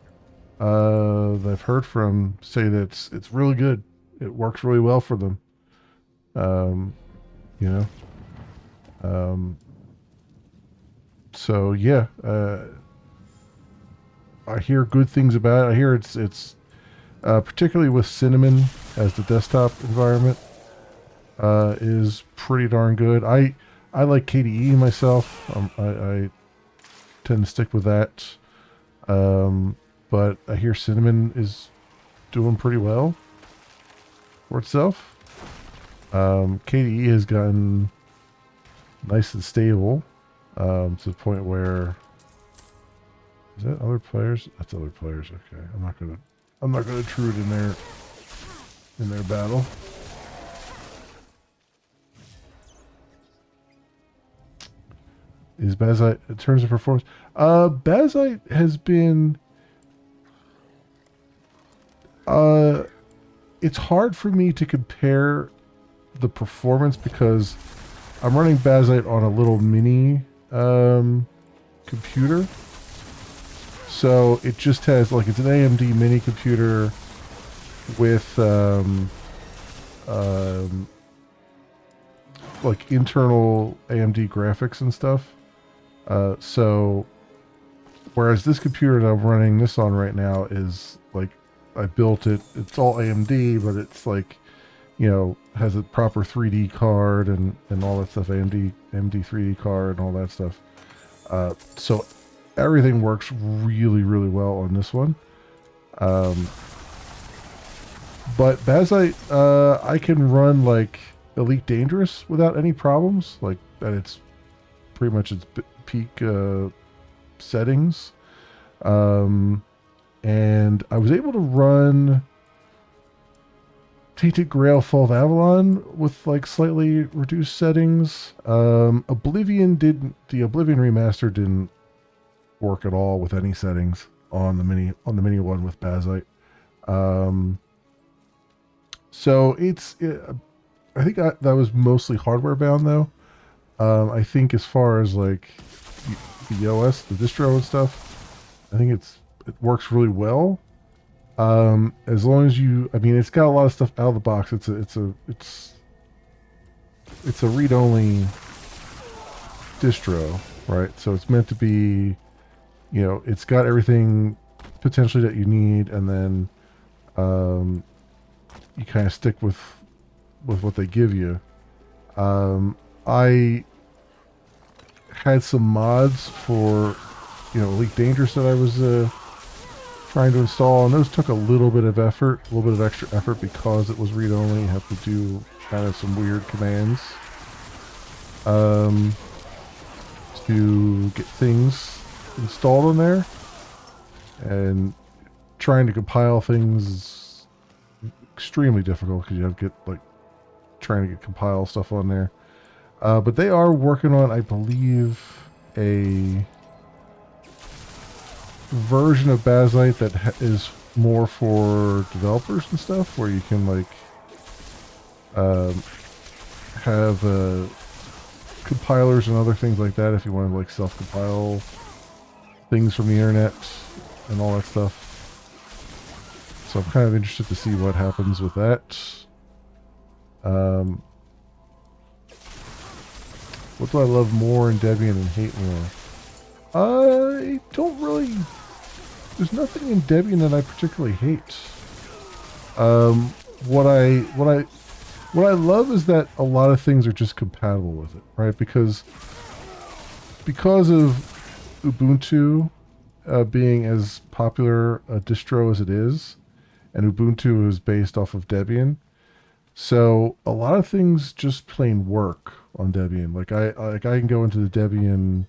that I've heard from say that it's really good. It works really well for them. You know. So yeah, I hear good things about it. I hear it's particularly with Cinnamon as the desktop environment is pretty darn good. I like KDE myself. I tend to stick with that. But I hear Cinnamon is doing pretty well for itself. KDE has gotten nice and stable. To the point where is that other players? That's other players. Okay, I'm not gonna intrude in their battle. Is Bazite in terms of performance? Bazite has been. It's hard for me to compare the performance because I'm running Bazite on a little mini computer. So it just has, like, it's an AMD mini computer with like internal AMD graphics and stuff. So whereas this computer that I'm running this on right now is like, I built it, it's all AMD, but it's like, you know, has a proper 3D card and all that stuff, AMD 3D card and all that stuff. So everything works really, really well on this one. But Bazite, I can run like Elite Dangerous without any problems. Like, that it's pretty much its peak settings. And I was able to run Tainted Grail Fall of Avalon with like slightly reduced settings. Oblivion remaster didn't work at all with any settings on the mini one with Bazite. So I think that was mostly hardware bound though. I think as far as like the OS, the distro and stuff, I think it works really well. As long as you, I mean, it's got a lot of stuff out of the box. It's a read-only distro, right? So it's meant to be, you know, it's got everything potentially that you need, and then you kind of stick with what they give you. I had some mods for, you know, Elite Dangerous that I was trying to install, and those took a little bit of effort, a little bit of extra effort because it was read-only. You have to do kind of some weird commands to get things installed on there, and trying to compile things is extremely difficult because you have to get like trying to get compile stuff on there. But they are working on, I believe, a version of Bazite that is more for developers and stuff, where you can like have compilers and other things like that if you want to like self-compile things from the internet and all that stuff. So I'm kind of interested to see what happens with that. What do I love more in Debian and hate more? I don't really... There's nothing in Debian that I particularly hate. What I love is that a lot of things are just compatible with it, right? Because of Ubuntu being as popular a distro as it is, and Ubuntu is based off of Debian, so a lot of things just plain work on Debian. Like I can go into the Debian,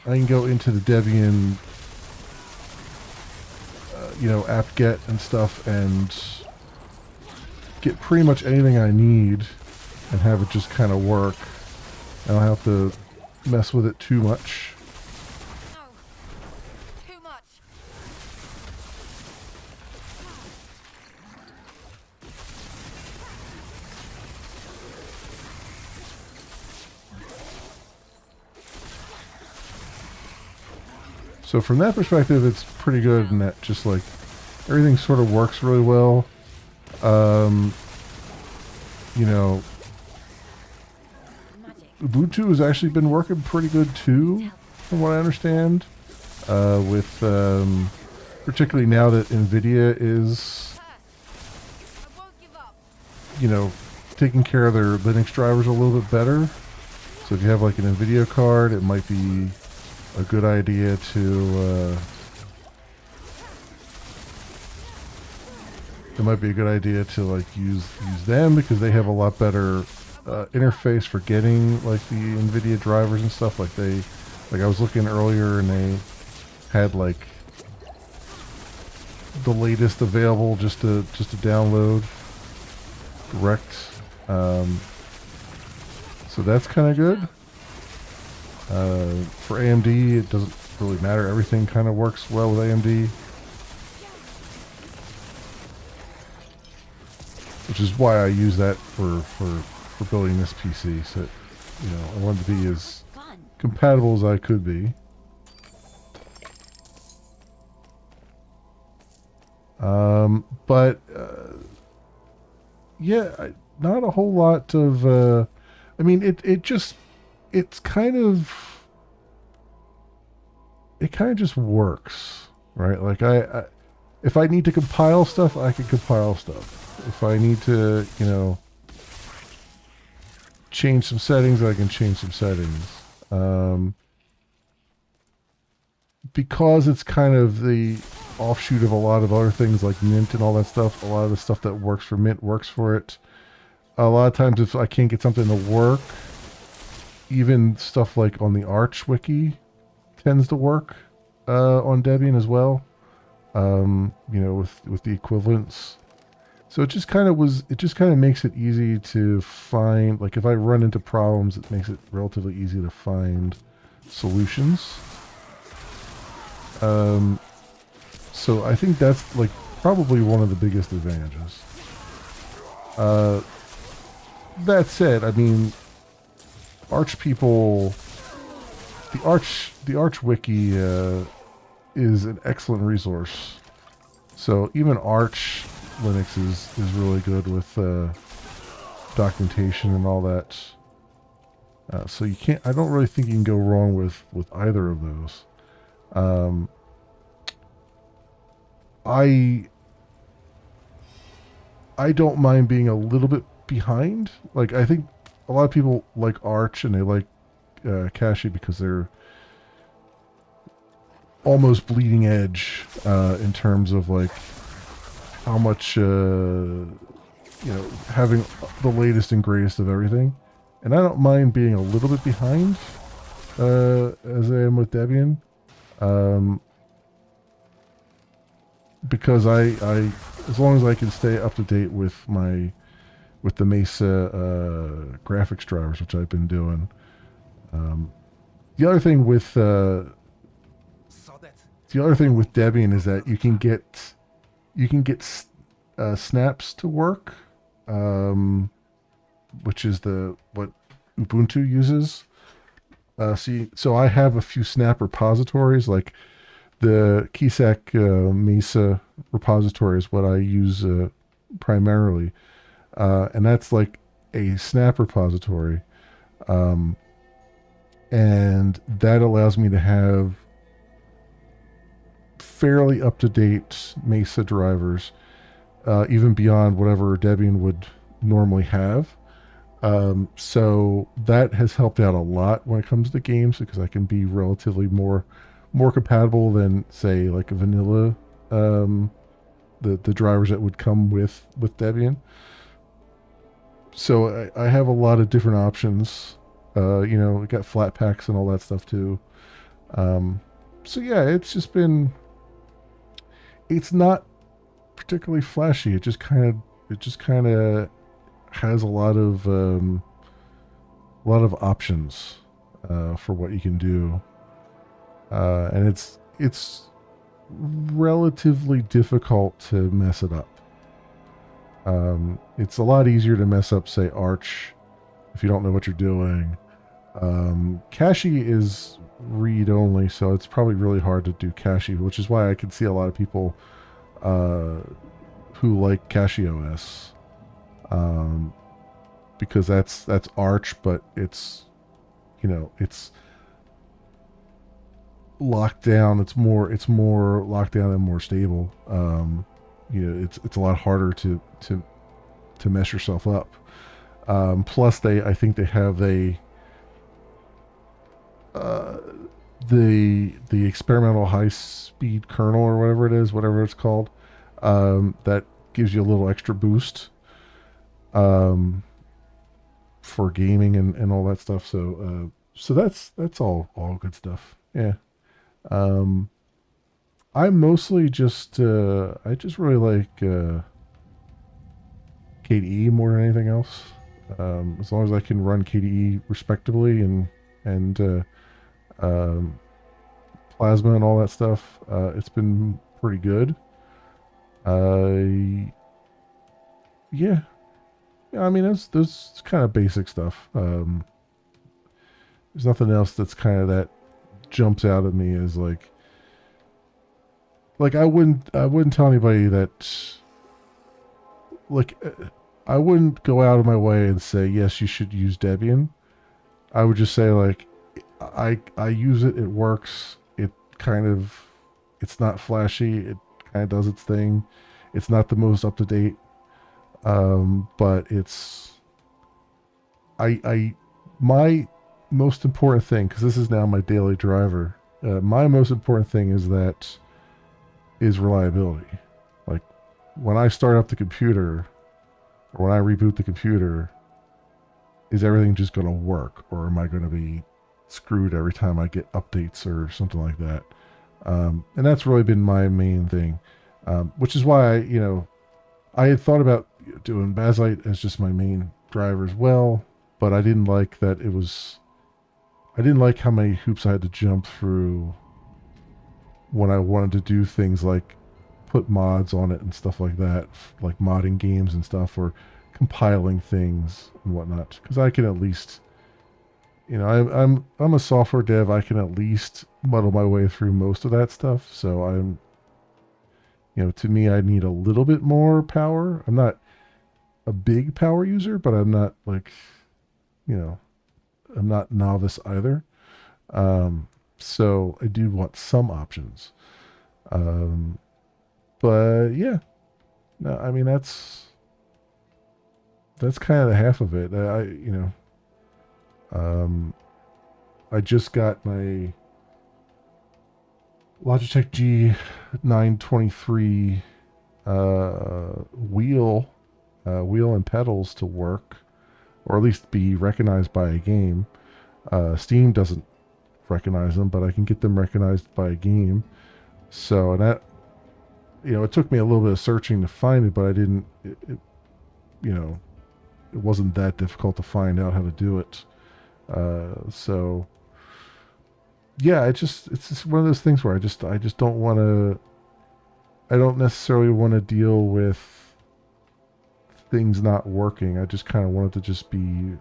I can go into the Debian, you know, apt-get and stuff, and get pretty much anything I need, and have it just kind of work. I don't have to mess with it too much. So from that perspective, it's pretty good in that just like everything sort of works really well. You know, Ubuntu has actually been working pretty good too, from what I understand. With particularly now that NVIDIA is, you know, taking care of their Linux drivers a little bit better. So if you have like an NVIDIA card, it might be a good idea to like use them, because they have a lot better interface for getting like the NVIDIA drivers and stuff. Like I was looking earlier and they had like the latest available just to download direct. So that's kind of good. For AMD, it doesn't really matter. Everything kind of works well with AMD. Which is why I use that for building this PC. So I wanted to be as compatible as I could be. But yeah, not a whole lot of. I mean, it's kind of just works, right? Like if I need to compile stuff, I can compile stuff. If I need to, change some settings, I can change some settings. Because it's kind of the offshoot of a lot of other things like Mint and all that stuff. A lot of the stuff that works for Mint works for it. A lot of times, if I can't get something to work, even stuff like on the Arch wiki tends to work on Debian as well. With the equivalents. So it just kind of makes it easy to find, like if I run into problems, it makes it relatively easy to find solutions. So I think that's like probably one of the biggest advantages. That said, I mean, Arch people, the Arch wiki is an excellent resource. So even Arch Linux is really good with documentation and all that. So I don't really think you can go wrong with either of those. I don't mind being a little bit behind. Like, I think a lot of people like Arch and they like Kashi because they're almost bleeding edge in terms of like how much having the latest and greatest of everything. And I don't mind being a little bit behind as I am with Debian. Because I as long as I can stay up to date with the Mesa graphics drivers, which I've been doing. The other thing with Debian is that you can get snaps to work, which is what Ubuntu uses. So I have a few snap repositories, like the Keysack Mesa repository is what I use primarily, and that's like a snap repository, and that allows me to have fairly up-to-date Mesa drivers, even beyond whatever Debian would normally have. So that has helped out a lot when it comes to games because I can be relatively more compatible than, say, like a vanilla, the drivers that would come with Debian. So I have a lot of different options. We got flat packs and all that stuff too. So yeah, it's not particularly flashy. It just kind of has a lot of options for what you can do. And it's relatively difficult to mess it up. It's a lot easier to mess up, say, Arch, if you don't know what you're doing. Kashi is read-only, so it's probably really hard to do Kashi, which is why I can see a lot of people who like Kashi OS. Because that's Arch, but it's locked down. It's more locked down and more stable. It's a lot harder to mess yourself up. Plus, I think they have the experimental high speed kernel or whatever it's called, that gives you a little extra boost for gaming and all that stuff. So that's all good stuff. Yeah. I'm mostly just I just really like KDE more than anything else. As long as I can run KDE respectably and Plasma and all that stuff, it's been pretty good. Yeah, I mean that's kind of basic stuff. There's nothing else that's kind of that jumps out at me as like I wouldn't tell anybody that, like, I wouldn't go out of my way and say yes you should use Debian. I would just say like I use it, it works, it's not flashy, it kind of does its thing, it's not the most up to date, but it's my most important thing, because this is now my daily driver, my most important thing is reliability. Like, when I start up the computer, or when I reboot the computer, is everything just going to work, or am I going to be screwed every time I get updates or something like that? And that's really been my main thing, which is why I had thought about doing Basilite as just my main driver as well, but I didn't like how many hoops I had to jump through when I wanted to do things like put mods on it and stuff like that, like modding games and stuff, or compiling things and whatnot. Because I can at least, I'm a software dev. I can at least muddle my way through most of that stuff. So to me, I need a little bit more power. I'm not a big power user, but I'm not like, I'm not novice either. So I do want some options. But yeah, no, I mean, that's kind of the half of it. I just got my Logitech G923 wheel and pedals to work, or at least be recognized by a game. Steam doesn't recognize them, but I can get them recognized by a game. So, and that, it took me a little bit of searching to find it, but I didn't, it wasn't that difficult to find out how to do it. So yeah, it's just one of those things where I just don't want to, I don't necessarily want to deal with things not working. I just kind of want it to just be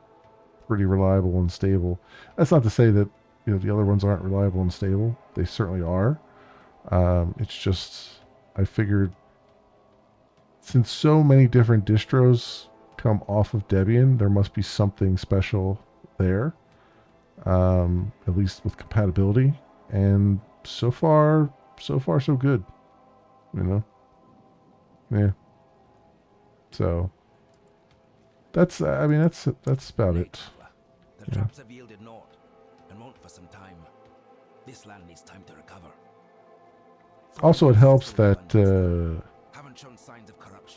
pretty reliable and stable. That's not to say that, the other ones aren't reliable and stable. They certainly are. It's just, I figured since so many different distros come off of Debian, there must be something special there, at least with compatibility. And so far so good, yeah. So that's about it. The traps have yielded naught, and won't for some time. This land needs time to recover. Also, it helps that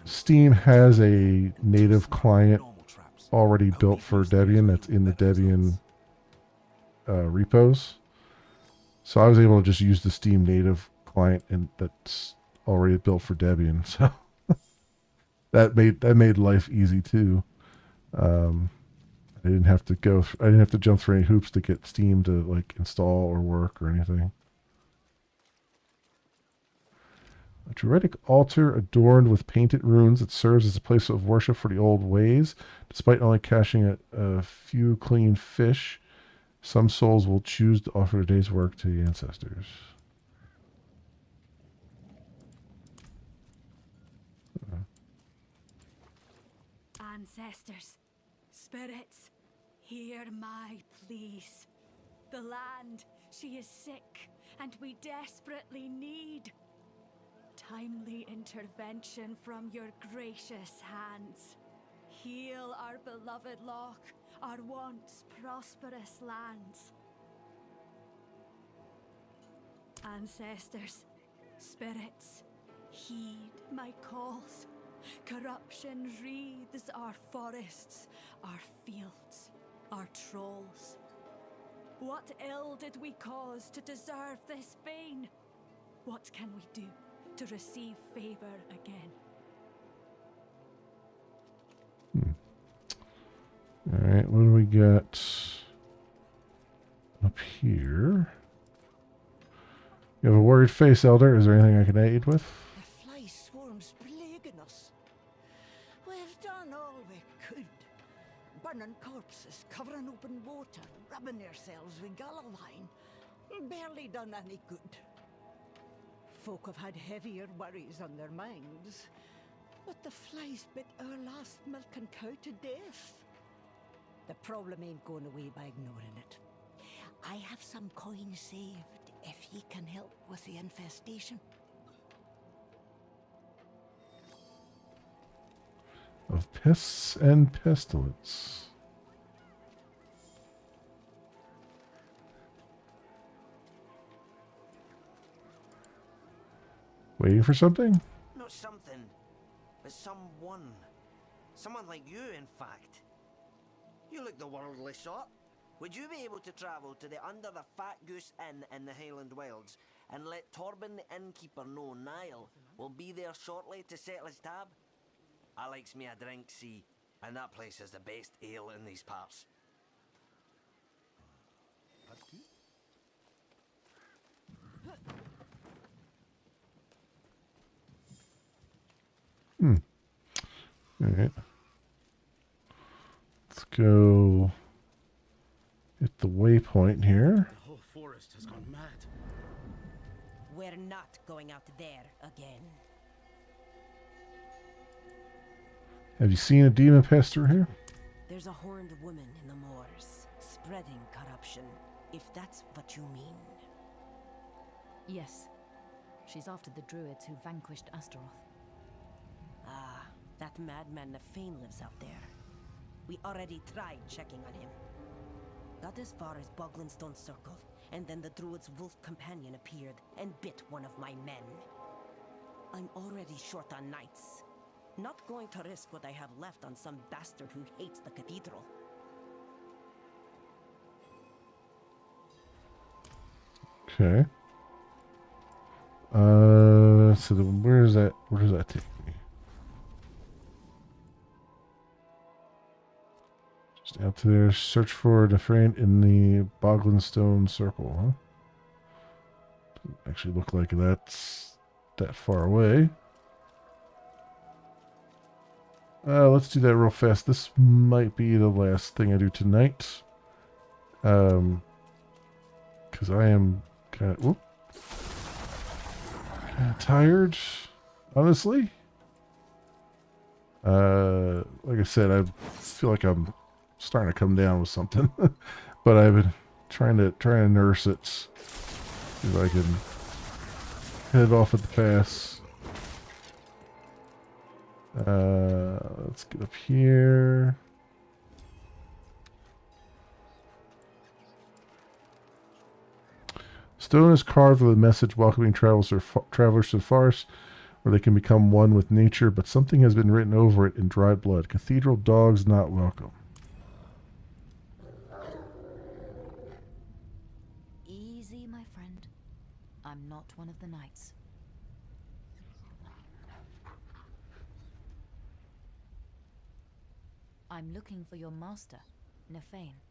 Steam has a native client already built for Debian that's in the Debian repos. So I was able to just use the Steam native client that's already built for Debian. So that made life easy too. I didn't have to jump through any hoops to get Steam to like install or work or anything. A druidic altar adorned with painted runes that serves as a place of worship for the old ways. Despite only catching a few clean fish, some souls will choose to offer a day's work to the ancestors. Ancestors, spirits, hear my pleas. The land, she is sick, and we desperately need timely intervention from your gracious hands. Heal our beloved Loch, our once prosperous lands. Ancestors, spirits, heed my calls. Corruption wreathes our forests, our fields, our trolls. What ill did we cause to deserve this bane? What can we do to receive favor again? Alright, what do we got up here? You have a worried face, Elder. Is there anything I can aid with? The fly swarms plaguing us. We've done all we could. Burning corpses covering open water, rubbing ourselves with gallowine. Barely done any good. Folk have had heavier worries on their minds. But the flies bit our last milking cow to death. The problem ain't going away by ignoring it. I have some coin saved if ye can help with the infestation. Of pests and pestilence. Waiting for something? Not something, but someone. Someone like you, in fact. You look the worldly sort. Would you be able to travel to the Under the Fat Goose Inn in the Highland Wilds and let Torben the innkeeper know Niall will be there shortly to settle his tab? I likes me a drink, see, and that place is the best ale in these parts. Alright. Let's go hit the waypoint here. The whole forest has gone mad. We're not going out there again. Have you seen a demon pest through here? There's a horned woman in the moors, spreading corruption, if that's what you mean. Yes. She's after the druids who vanquished Astaroth. Ah, that madman Nefane lives out there. We already tried checking on him. Got as far as Boglinstone Circle, and then the druid's wolf companion appeared and bit one of my men. I'm already short on knights. Not going to risk what I have left on some bastard who hates the cathedral. Okay. So where does that take me? Just out to there. Search for Nefane in the Boglinstone Circle, huh? Doesn't actually look like that's that far away. Let's do that real fast. This might be the last thing I do tonight. Because I am kind of tired, honestly. Like I said, I feel like I'm starting to come down with something, but I've been trying to nurse it. See if I can head off at the pass. Let's get up here. Stone is carved with a message welcoming travelers to the forest, where they can become one with nature, but something has been written over it in dried blood. Cathedral dogs not welcome. Easy, my friend. I'm not one of the knights. I'm looking for your master, Nefane.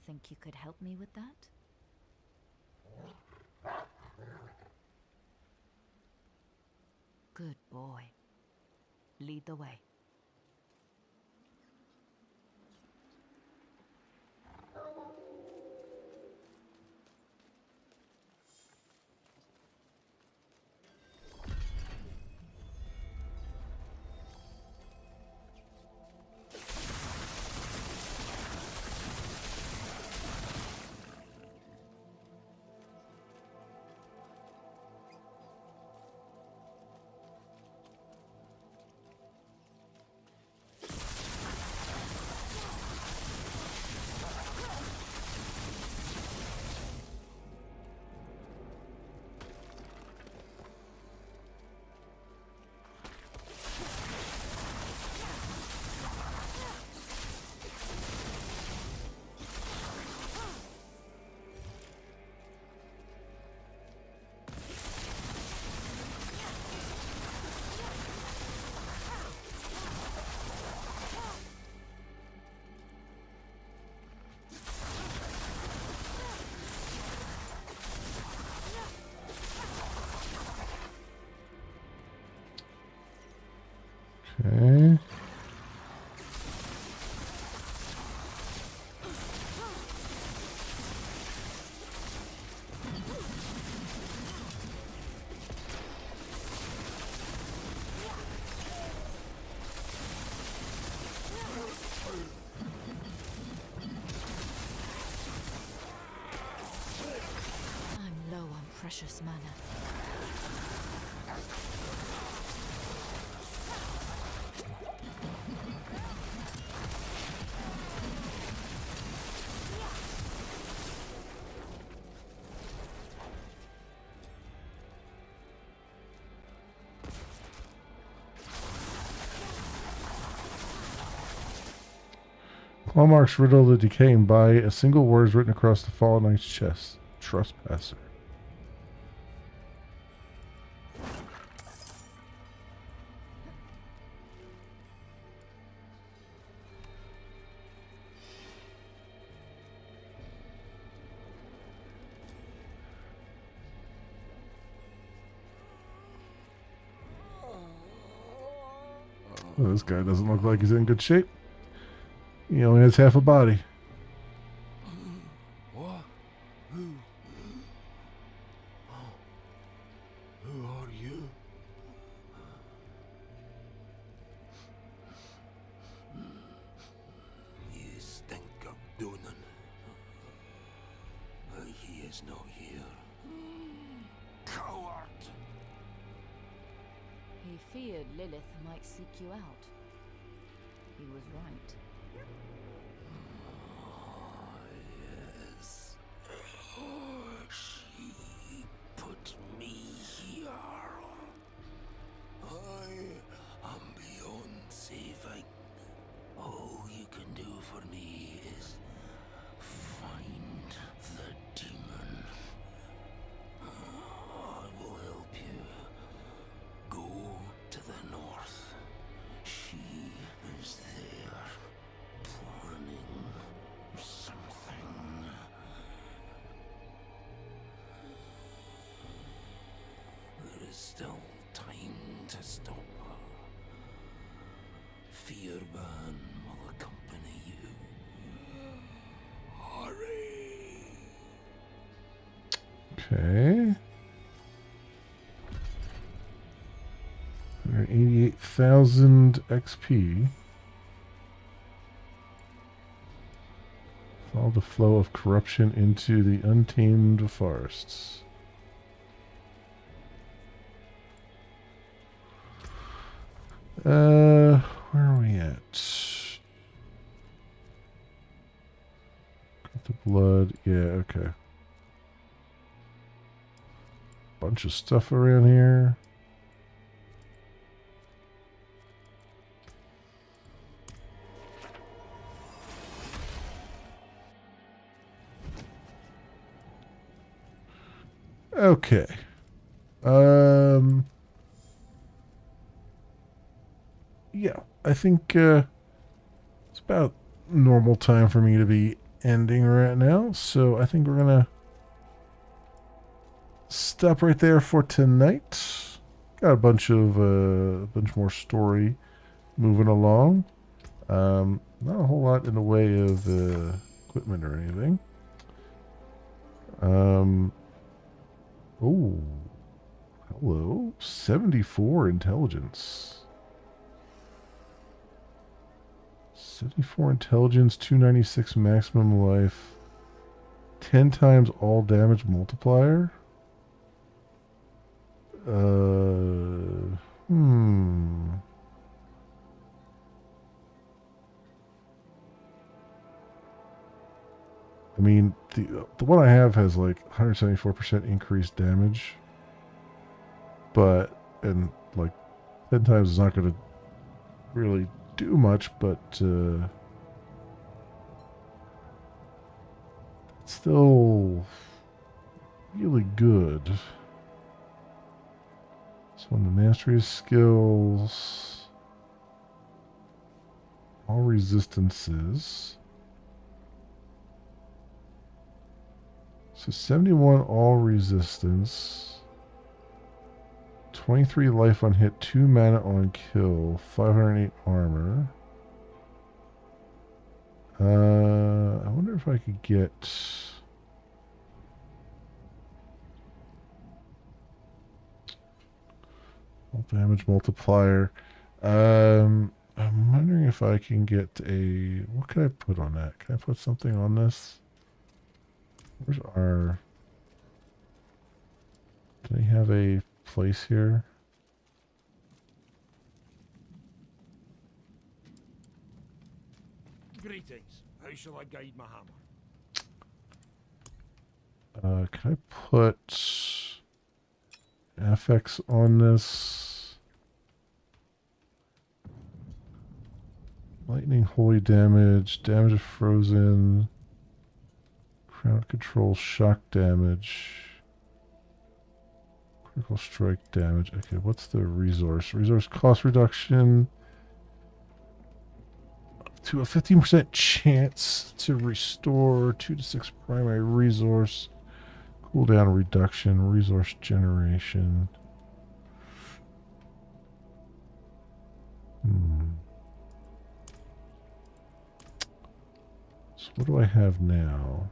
Think you could help me with that? Good boy. Lead the way. Okay. precious mana. Claw marks riddle the decaying body. A single word is written across the fallen knight's chest. Trespasser. Well, this guy doesn't look like he's in good shape. He only has half a body. What? Who? Oh. Who are you? You stink of Dunan. He is no here. Coward! He feared Lilith might seek you out. He was right. Yes. She put me here. I am beyond saving. All you can do for me is find the demon. I will help you. Go to the north. She is there, planning something. There is still time to stop her. Fearban will accompany you. Hurry! Okay. 188,000 XP. Follow the flow of corruption into the untamed forests. Where are we at? Got the blood. Yeah, okay. Bunch of stuff around here. Okay. Yeah, I think it's about normal time for me to be ending right now. So I think we're gonna stop right there for tonight. Got a bunch more story moving along. Not a whole lot in the way of equipment or anything. Oh, hello, 74 intelligence. 74 intelligence, 296 maximum life, 10 times all damage multiplier. I mean, the one I have has like 174% increased damage, and like 10 times is not going to really do much, but it's still really good. So on the mastery skills, all resistances. So 71 all resistance, 23 life on hit, 2 mana on kill, 508 armor. I wonder if I could get damage multiplier. I'm wondering if I can get what can I put on that? Can I put something on this? Where's our Do they have a place here? Greetings. How shall I guide my hammer? Can I put FX on this? Lightning, holy damage, damage of frozen, crowd control, shock damage, critical strike damage. Okay, what's the resource? Resource cost reduction to a 15% chance to restore 2 to 6 primary resource. Cooldown reduction, resource generation. So what do I have now?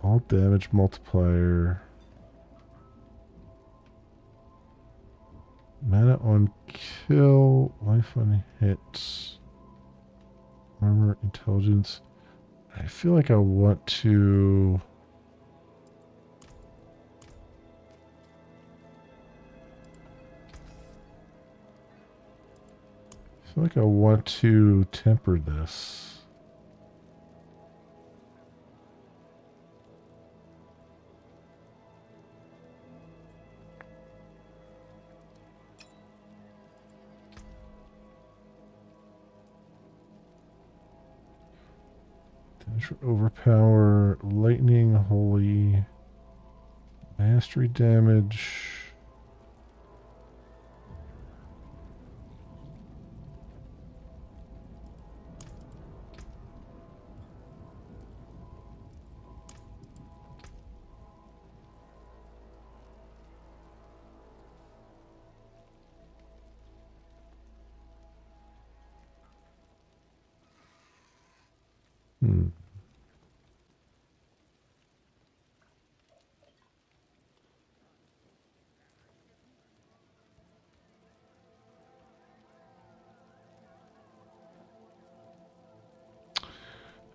All damage multiplier. Mana on kill, life on hits, armor, intelligence. I feel like I want to... I feel like I want to temper this. Damage for overpower, lightning, holy, mastery damage.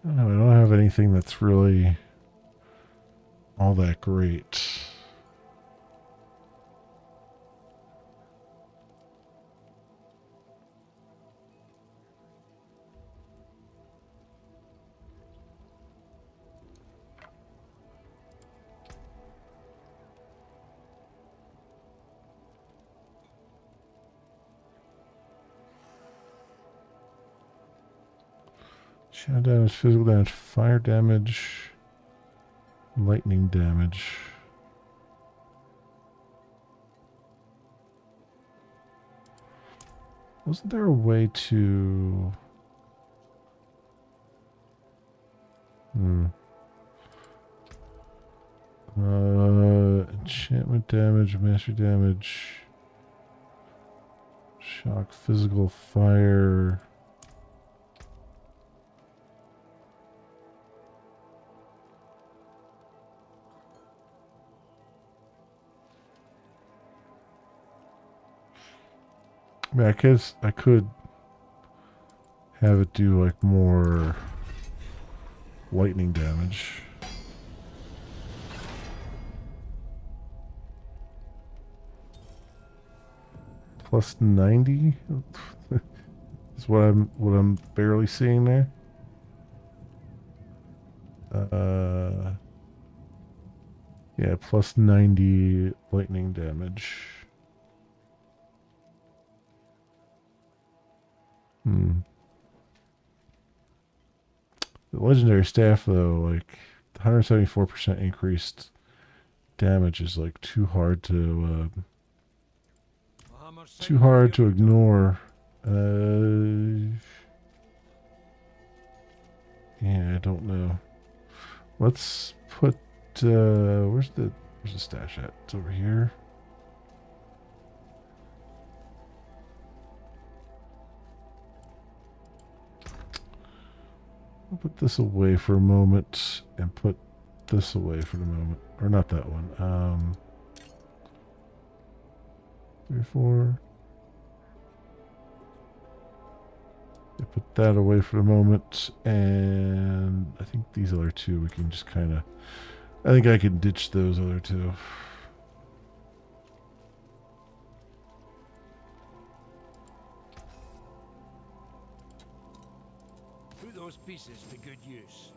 I don't know, I don't have anything that's really all that great. Shadow damage, physical damage, fire damage, lightning damage. Wasn't there a way to... Enchantment damage, mastery damage, shock, physical, fire... I mean, I guess I could have it do like more lightning damage. Plus 90 is what I'm barely seeing there. Yeah, plus 90 lightning damage. The legendary staff, though, like 174% increased damage is like too hard to ignore. Yeah, I don't know. Let's put where's the stash at? It's over here. I'll put this away for a moment and put this away for the moment. Or not that one. 3, 4. I put that away for the moment, and I think these other two we can just kind of... I think I can ditch those other two. Put those pieces to good use.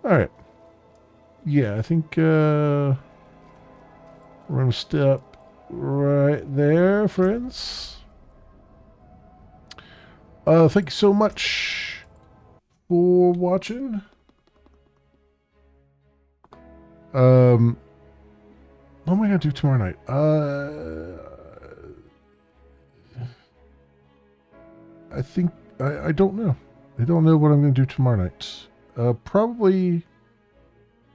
Alright. Yeah, I think we're going to step right there, friends. Thank you so much for watching. What am I going to do tomorrow night? I think... I don't know. I don't know what I'm going to do tomorrow night. Probably...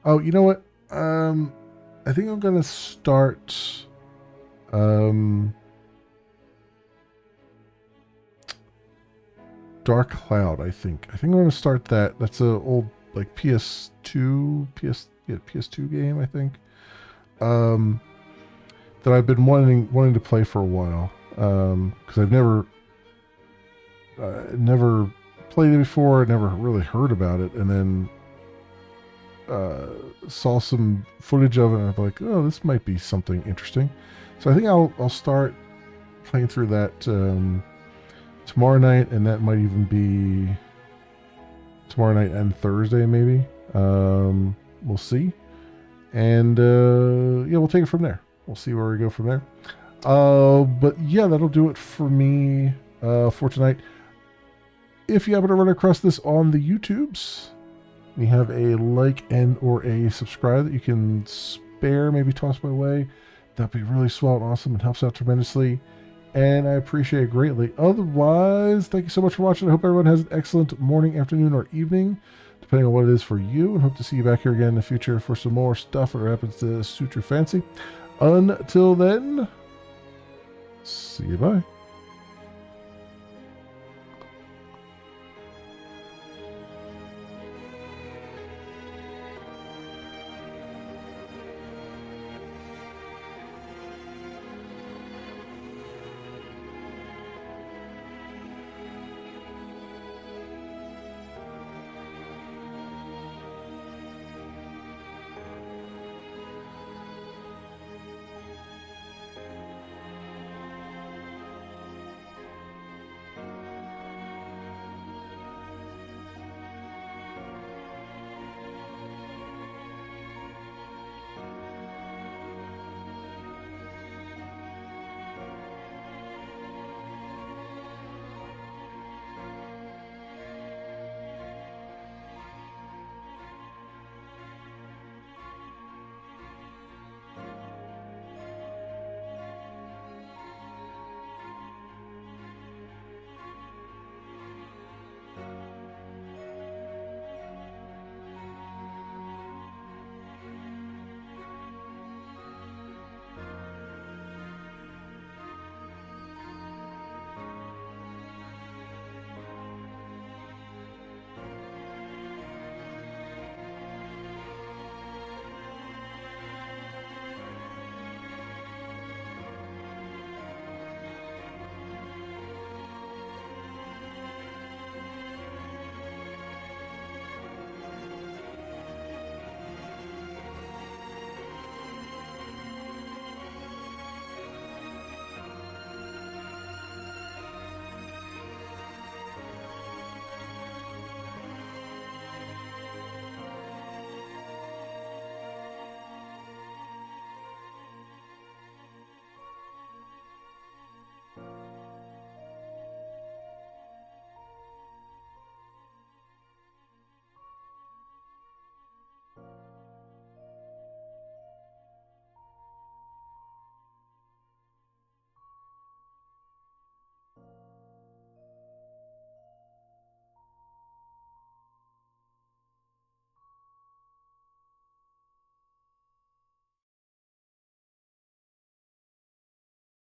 Oh, you know what? I think I'm gonna start Dark Cloud, I think. I think I'm gonna start that. That's a old like PS2 game, I think. That I've been wanting to play for a while. Because I've never played it before, never really heard about it, and then saw some footage of it, and I'm like, oh, this might be something interesting. So I think I'll start playing through that tomorrow night, and that might even be tomorrow night and Thursday, maybe. We'll see. And yeah, we'll take it from there. We'll see where we go from there. But yeah, that'll do it for me for tonight. If you happen to run across this on the YouTubes, you have a like and or a subscribe that you can spare, maybe toss my way, that'd be really swell and awesome and helps out tremendously, and I appreciate it greatly. Otherwise, thank you so much for watching. I hope everyone has an excellent morning, afternoon, or evening, depending on what it is for you, and hope to see you back here again in the future for some more stuff that happens to suit your fancy. Until then, see you, bye.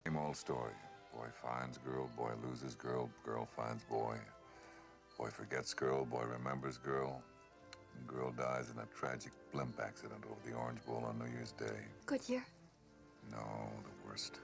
Same old story. Boy finds girl, boy loses girl, girl finds boy. Boy forgets girl, boy remembers girl. And girl dies in a tragic blimp accident over the Orange Bowl on New Year's Day. Good year. No, the worst.